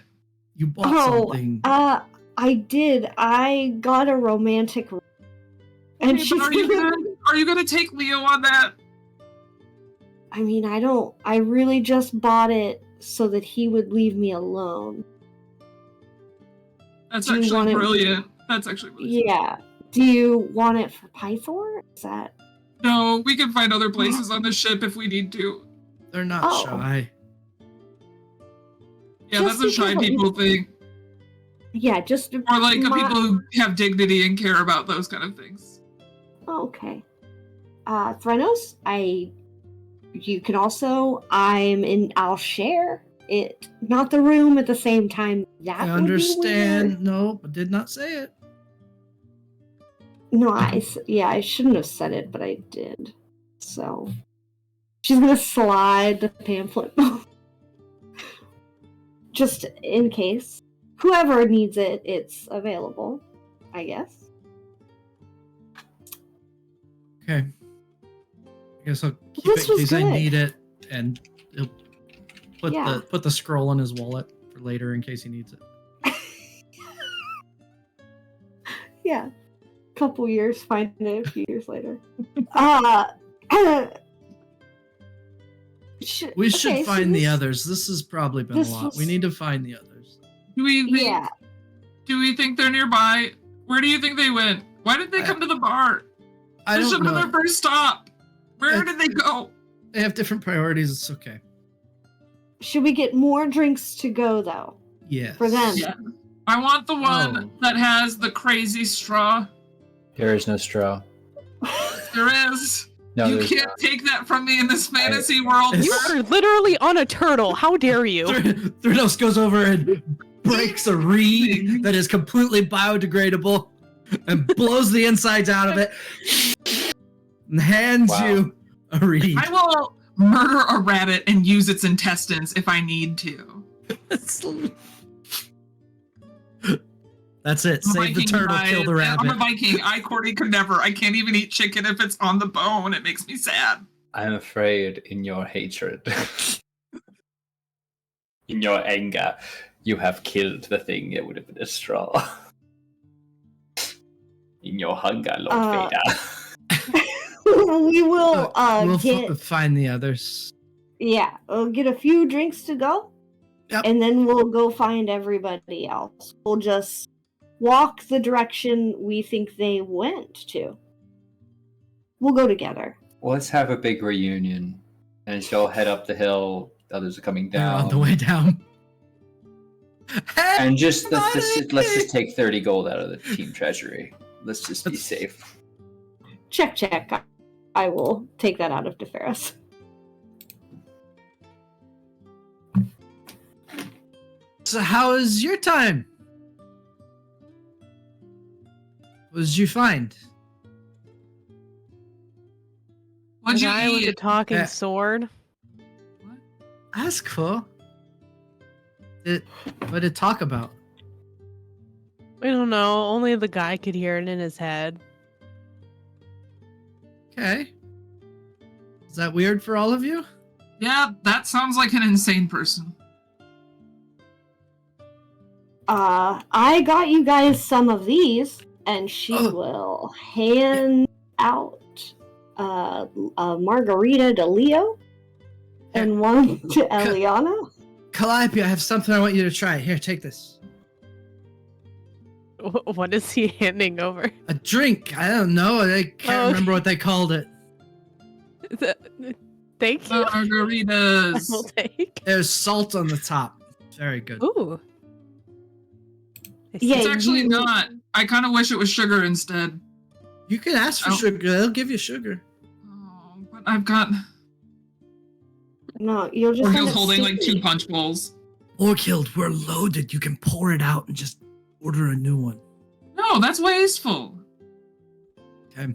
You bought something. I did. I got a romantic. And Okay, she's but are you gonna take Leo on that? I mean, I really just bought it so that he would leave me alone. That's Do you actually want it- brilliant. That's actually really Yeah. Do you want it for Pythor? Is that? No, we can find other places on the ship if we need to. They're not Oh. shy. Yeah, Just that's a shy because- people thing. Yeah, just Or like my- people who have dignity and care about those kind of things. Oh, okay. Threnos, you can also, I'll share it. Not the room at the same time. That I would understand. Be No, I did not say it. weird. No, I shouldn't have said it, but I did. So, she's gonna slide the pamphlet. Just in case. Whoever needs it, it's available, I guess. Okay. I guess I'll keep This it in was case I good. need it, and he'll put Yeah. the scroll in his wallet for later in case he needs it. Yeah. Couple years, find it a few years later. We should okay, so find the this- others. This has probably been a this lot. We was- need to find the others. Do we think, Yeah. do we think they're nearby? Where do you think they went? Why did they come to the bar? I This should don't have been know. their first stop. Where It's- did they go? They have different priorities. It's okay. Should we get more drinks to go though? Yes. For them. Yeah. I want the one Oh. that has the crazy straw. There is no straw. There is. No, You there's can't not. take that from me in this fantasy world. It's- You sir. are literally on a turtle. How dare you? Thranos goes over and breaks a reed that is completely biodegradable and blows the insides out of it and hands Wow. you a reed. I will murder a rabbit and use its intestines if I need to. That's it. I'm a Save the Viking, turtle, guys. kill the I'm a rabbit. Viking. I, Cordy, could never. I can't even eat chicken if it's on the bone. It makes me sad. I'm afraid in your hatred, in your anger, you have killed the thing it would have been a straw. In your hunger, Lord Vader. We will We'll get find the others. we'll get a few drinks to go. Yep. And then we'll go find everybody else. We'll just walk the direction we think they went to. We'll go together. Let's have a big reunion, and she'll head up the hill others are coming They're down. on the way down. And just let's just take 30 gold out of the team treasury. Let's just be safe. Check. I will take that out of DeFerris. So how was your time? What did you find? What'd The you guy with the eat? talking sword. That's cool. What did it talk about? We don't know. Only the guy could hear it in his head. Okay. Is that weird for all of you? Yeah, that sounds like an insane person. I got you guys some of these, and she will hand out a margarita to Leo and one to Eliana. Calliope, I have something I want you to try. Here, take this. What is he handing over? A drink. I don't know. I can't remember what they called it. Thank you. Margaritas. We'll take. There's salt on the top. Very good. Ooh. Yeah, It's actually not. I kind of wish it was sugar instead. You can ask for sugar. They'll give you sugar. Oh, but I've got... No, you'll just. Or he end was up holding like seeing- 2 punch bowls. Orchid, we're loaded. You can pour it out and just order a new one. No, that's wasteful. Okay.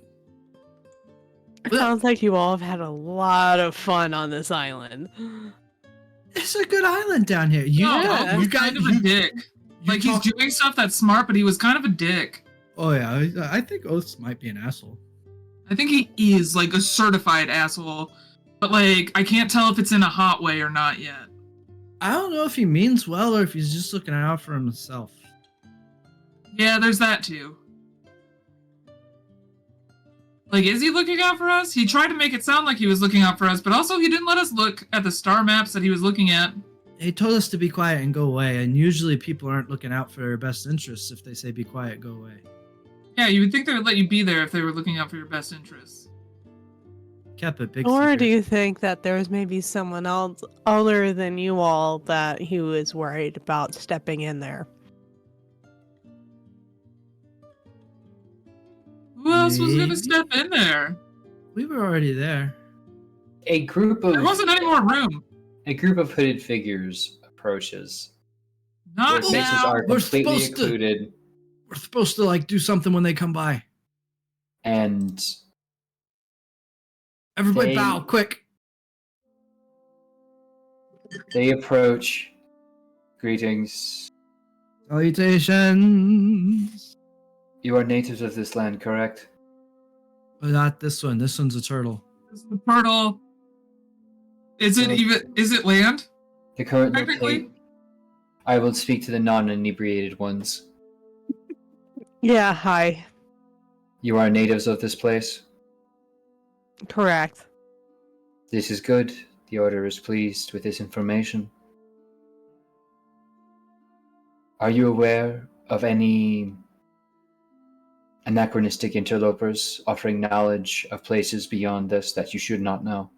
It sounds like you all have had a lot of fun on this island. It's a good island down here. You He's kind of a dick. Like, he's doing stuff that's smart, but he was kind of a dick. Oh, yeah. I think Oaths might be an asshole. I think he is, like, a certified asshole. But, like, I can't tell if it's in a hot way or not yet. I don't know if he means well or if he's just looking out for himself. Yeah, there's that, too. Like, is he looking out for us? He tried to make it sound like he was looking out for us, but also he didn't let us look at the star maps that he was looking at. He told us to be quiet and go away, and usually people aren't looking out for their best interests if they say be quiet, go away. Yeah, you would think they would let you be there if they were looking out for your best interests. Kept it big Or secret. do you think that there's maybe someone else other than you all that he was worried about stepping in there? Who else was Maybe. gonna step in there? We were already there. A group There of wasn't any more room. hooded figures approaches. Their Not faces now. are We're completely supposed to- occluded, We're supposed to, do something when they come by. and Everybody They- bow, quick. they approach. Greetings. Salutations. You are natives of this land, correct? But not this one. This one's a turtle. This is the turtle. Is it land? The current Technically. locate. I will speak to the non-inebriated ones. Yeah, hi. You are natives of this place? Correct. This is good. The Order is pleased with this information. Are you aware of any anachronistic interlopers offering knowledge of places beyond this that you should not know?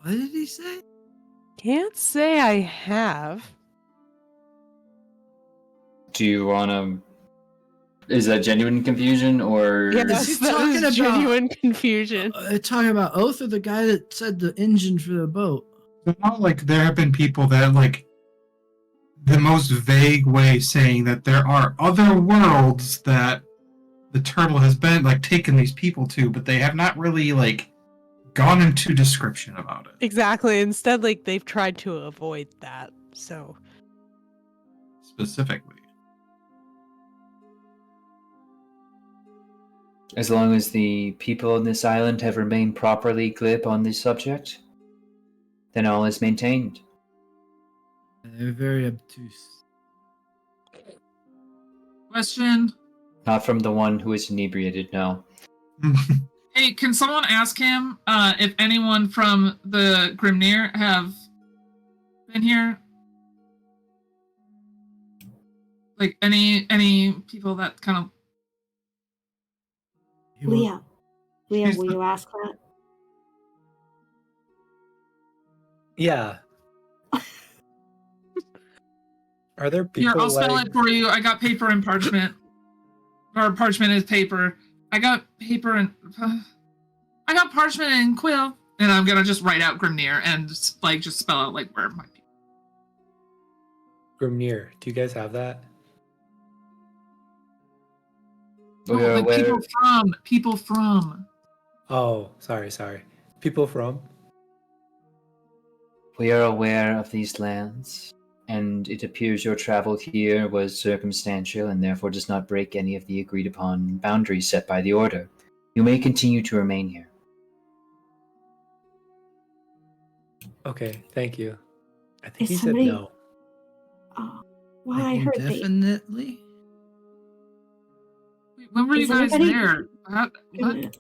What did he say? Can't say I have. Do you want to... Is that genuine confusion, or... Yes, he that talking is about? genuine confusion. Talking about Oath or the guy that said the engine for the boat? It's not like there have been people that, the most vague way saying that there are other worlds that the turtle has been, taken these people to, but they have not really, gone into description about it. Exactly. Instead, they've tried to avoid that. So, Specifically. As long as the people on this island have remained properly glib on this subject, then all is maintained. They're very obtuse. Question. Not from the one who is inebriated, no. Hey, can someone ask him if anyone from the Grimnir have been here? Any people that kind of... He will- Leah, will you ask that? Yeah. Are there people Here, I'll spell it for you. I got paper and parchment. Or parchment is paper. I got paper and... I got parchment and quill. And I'm gonna just write out Grimnir and just spell out where my people... Grimnir, do you guys have that? People from. Oh, sorry. People from? We are aware of these lands, and it appears your travel here was circumstantial and therefore does not break any of the agreed upon boundaries set by the Order. You may continue to remain here. Okay, thank you. I think he somebody- said no. Oh, well, I heard they. Indefinitely? When were you Is guys anybody- there? What?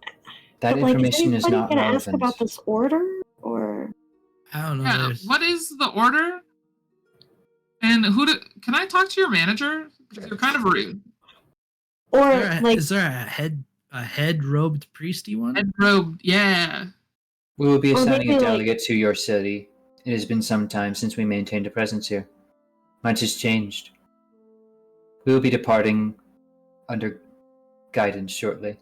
That information is not gonna relevant. ask about this order, or I don't know. Yeah, what is the order? And can I talk to your manager? Because you're kind of rude. or Is there a head robed priesty one? Head robed, yeah. We will be Or assigning maybe, a delegate to your city. It has been some time since we maintained a presence here. Much has changed. We will be departing under guidance shortly.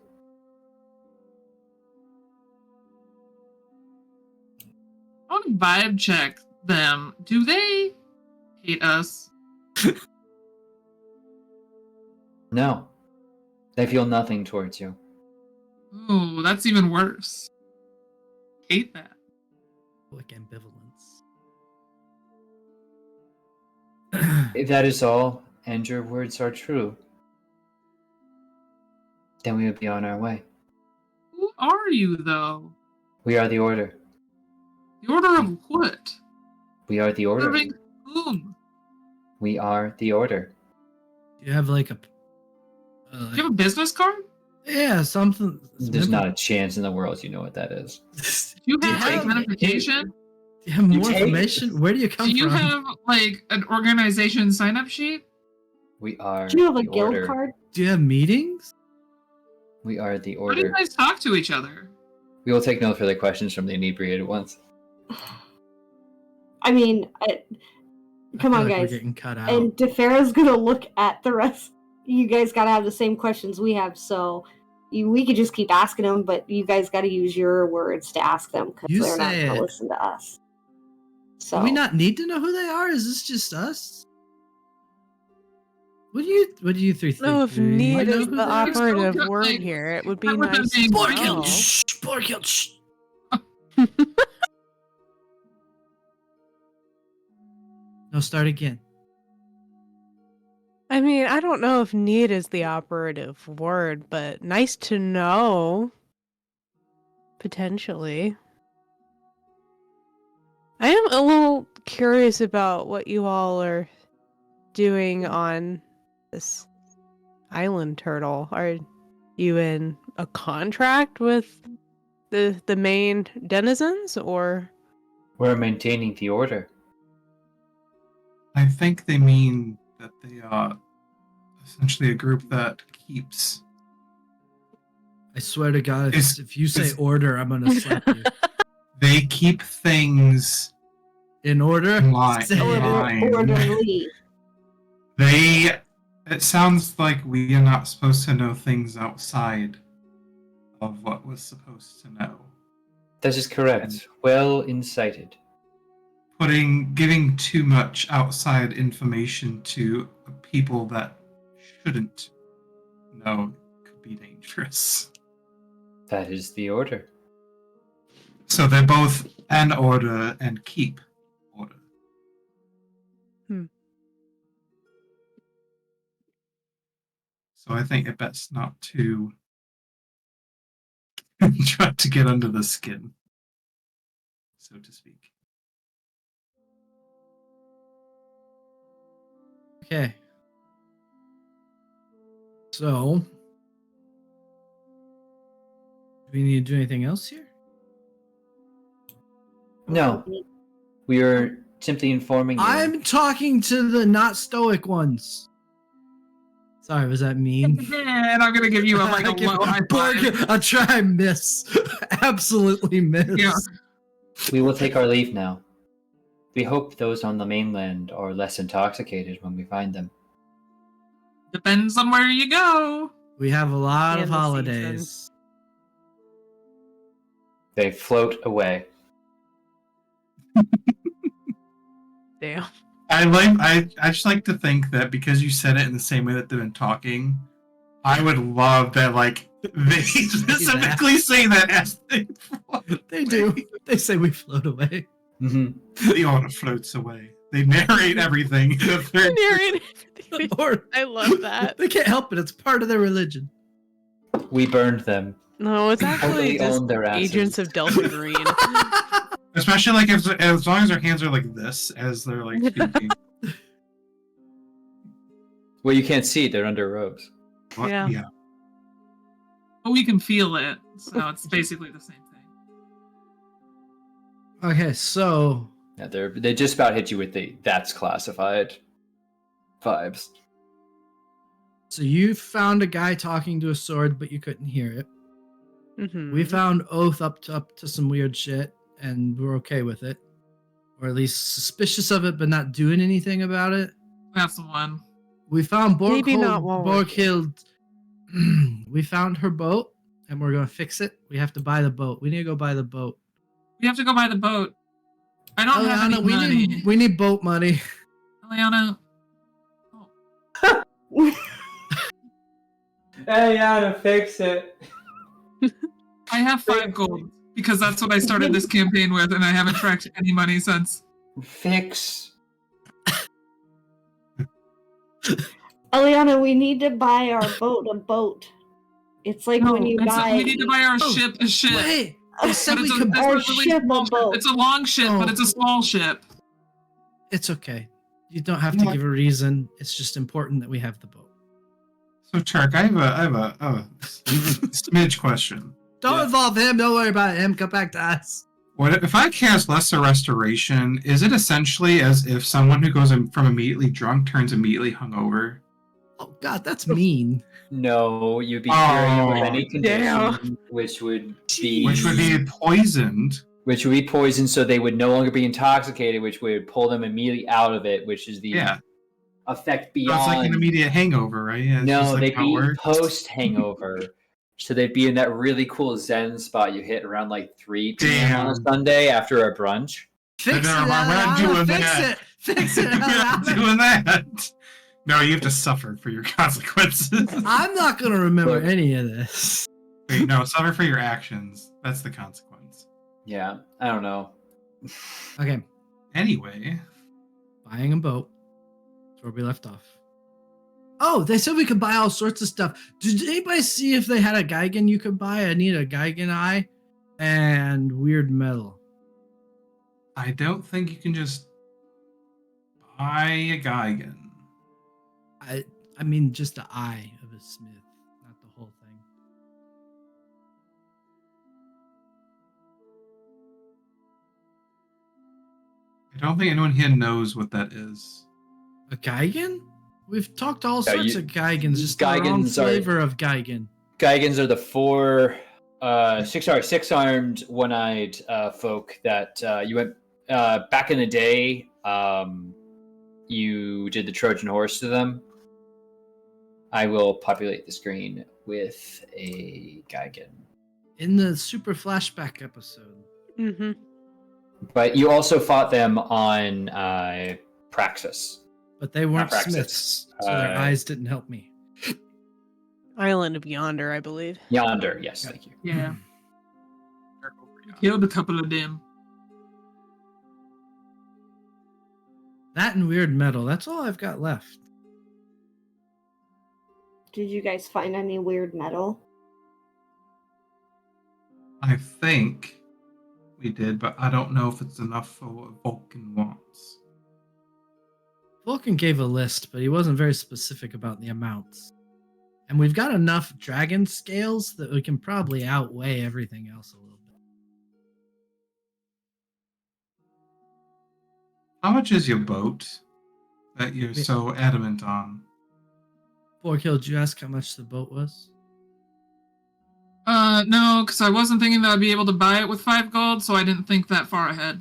I want to vibe check them. Do they hate us? No. They feel nothing towards you. Ooh, that's even worse. Hate that. Like ambivalence. If that is all, and your words are true, then we will be on our way. Who are you, though? We are the Order. The Order of what? We are the Order. Serving whom? We are the Order. Do you have like a... Do you have a business card? Yeah, something... There's not a chance in the world you know what that is. Do you Do you have have- identification? Do you have more take- information? Where do you come Do you from? have an organization sign-up sheet? We are do you have a the guild Order. card? Do you have meetings? We are the How do you Order. guys talk to each other? We will take no further questions from the inebriated ones. I mean, come I on, feel like guys. We're getting cut out. And DeFera's gonna look at the rest. You guys gotta have the same questions we have, so we could just keep asking them, but you guys gotta use your words to ask them because You they're not say gonna it. listen to us. So Do we not need to know who they are? Is this just us? What do you three think? No, if Do you need know is who the they are? operative Like, word here, it would be I would nice to have been- Borghild! know. Shh! Borghild! Shh! No, start again. I mean, I don't know if need is the operative word, but nice to know. Potentially. I am a little curious about what you all are doing on this island turtle. Are you in a contract with the main denizens, or? We're maintaining the Order. I think they mean that they are essentially a group that keeps. I swear to God, It's- if you say it's- order, I'm gonna slap you. They keep things In order? in line. Say it. orderly. It sounds like we are not supposed to know things outside of what was supposed to know. That is correct. Well incited. Giving too much outside information to people that shouldn't know could be dangerous. That is the Order. So they're both an order and keep order. So I think it best not to try to get under the skin, so to speak. Okay. So, do we need to do anything else here? No. We are simply informing you. I'm talking to the not stoic ones. Sorry, was that mean? And I'm gonna give you a low high five. I'll try and miss. Absolutely miss. Yeah. We will take our leave now. We hope those on the mainland are less intoxicated when we find them. Depends on where you go. We have a lot And of the holidays. They float away. Damn. I just like to think that because you said it in the same way that they've been talking, I would love that like they specifically say that as they float. They do. They say we float away. Mm-hmm. The honor floats away. They narrate everything. Or I love that. they can't help it. It's part of their religion. We burned them. No, it's actually Totally just own their asses. Agents of Delta Green. Especially like as long as their hands are like this as they're like speaking. Well, you can't see. They're under robes. What? Yeah. But we can feel it, so it's basically the same thing. Okay, so Yeah, they just about hit you with the "that's classified" vibes. you found a guy talking to a sword, but you couldn't hear it. Mhm. We found Oath up to some weird shit, and we're okay with it, or at least suspicious of it, but not doing anything about it. That's the one. We found Maybe not while we're Borghild. We found her boat, and we're gonna fix it. We have to buy the boat. We need to go buy the boat. We have to go buy the boat. I don't have any we money. we need boat money. Eliana. Hey, how to fix it? I have 5 gold because that's what I started this campaign with, and I haven't tracked any money since. Fix. Eliana, we need to buy our boat a boat. It's like when you buy. We need to buy our ship a ship. Wait, they said But we it's, could. a Our really ship small a boat. It's a long ship, but it's a small ship. It's okay. You don't have to give a reason. It's just important that we have the boat. So Turk, I have a smidge question. Don't involve him. Don't worry about him. Come back to us. What if I cast Lesser Restoration? Is it essentially as if someone who goes from immediately drunk turns immediately hungover? Oh God, that's mean. No, you'd be curing with Oh, any condition, which would be poisoned. Which would be poisoned, so they would no longer be intoxicated, which would pull them immediately out of it, which is the effect So beyond. it's like an immediate hangover, right? Yeah, it's No, just like they'd how it be works. post hangover. So they'd be in that really cool Zen spot you hit around like 3 p.m. on a Sunday after a brunch. Fix it, No, we're not doing Fix that. it. Fix it. We're not doing that. No, you have to suffer for your consequences. I'm not gonna remember Look. any of this. Wait, no, suffer for your actions. That's the consequence. Yeah, I don't know. Okay, Anyway, buying a boat. That's where we left off. Oh, they said we could buy all sorts of stuff. Did anybody see if they had a Geigen you could buy? I need a Geigen eye and weird metal. I don't think you can just buy a Geigen. I mean just the eye of a smith, not the whole thing. I don't think anyone here knows what that is. A Geigen? We've talked all Yeah, sorts of Geigens, just the wrong Geigens are- flavor of Geigen. Geigens are the 4 six-armed, one-eyed folk that you went back in the day. You did the Trojan horse to them. I will populate the screen with a Geigen. In the super flashback episode. Mm-hmm. But you also fought them on Praxis. But they weren't Praxis. smiths, so their eyes didn't help me. Island of Yonder, I believe. Yonder, yes, thank you. Yeah. Killed a couple of them. That and weird metal. That's all I've got left. Did you guys find any weird metal? I think we did, but I don't know if it's enough for what Vulcan wants. Vulcan gave a list, but he wasn't very specific about the amounts. And we've got enough dragon scales that we can probably outweigh everything else a little bit. How much is your boat that you're so adamant on? Borghild, did you ask how much the boat was? No, because I wasn't thinking that I'd be able to buy it with 5 gold, so I didn't think that far ahead.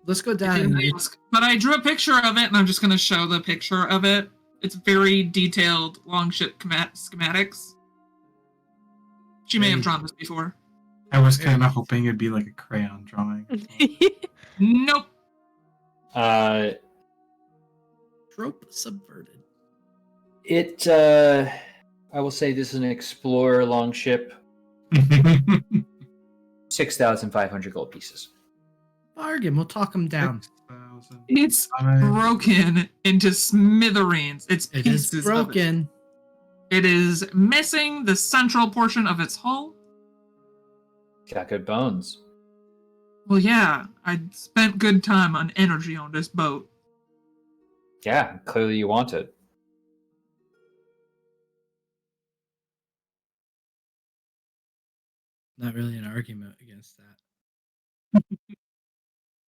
let's go down. But I drew a picture of it, and I'm just going to show the picture of it. It's very detailed longship schematics. She may have drawn this before. I was kind of hoping it'd be like a crayon drawing. Nope. Trope subverted. I will say this is an explorer longship. 6,500 gold pieces. Bargain. We'll talk them down. It's broken into smithereens. It is broken. It is missing the central portion of its hull. Got good bones. Well, yeah, I spent good time on energy on this boat. Yeah, clearly you want it. Not really an argument against that.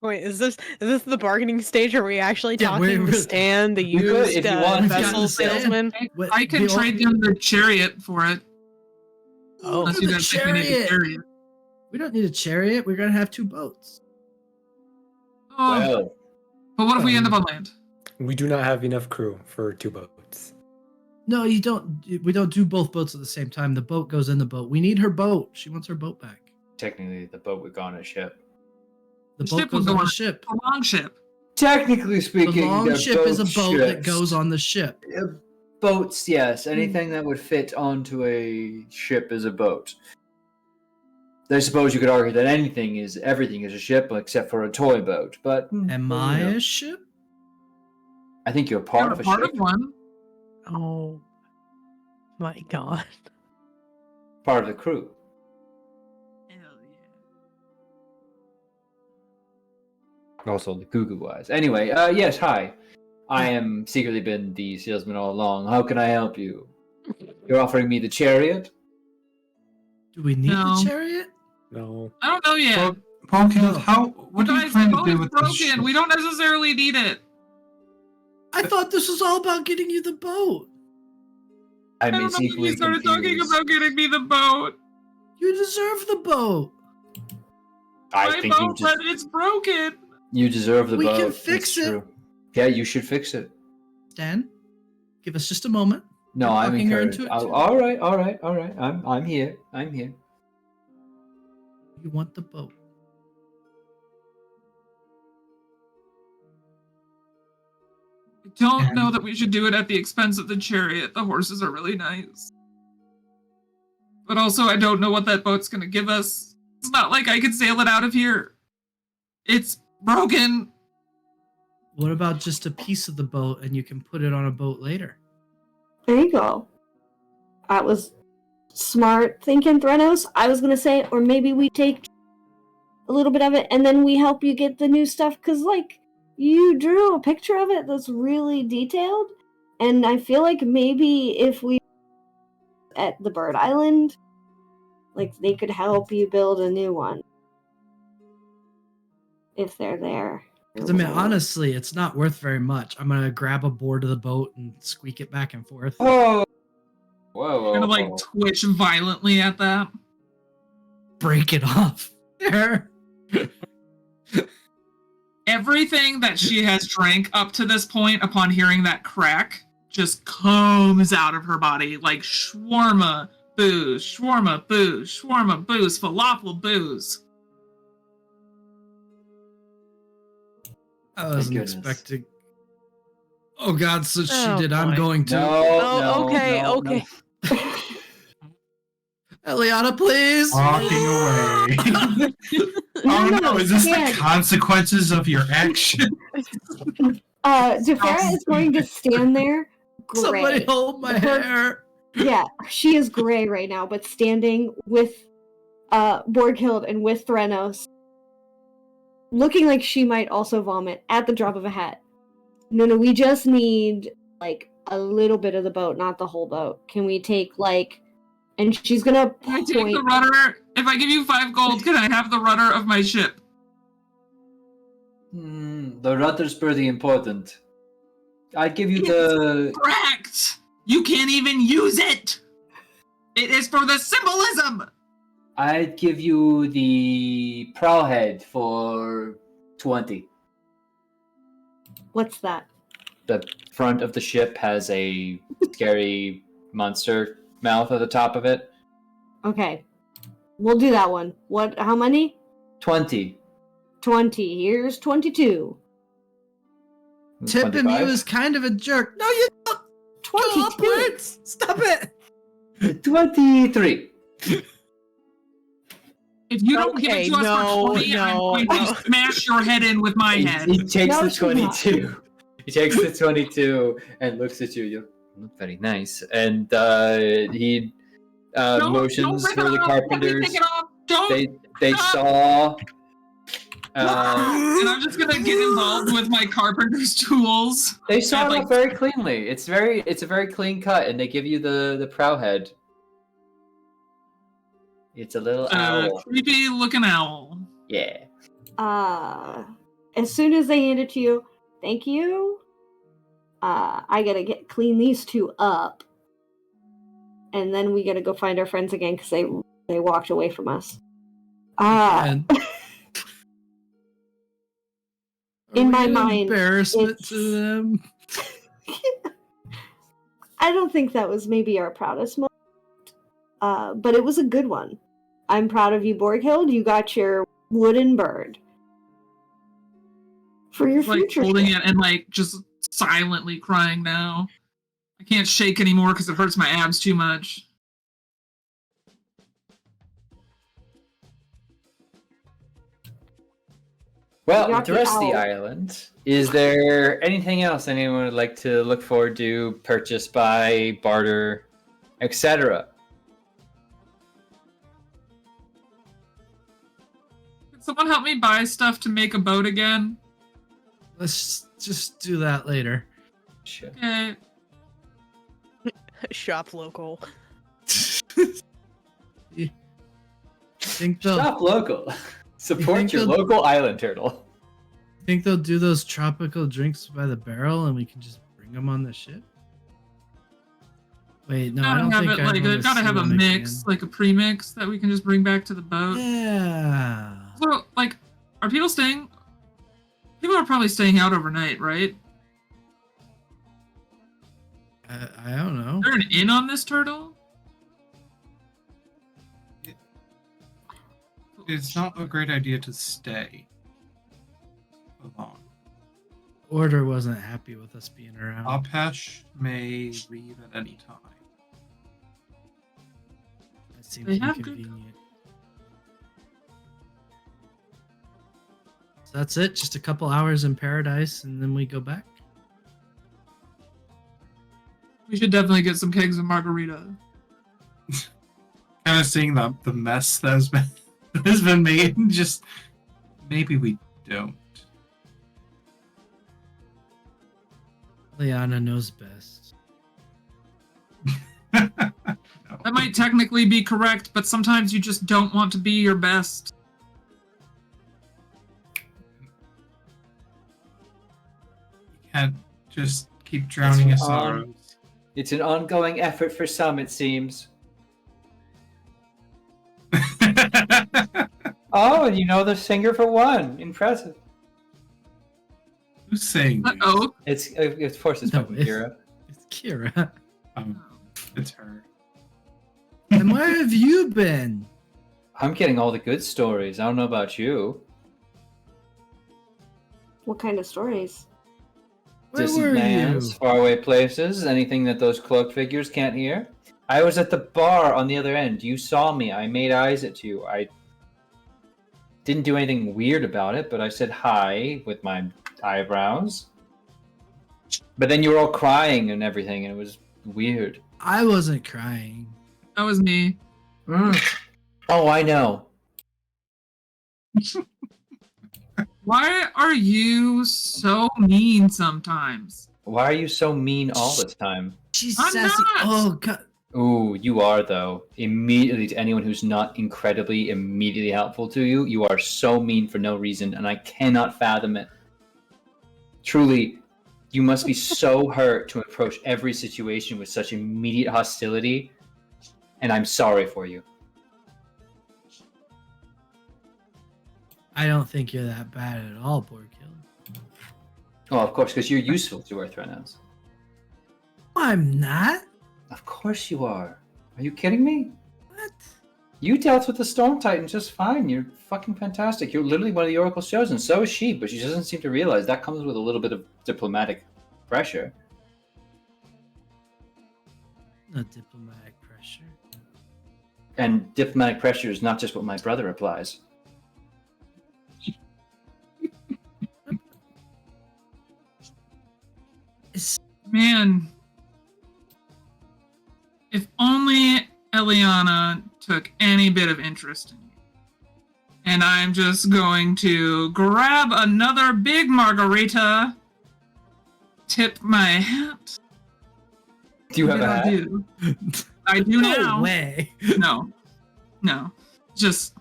Wait, is this the bargaining stage? Are we actually talking the stand, the used vessel salesman? I can trade them the chariot for it. Oh, unless you guys think we need a chariot. We don't need a chariot. We're gonna have 2 boats. Oh, well. But what if we end up on land? We do not have enough crew for 2 boats. No, you don't. We don't do both boats at the same time. The boat goes in the boat. We need her boat. She wants her boat back. Technically, the boat would go on a ship. The boat goes on a ship. A long ship. Technically speaking, the long ship is a boat that goes on the ship. Boats, yes. Anything that would fit onto a ship is a boat. I suppose you could argue that everything is a ship except for a toy boat. But am I a ship? I think you're part of a part ship. Of one. Oh my god! Part of the crew. Also, the Google eyes. Anyway, yes, hi. I am secretly been the salesman all along. How can I help you? You're offering me the chariot? Do we need the chariot? No. I don't know yet. What are you trying to do with this ship? We don't necessarily need it. I thought this was all about getting you the boat. I don't know when you started talking about getting me the boat. You deserve the boat. I think boat, but it's broken. You deserve the boat. We can fix it. True. Yeah, you should fix it. Stan, give us just a moment. No, I'm encouraged. All right. I'm here. You want the boat. I don't know that we should do it at the expense of the chariot. The horses are really nice. But also, I don't know what that boat's going to give us. It's not like I could sail it out of here. It's broken. What about just a piece of the boat and you can put it on a boat later? There you go. That was smart thinking, Threnos. I was going to say, or maybe we take a little bit of it and then we help you get the new stuff. Because, you drew a picture of it that's really detailed. And I feel like maybe if we at the Bird Island, they could help you build a new one. If they're there. Because, honestly, it's not worth very much. I'm going to grab a board of the boat and squeak it back and forth. Oh! Whoa. I'm going to, twitch violently at that. Break it off. There. Everything that she has drank up to this point upon hearing that crack just comes out of her body like shawarma booze, falafel booze. I wasn't expecting. Oh God, so she did. Boy. I'm going to. Okay. Eliana, please. Walking away. No, is this the consequences of your action? Jafera is going to stand there. Gray. Somebody hold my hair. Yeah, she is gray right now, but standing with Borghild and with Threnos, looking like she might also vomit at the drop of a hat. No, we just need a little bit of the boat, not the whole boat. Can we take and she's gonna Can I take the rudder? If I give you 5 gold, can I have the rudder of my ship? The rudder's pretty important. I give you the... Correct! You can't even use it! It is for the symbolism! I'd give you the prow head for 20. What's that? The front of the ship has a scary monster mouth at the top of it. Okay. We'll do that one. What? How many? 20. 20. Here's 22. Tipping you is kind of a jerk. No, you don't. 22. Go upwards. Stop it. 23. If you don't give it to us for 20, I'm going to smash your head in with my head. He takes the 22. He takes the 22 and looks at you. You look very nice. And he motions for the carpenters. They saw. And I'm just gonna get involved with my carpenter's tools. They saw it very cleanly. It's a very clean cut, and they give you the prow head. It's a little owl. Creepy looking owl. Yeah. As soon as they hand it to you, thank you. I gotta clean these two up, and then we gotta go find our friends again because they walked away from us. In my mind, embarrassment to them. I don't think that was maybe our proudest moment, but it was a good one. I'm proud of you, Borghild. You got your wooden bird for your future. Holding it and just silently crying now. I can't shake anymore because it hurts my abs too much. Well, with the rest of the island, is there anything else anyone would like to look forward to, purchase, buy, barter, etc.? Can someone help me buy stuff to make a boat again? Let's just do that later. Sure. Okay. Shop local. Shop local. Support your local island turtle. Think they'll do those tropical drinks by the barrel and we can just bring them on the ship? Wait, no, I don't think gotta have a mix, like a premix that we can just bring back to the boat. Yeah. So, are people staying? People are probably staying out overnight, right? I don't know. Is there an inn on this turtle? It's not a great idea to stay alone. Order wasn't happy with us being around. Apesh may leave at any time. That seems inconvenient. So that's it? Just a couple hours in paradise and then we go back? We should definitely get some kegs of margarita. Kind of seeing the mess that has been made. Just maybe we don't. Liana knows best. No. That might technically be correct, but sometimes you just don't want to be your best. You can't just keep drowning in sorrows. It's an ongoing effort for some, it seems. Oh, and you know the singer for one. Impressive. Who's saying this? Uh-oh. It's of course it's fucking Kira. It's Kira. It's her. And where have you been? I'm getting all the good stories. I don't know about you. What kind of stories? Where Distant were lands, you? faraway places, anything that those cloaked figures can't hear. I was at the bar on the other end. You saw me. I made eyes at you. I didn't do anything weird about it, but I said hi with my eyebrows. But then you were all crying and everything, and it was weird. I wasn't crying. That was me. Oh, I know. Why are you so mean sometimes? Why are you so mean all this time? She's I'm sassy. not. Oh, God. Ooh, you are, though. Immediately to anyone who's not incredibly, immediately helpful to you, you are so mean for no reason, and I cannot fathom it. Truly, you must be so hurt to approach every situation with such immediate hostility, and I'm sorry for you. I don't think you're that bad at all, Borghild. Oh, of course, because you're useful to our Threnos. I'm not. Of course you are. Are you kidding me? What? You dealt with the Storm Titan just fine. You're fucking fantastic. You're literally one of the Oracle's chosen. So is she, but she doesn't seem to realize that comes with a little bit of diplomatic pressure. No diplomatic pressure. And diplomatic pressure is not just what my brother applies. Man, if only Eliana took any bit of interest in you. And I'm just going to grab another big margarita, tip my hat. Do you have a hat? I do No now. way. No. Just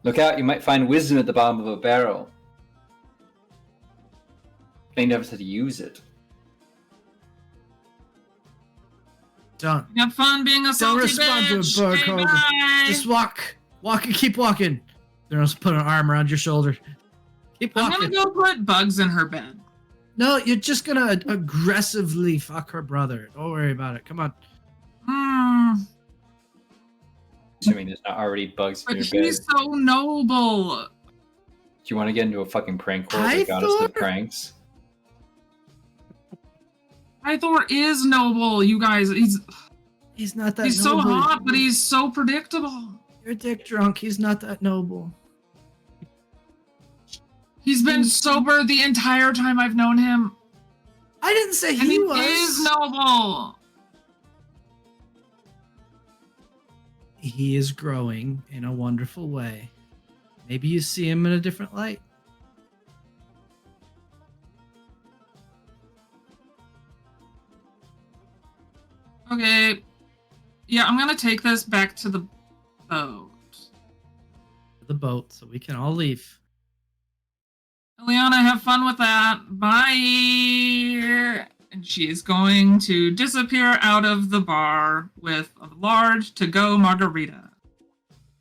Look out, you might find wisdom at the bottom of a barrel. They never said to use it. Don't have fun being a salty respond to a bitch. barcode. Bye. Just walk and keep walking. They're just put an arm around your shoulder. Keep I'm walking. gonna go put bugs in her bed. No, you're just gonna aggressively fuck her brother. Don't worry about it. Come on. Assuming there's not already bugs in But your bed. he's so noble. Do you want to get into a fucking prank war I that got us the thought- pranks? Thor is noble, you guys. He's not that He's noble. so hot, but he's so predictable. You're dick drunk. He's not that noble. He's been sober the entire time I've known him. I didn't say And he he was. is noble. He is growing in a wonderful way. Maybe you see him in a different light. Okay. Yeah, I'm gonna take this back to the boat. The boat, so we can all leave. Eliana, have fun with that. Bye. And she is going to disappear out of the bar with a large to-go margarita.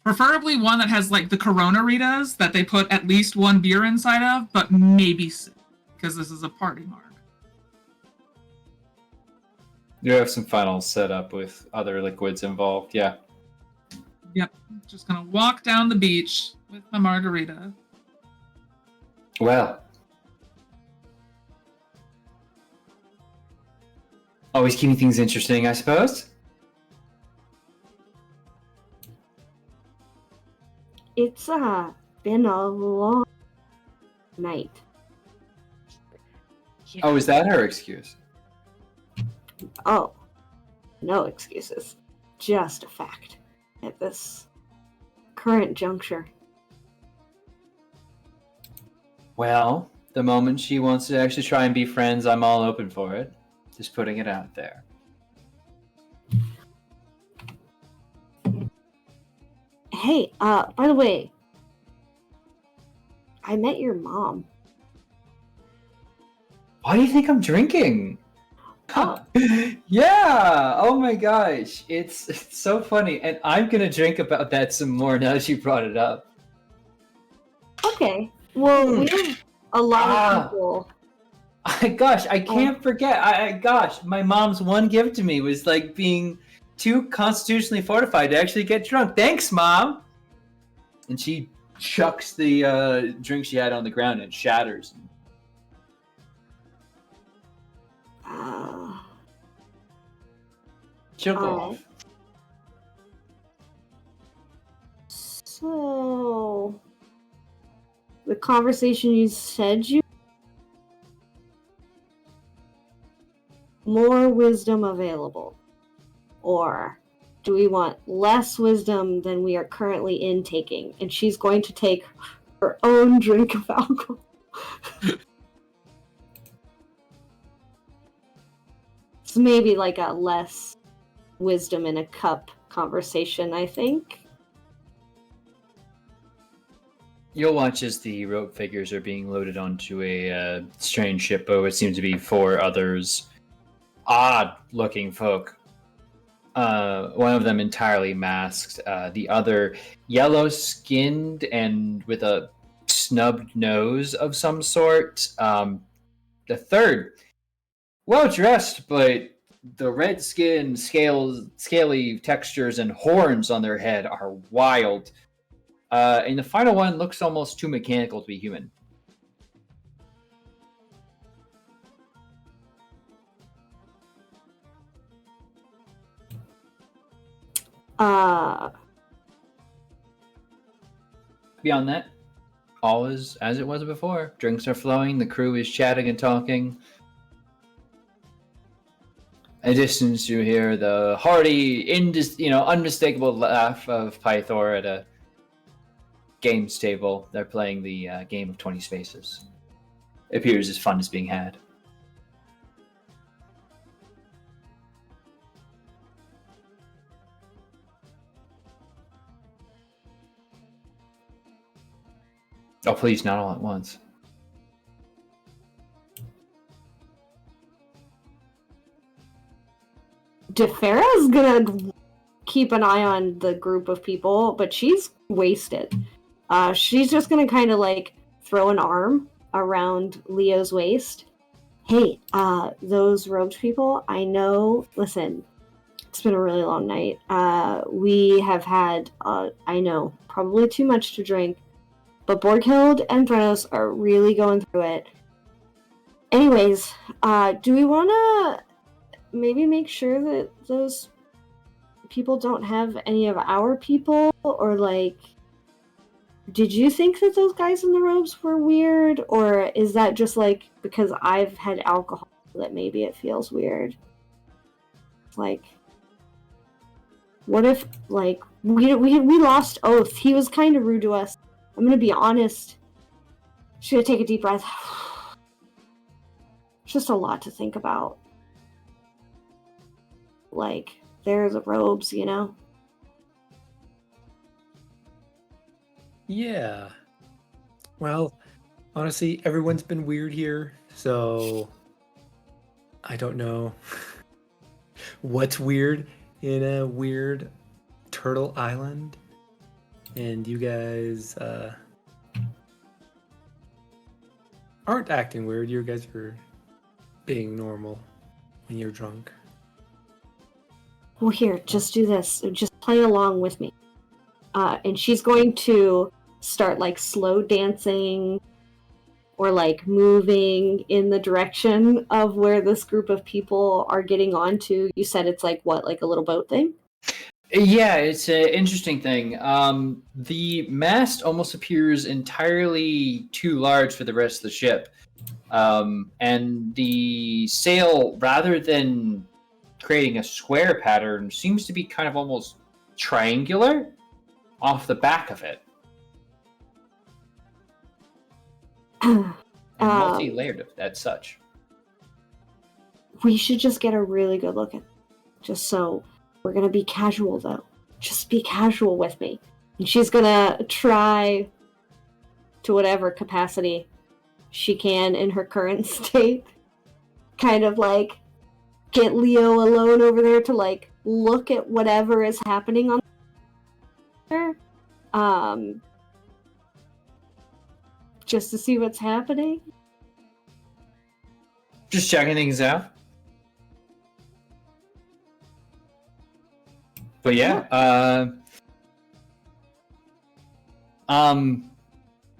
Preferably one that has like the Corona-ritas that they put at least one beer inside of, but maybe six, because this is a party mark. You have some funnels set up with other liquids involved, yeah. Yep. Just gonna walk down the beach with my margarita. Well. Always keeping things interesting, I suppose. It's been a long night. Yeah. Oh, is that her excuse? Oh, no excuses. Just a fact at this current juncture. Well, the moment she wants to actually try and be friends, I'm all open for it. Just putting it out there. Hey, by the way, I met your mom. Why do you think I'm drinking? Oh. Yeah! Oh my gosh. It's so funny. And I'm gonna drink about that some more now that you brought it up. Okay. Well, we have a lot of people. Gosh, I can't forget. Gosh, my mom's one gift to me was like being too constitutionally fortified to actually get drunk. Thanks, Mom! And she chucks the drink she had on the ground and it shatters. She'll go off. So, the conversation you said you more wisdom available, or do we want less wisdom than we are currently intaking? And she's going to take her own drink of alcohol. It's maybe like a less wisdom in a cup conversation, I think. You'll watch as the rope figures are being loaded onto a strange ship, but it seems to be 4 others. Odd-looking folk. One of them entirely masked. The other yellow-skinned and with a snubbed nose of some sort. The third, well dressed, but the red skin, scaly textures, and horns on their head are wild. And the final one looks almost too mechanical to be human. Beyond that, all is as it was before. Drinks are flowing, the crew is chatting and talking. At a distance, you hear the hearty, unmistakable laugh of Pythor at a games table. They're playing the game of 20 Spaces. It appears as fun as being had. Oh, please, not all at once. Defera's gonna keep an eye on the group of people, but she's wasted. She's just gonna kind of like throw an arm around Leo's waist. Hey, those robed people, I know, listen, it's been a really long night. We have had, I know, probably too much to drink, but Borghild and Threnos are really going through it. Anyways, do we want to maybe make sure that those people don't have any of our people? Or, like, did you think that those guys in the robes were weird? Or is that just, like, because I've had alcohol that maybe it feels weird? Like, what if, like, we lost Oath. He was kind of rude to us. I'm gonna be honest. Just gonna take a deep breath. It's just a lot to think about. Like, they're the robes, you know? Yeah. Well, honestly, everyone's been weird here, so I don't know what's weird in a weird turtle island. And you guys aren't acting weird. You guys are being normal when you're drunk. Well, here, just do this. Just play along with me. And she's going to start, like, slow dancing or, like, moving in the direction of where this group of people are getting onto. You said it's, like, what, like a little boat thing? Yeah, it's an interesting thing. The mast almost appears entirely too large for the rest of the ship. And the sail, rather than creating a square pattern, seems to be kind of almost triangular off the back of it. Multi-layered as such. We should just get a really good look at it. Just so... We're gonna be casual, though. Just be casual with me. And she's gonna try, to whatever capacity she can in her current state, kind of, like, get Leo alone over there to, like, look at whatever is happening on there. Just to see what's happening. Just checking things out. But yeah,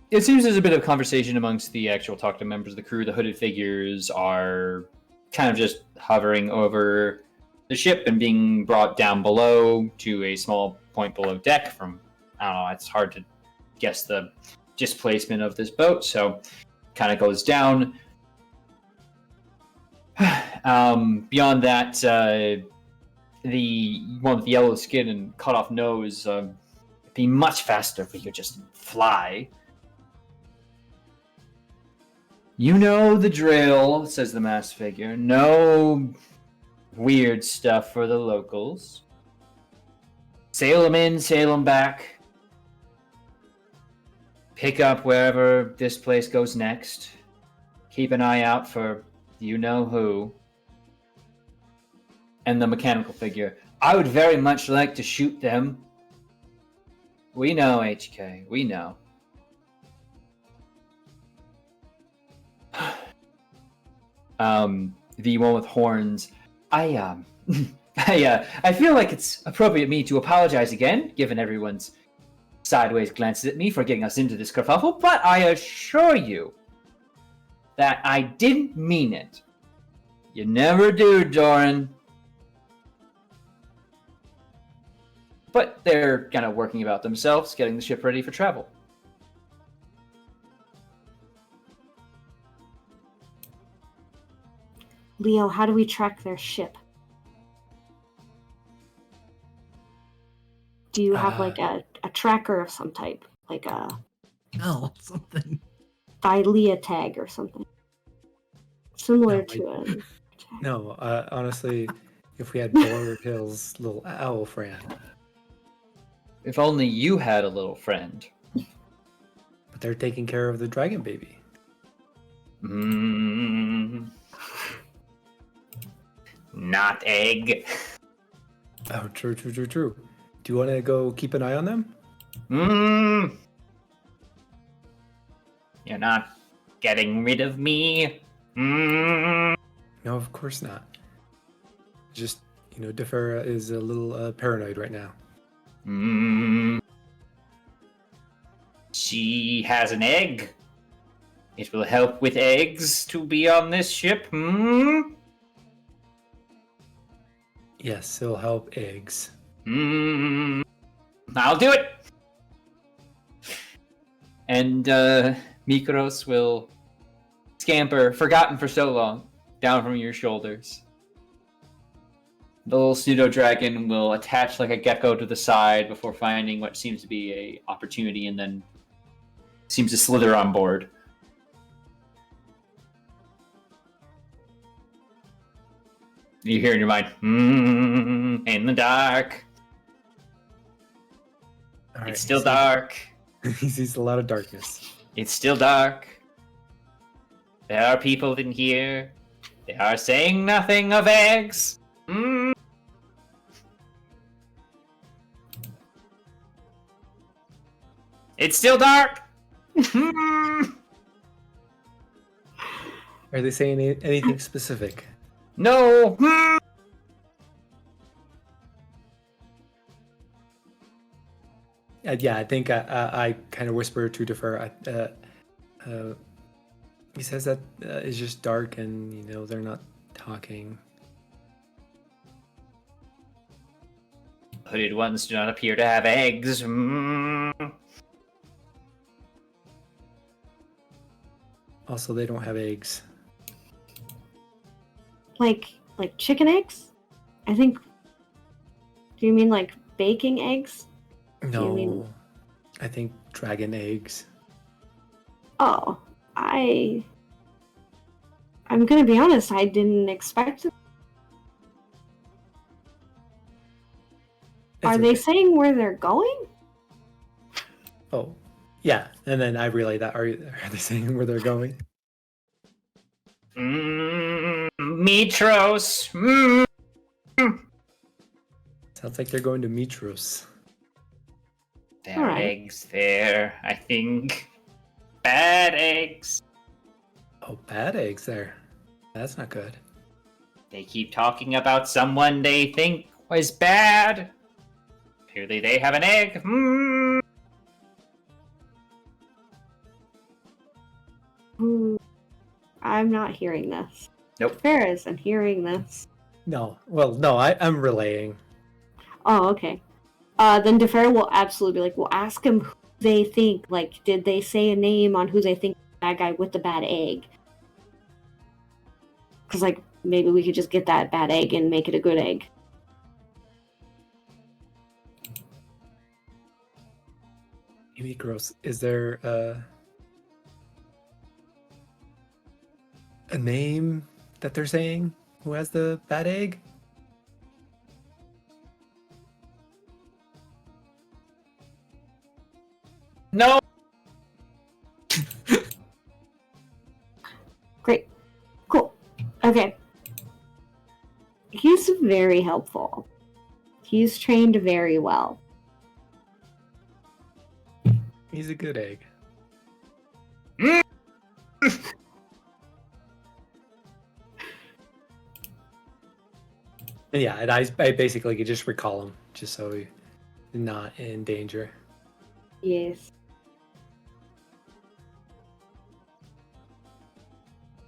it seems there's a bit of conversation amongst the actual talkative members of the crew. The hooded figures are kind of just hovering over the ship and being brought down below to a small point below deck from, I don't know, it's hard to guess the displacement of this boat, so kind of goes down. Beyond that, the one with the yellow skin and cut off nose, it'd be much faster if we could just fly. You know the drill, says the masked figure. No weird stuff for the locals. Sail them in, sail them back. Pick up wherever this place goes next. Keep an eye out for you know who. And the mechanical figure. I would very much like to shoot them. We know, HK. We know. The one with horns. I feel like it's appropriate me to apologize again, given everyone's sideways glances at me for getting us into this kerfuffle, but I assure you that I didn't mean it. You never do, Doran. But they're kind of working about themselves, getting the ship ready for travel. Leo, how do we track their ship? Do you have like a tracker of some type? Like a something. Thylea tag or something? Similar to a... No, honestly, if we had Borghild's little owl friend. If only you had a little friend. But they're taking care of the dragon baby. Not egg. Oh, true. Do you want to go keep an eye on them? You're not getting rid of me. No, of course not. Just, Defera is a little paranoid right now. She has an egg. It will help with eggs to be on this ship. Yes, it'll help eggs. I'll do it. And Mikros will scamper, forgotten for so long, down from your shoulders. The little pseudo-dragon will attach like a gecko to the side before finding what seems to be a opportunity and then seems to slither on board. You hear in your mind, in the dark. All right, it's still dark. He sees a lot of darkness. It's still dark. There are people in here. They are saying nothing of eggs. It's still dark. Are they saying anything specific? No. Yeah, I think I kind of whisper to Defer. He says that it's just dark and, they're not talking. Hooded ones do not appear to have eggs. Also, they don't have eggs. Like chicken eggs? I think... Do you mean like baking eggs? No, I think dragon eggs. Oh, I'm gonna be honest, I didn't expect it. Are they saying where they're going? Oh, yeah, and then I relay that. Are they saying where they're going? Mitros. Sounds like they're going to Mitros. There are eggs there, I think. Bad eggs. Oh, bad eggs there. That's not good. They keep talking about someone they think was bad. Clearly they have an egg. I'm not hearing this. Nope. Farrah isn't hearing this. No. Well, no, I'm relaying. Oh, okay. Then Defera will absolutely be like, we'll ask him who they think. Like, did they say a name on who they think is the bad guy with the bad egg? Because, like, maybe we could just get that bad egg and make it a good egg. Maybe gross. Is there a name that they're saying who has the bad egg? No. Great. Cool. Okay. He's very helpful. He's trained very well. He's a good egg. Yeah, and I basically could just recall him, just so he's not in danger. Yes.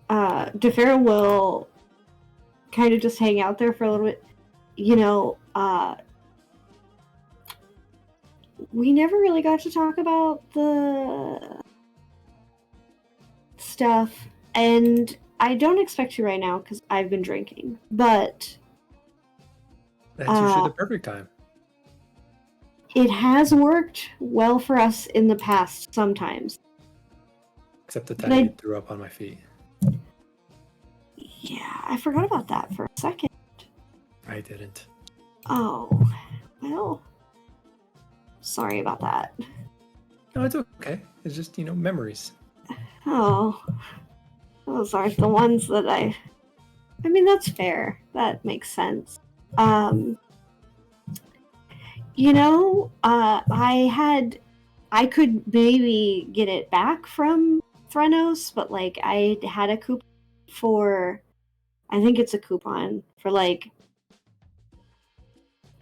Defera will kind of just hang out there for a little bit. You know, we never really got to talk about the stuff, and I don't expect you right now because I've been drinking, but That's usually the perfect time. It has worked well for us in the past sometimes. Except the time you threw up on my feet. Yeah, I forgot about that for a second. I didn't. Oh, well, sorry about that. No, it's okay. It's just, memories. Oh, those aren't the ones that I mean, that's fair. That makes sense. I could maybe get it back from Threnos, but I had a coupon for, I think it's a coupon for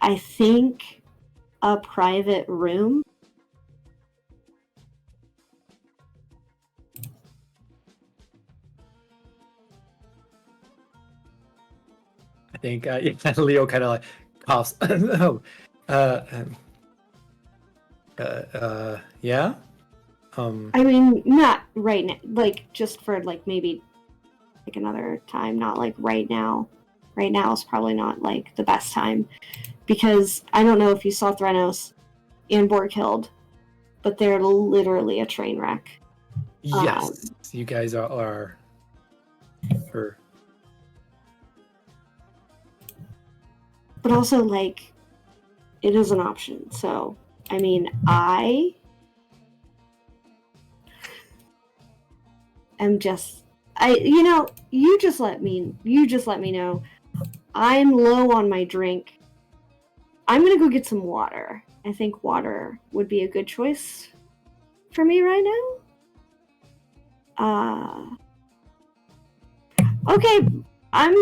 I think a private room. I think Leo kind of coughs. Oh, yeah. I mean, not right now. Just for maybe another time. Not right now. Right now is probably not the best time, because I don't know if you saw Threnos and Borkhild, but they're literally a train wreck. Yes, you guys are. But also, it is an option. So, I mean, I am just, you just let me know. I'm low on my drink. I'm gonna go get some water. I think water would be a good choice for me right now. Okay, I'm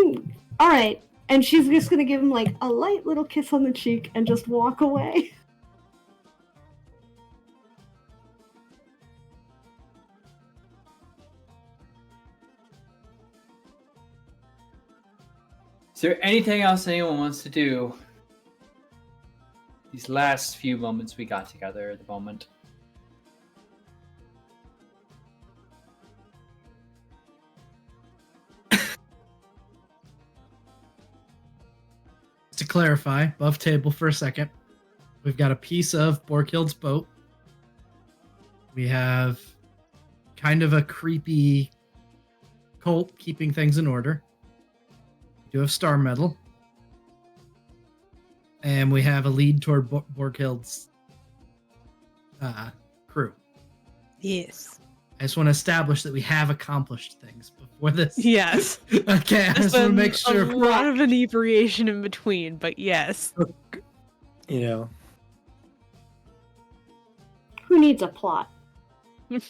all right. And she's just gonna give him a light little kiss on the cheek and just walk away. Is there anything else anyone wants to do? These last few moments we got together at the moment. To clarify, above table for a second, we've got a piece of Borkhild's boat. We have kind of a creepy cult keeping things in order. We do have star metal. And we have a lead toward Borkhild's crew. Yes. I just want to establish that we have accomplished things before this. Yes. Okay, I just want to make sure. A lot of inebriation in between, but yes. Who needs a plot?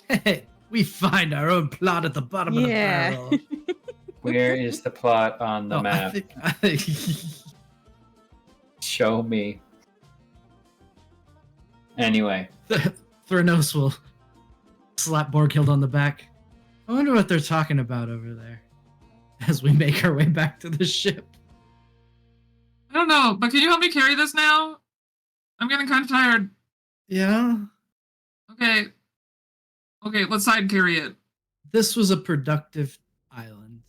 Hey, we find our own plot at the bottom of the barrel. Where is the plot on the map? I think... Show me. Anyway. Threnos will slap Borkhild on the back. I wonder what they're talking about over there as we make our way back to the ship. I don't know, but can you help me carry this now? I'm getting kind of tired. Yeah? Okay, let's side carry it. This was a productive island.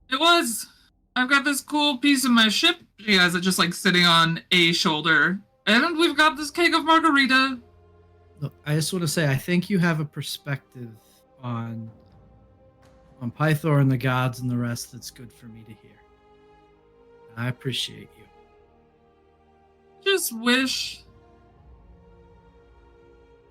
It was. I've got this cool piece of my ship. She has it just sitting on a shoulder. And we've got this keg of margarita. Look, I just want to say, I think you have a perspective on Pythor and the gods and the rest that's good for me to hear. I appreciate you. Just wish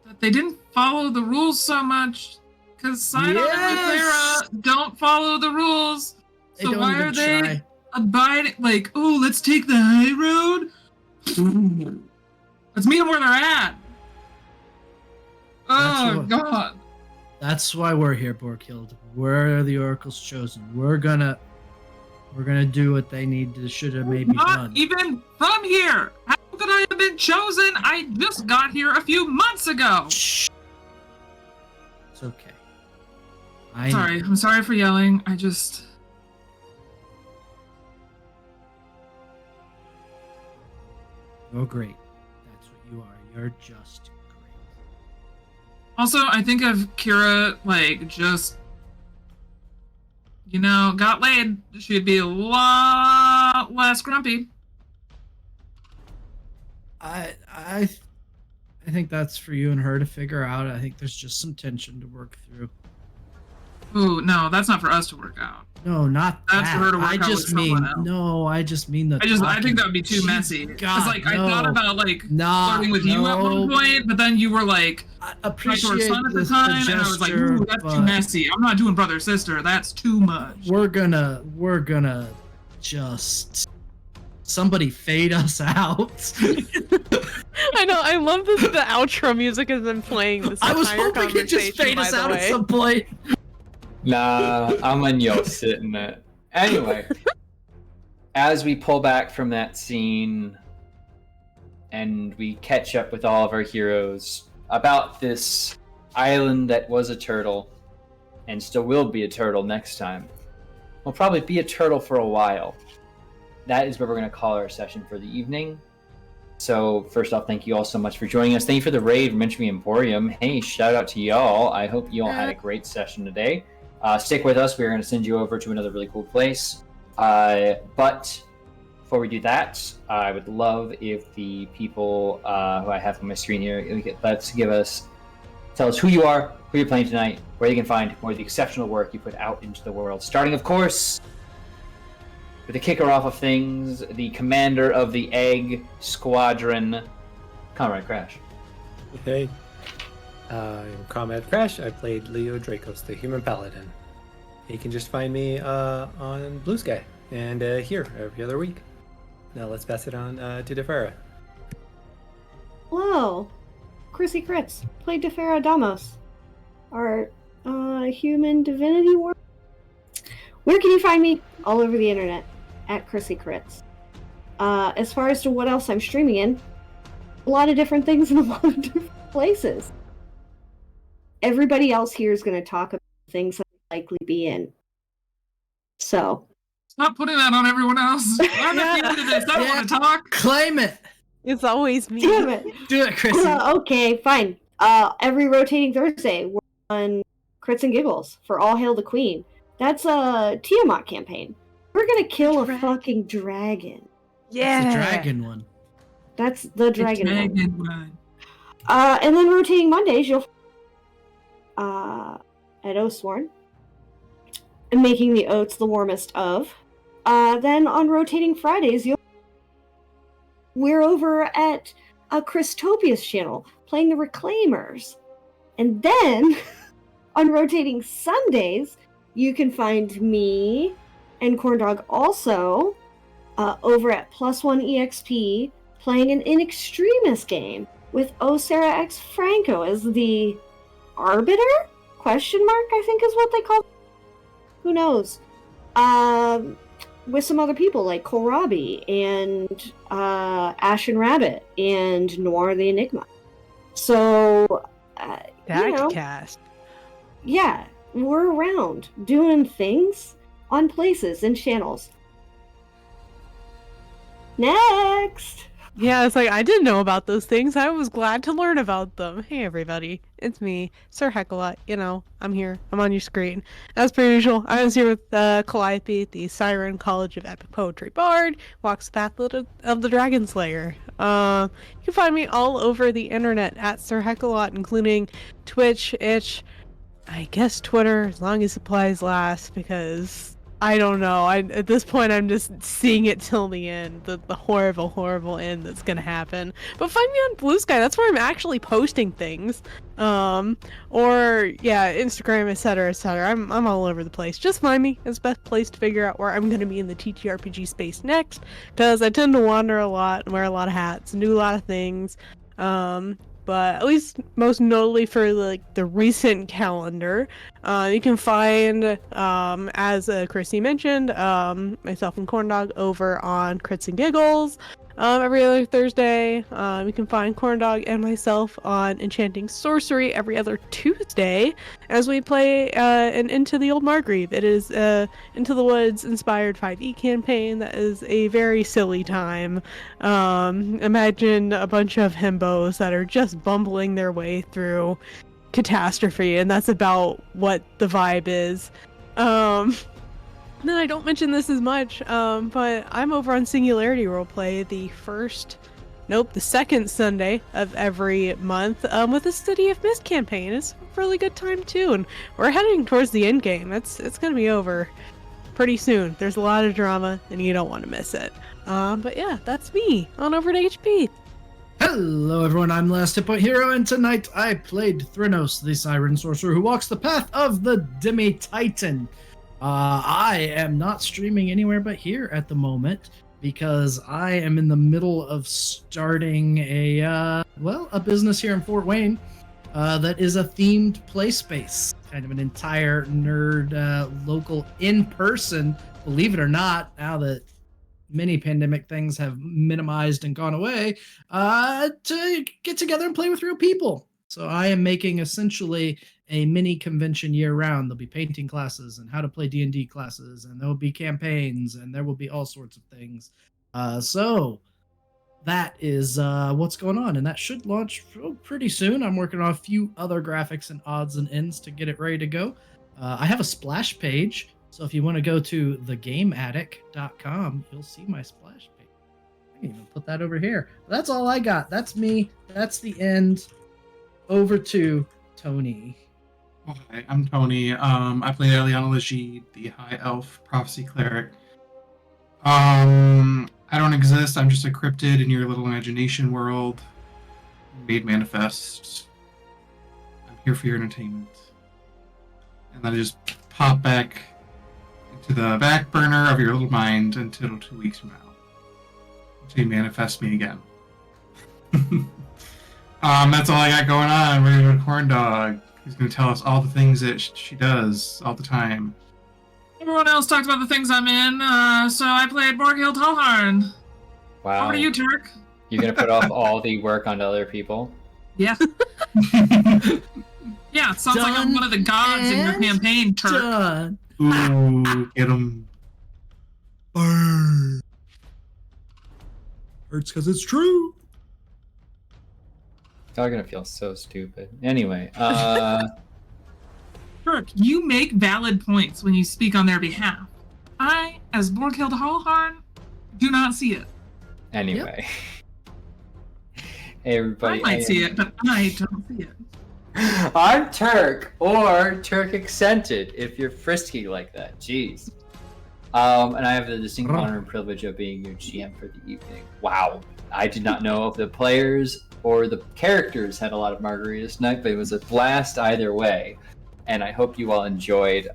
that they didn't follow the rules so much. Because Sidon and Rithera don't follow the rules. So why are they abiding? Let's take the high road? Let's meet them where they're at. Oh, God. That's why we're here, Borkhild. We're the Oracle's chosen. We're gonna We're gonna do what they should have maybe Not done. even from here. How could I have been chosen? I just got here a few months ago. Shh. It's okay. I'm sorry for yelling. You're great. That's what you are. You're just great. Also, I think of Kira, like, just, got laid, she'd be a lot less grumpy. I think that's for you and her to figure out. I think there's just some tension to work through. Ooh, no, that's not for us to work out. No, not That's that. for her to work out with someone else. I just mean the. I think that would be too messy. God, It's I thought about flirting with you at one point, but then you were like, I appreciate my son at the the time, gesture, and I was like, ooh, that's too messy. I'm not doing brother sister. That's too much. We're gonna just somebody fade us out. I know. I love this. The outro music has been playing this entire I was hoping he'd just fade us out at some point. Nah, I'm on yo sitting it. Anyway, as we pull back from that scene and we catch up with all of our heroes about this island that was a turtle and still will be a turtle next time. We'll probably be a turtle for a while. That is where we're going to call our session for the evening. So first off, thank you all so much for joining us. Thank you for the raid, Mention Emporium. Hey, shout out to y'all. I hope you all had a great session today. Stick with us. We're going to send you over to another really cool place. But before we do that, I would love if the people who I have on my screen here, tell us who you are, who you're playing tonight, where you can find more of the exceptional work you put out into the world. Starting, of course, with the kicker off of things, the commander of the Egg Squadron, Comrade Crash. Hey. Comrade Crash. I played Leo Dracos, the human paladin. You can just find me on Blue Sky and here every other week. Now let's pass it on to Defera. Hello, Chrissy Crits. Played Defera Damos, our human divinity warrior. Where can you find me? All over the internet at Chrissy Crits. As far as to what else I'm streaming in, a lot of different things in a lot of different places. Everybody else here is going to talk about things that I'll likely be in. So. Stop putting that on everyone else. I'm at the end of this. I don't want to talk. Claim it. It's always me. Damn it. Do it, Chrissy. Okay, fine. Every rotating Thursday, we're on Crits and Giggles for All Hail the Queen. That's a Tiamat campaign. We're going to kill a fucking dragon. Yeah. It's the dragon one. That's the dragon one. And then rotating Mondays, you'll at Oathsworn, and making the oats the warmest of. Then on rotating Fridays, we're over at Christopia's channel playing the Reclaimers. And then on rotating Sundays, you can find me and Corndog also over at +1 EXP playing an In Extremis game with Osara X Franco as the Arbiter? Question mark, I think is what they call it. Who knows? With some other people like Kohlrabi and Ashen Rabbit and Noir the Enigma. So, Cast. Yeah, we're around doing things on places and channels. Next! Yeah, it's I didn't know about those things. I was glad to learn about them. Hey, everybody. It's me, Sir Heckalot. I'm here. I'm on your screen. As per usual, I was here with Calliope, the Siren College of Epic Poetry Bard, walks the path of the Dragon Slayer. You can find me all over the internet at Sir Heckalot, including Twitch, Itch, I guess Twitter, as long as supplies last, because I don't know. At this point, I'm just seeing it till the end. The horrible, horrible end that's gonna happen. But find me on Blue Sky. That's where I'm actually posting things. Instagram, etc., etc. I'm all over the place. Just find me. It's the best place to figure out where I'm gonna be in the TTRPG space next, because I tend to wander a lot and wear a lot of hats and do a lot of things. but at least most notably for like the recent calendar, you can find, as Christy mentioned, myself and Corndog over on Crits and Giggles. Every other Thursday. You can find Corndog and myself on Enchanting Sorcery every other Tuesday as we play an Into the Old Margrave. It is Into the Woods inspired 5e campaign that is a very silly time. Imagine a bunch of himbos that are just bumbling their way through catastrophe, and that's about what the vibe is. Then I don't mention this as much, but I'm over on Singularity Roleplay the second Sunday of every month with the City of Mist campaign. It's a really good time too, and we're heading towards the end game. It's gonna be over pretty soon. There's a lot of drama, and you don't want to miss it. But yeah, that's me. On over to HP. Hello everyone, I'm Last Hit Point Hero, and tonight I played Thrynos, the Siren Sorcerer who walks the path of the Demi-Titan. I am not streaming anywhere but here at the moment because I am in the middle of starting a business here in Fort Wayne that is a themed play space, kind of an entire nerd local in-person, believe it or not, now that many pandemic things have minimized and gone away, to get together and play with real people. So I am making essentially a mini convention year-round. There'll be painting classes and how to play D&D classes, and there will be campaigns, and there will be all sorts of things. So that is what's going on, and that should launch pretty soon. I'm working on a few other graphics and odds and ends to get it ready to go. I have a splash page, so if you want to go to thegameattic.com, you'll see my splash page. I can even put that over here. That's all I got. That's me. That's the end. Over to Tony. Hi, I'm Tony. I play Eliana Legide, the High Elf Prophecy Cleric. I don't exist. I'm just a cryptid in your little imagination world. Made manifest. I'm here for your entertainment. And then I just pop back into the back burner of your little mind until 2 weeks from now. Until you manifest me again. That's all I got going on. We're going to Corndog. He's going to tell us all the things that she does all the time. Everyone else talked about the things I'm in, so I played Borghild Talharn. Wow. Over to you, Turk. You're going to put off all the work onto other people? Yeah. Yeah, it sounds like I'm one of the gods in your campaign, Turk. Done. Ooh, get him. Burn. Hurts because it's true. Y'all gonna feel so stupid. Anyway, Turk, you make valid points when you speak on their behalf. I, as Borghild Talharn, do not see it. Anyway. Hey everybody. I might see it, but I don't see it. I'm Turk, or Turk accented, if you're frisky like that. Jeez. And I have the distinct honor and privilege of being your GM for the evening. Wow. I did not know if the players or the characters had a lot of margaritas tonight, but it was a blast either way. And I hope you all enjoyed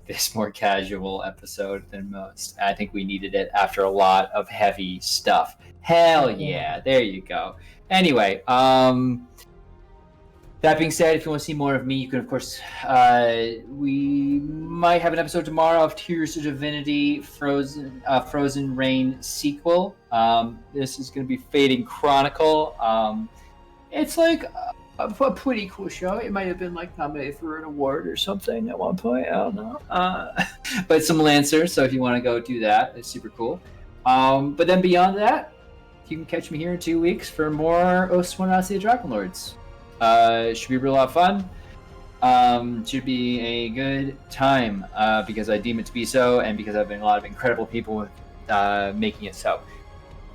this more casual episode than most. I think we needed it after a lot of heavy stuff. Hell yeah, there you go. Anyway, that being said, if you want to see more of me, you can, of course, we might have an episode tomorrow of Tears of Divinity Frozen Rain sequel. This is going to be Fading Chronicle. It's like a pretty cool show. It might have been like nominated for an award or something at one point. I don't know. But some Lancers, so if you want to go do that, it's super cool. But then beyond that, you can catch me here in 2 weeks for more Oathsworn Odyssey of Dragonlords. Should be a real lot of fun. Should be a good time because I deem it to be so, and because I've been a lot of incredible people making it so.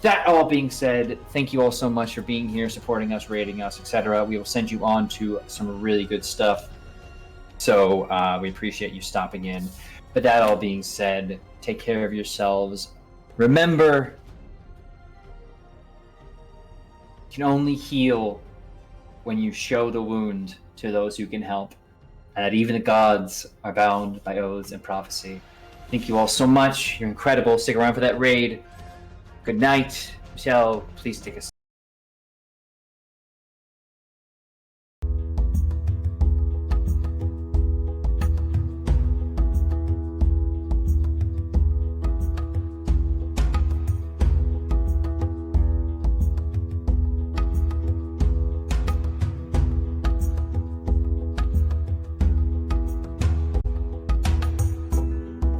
That all being said, thank you all so much for being here, supporting us, rating us, etc. We will send you on to some really good stuff. So we appreciate you stopping in. But that all being said, take care of yourselves. Remember, you can only heal when you show the wound to those who can help, and that even the gods are bound by oaths and prophecy. Thank you all so much. You're incredible. Stick around for that raid. Good night. Michelle, please take us.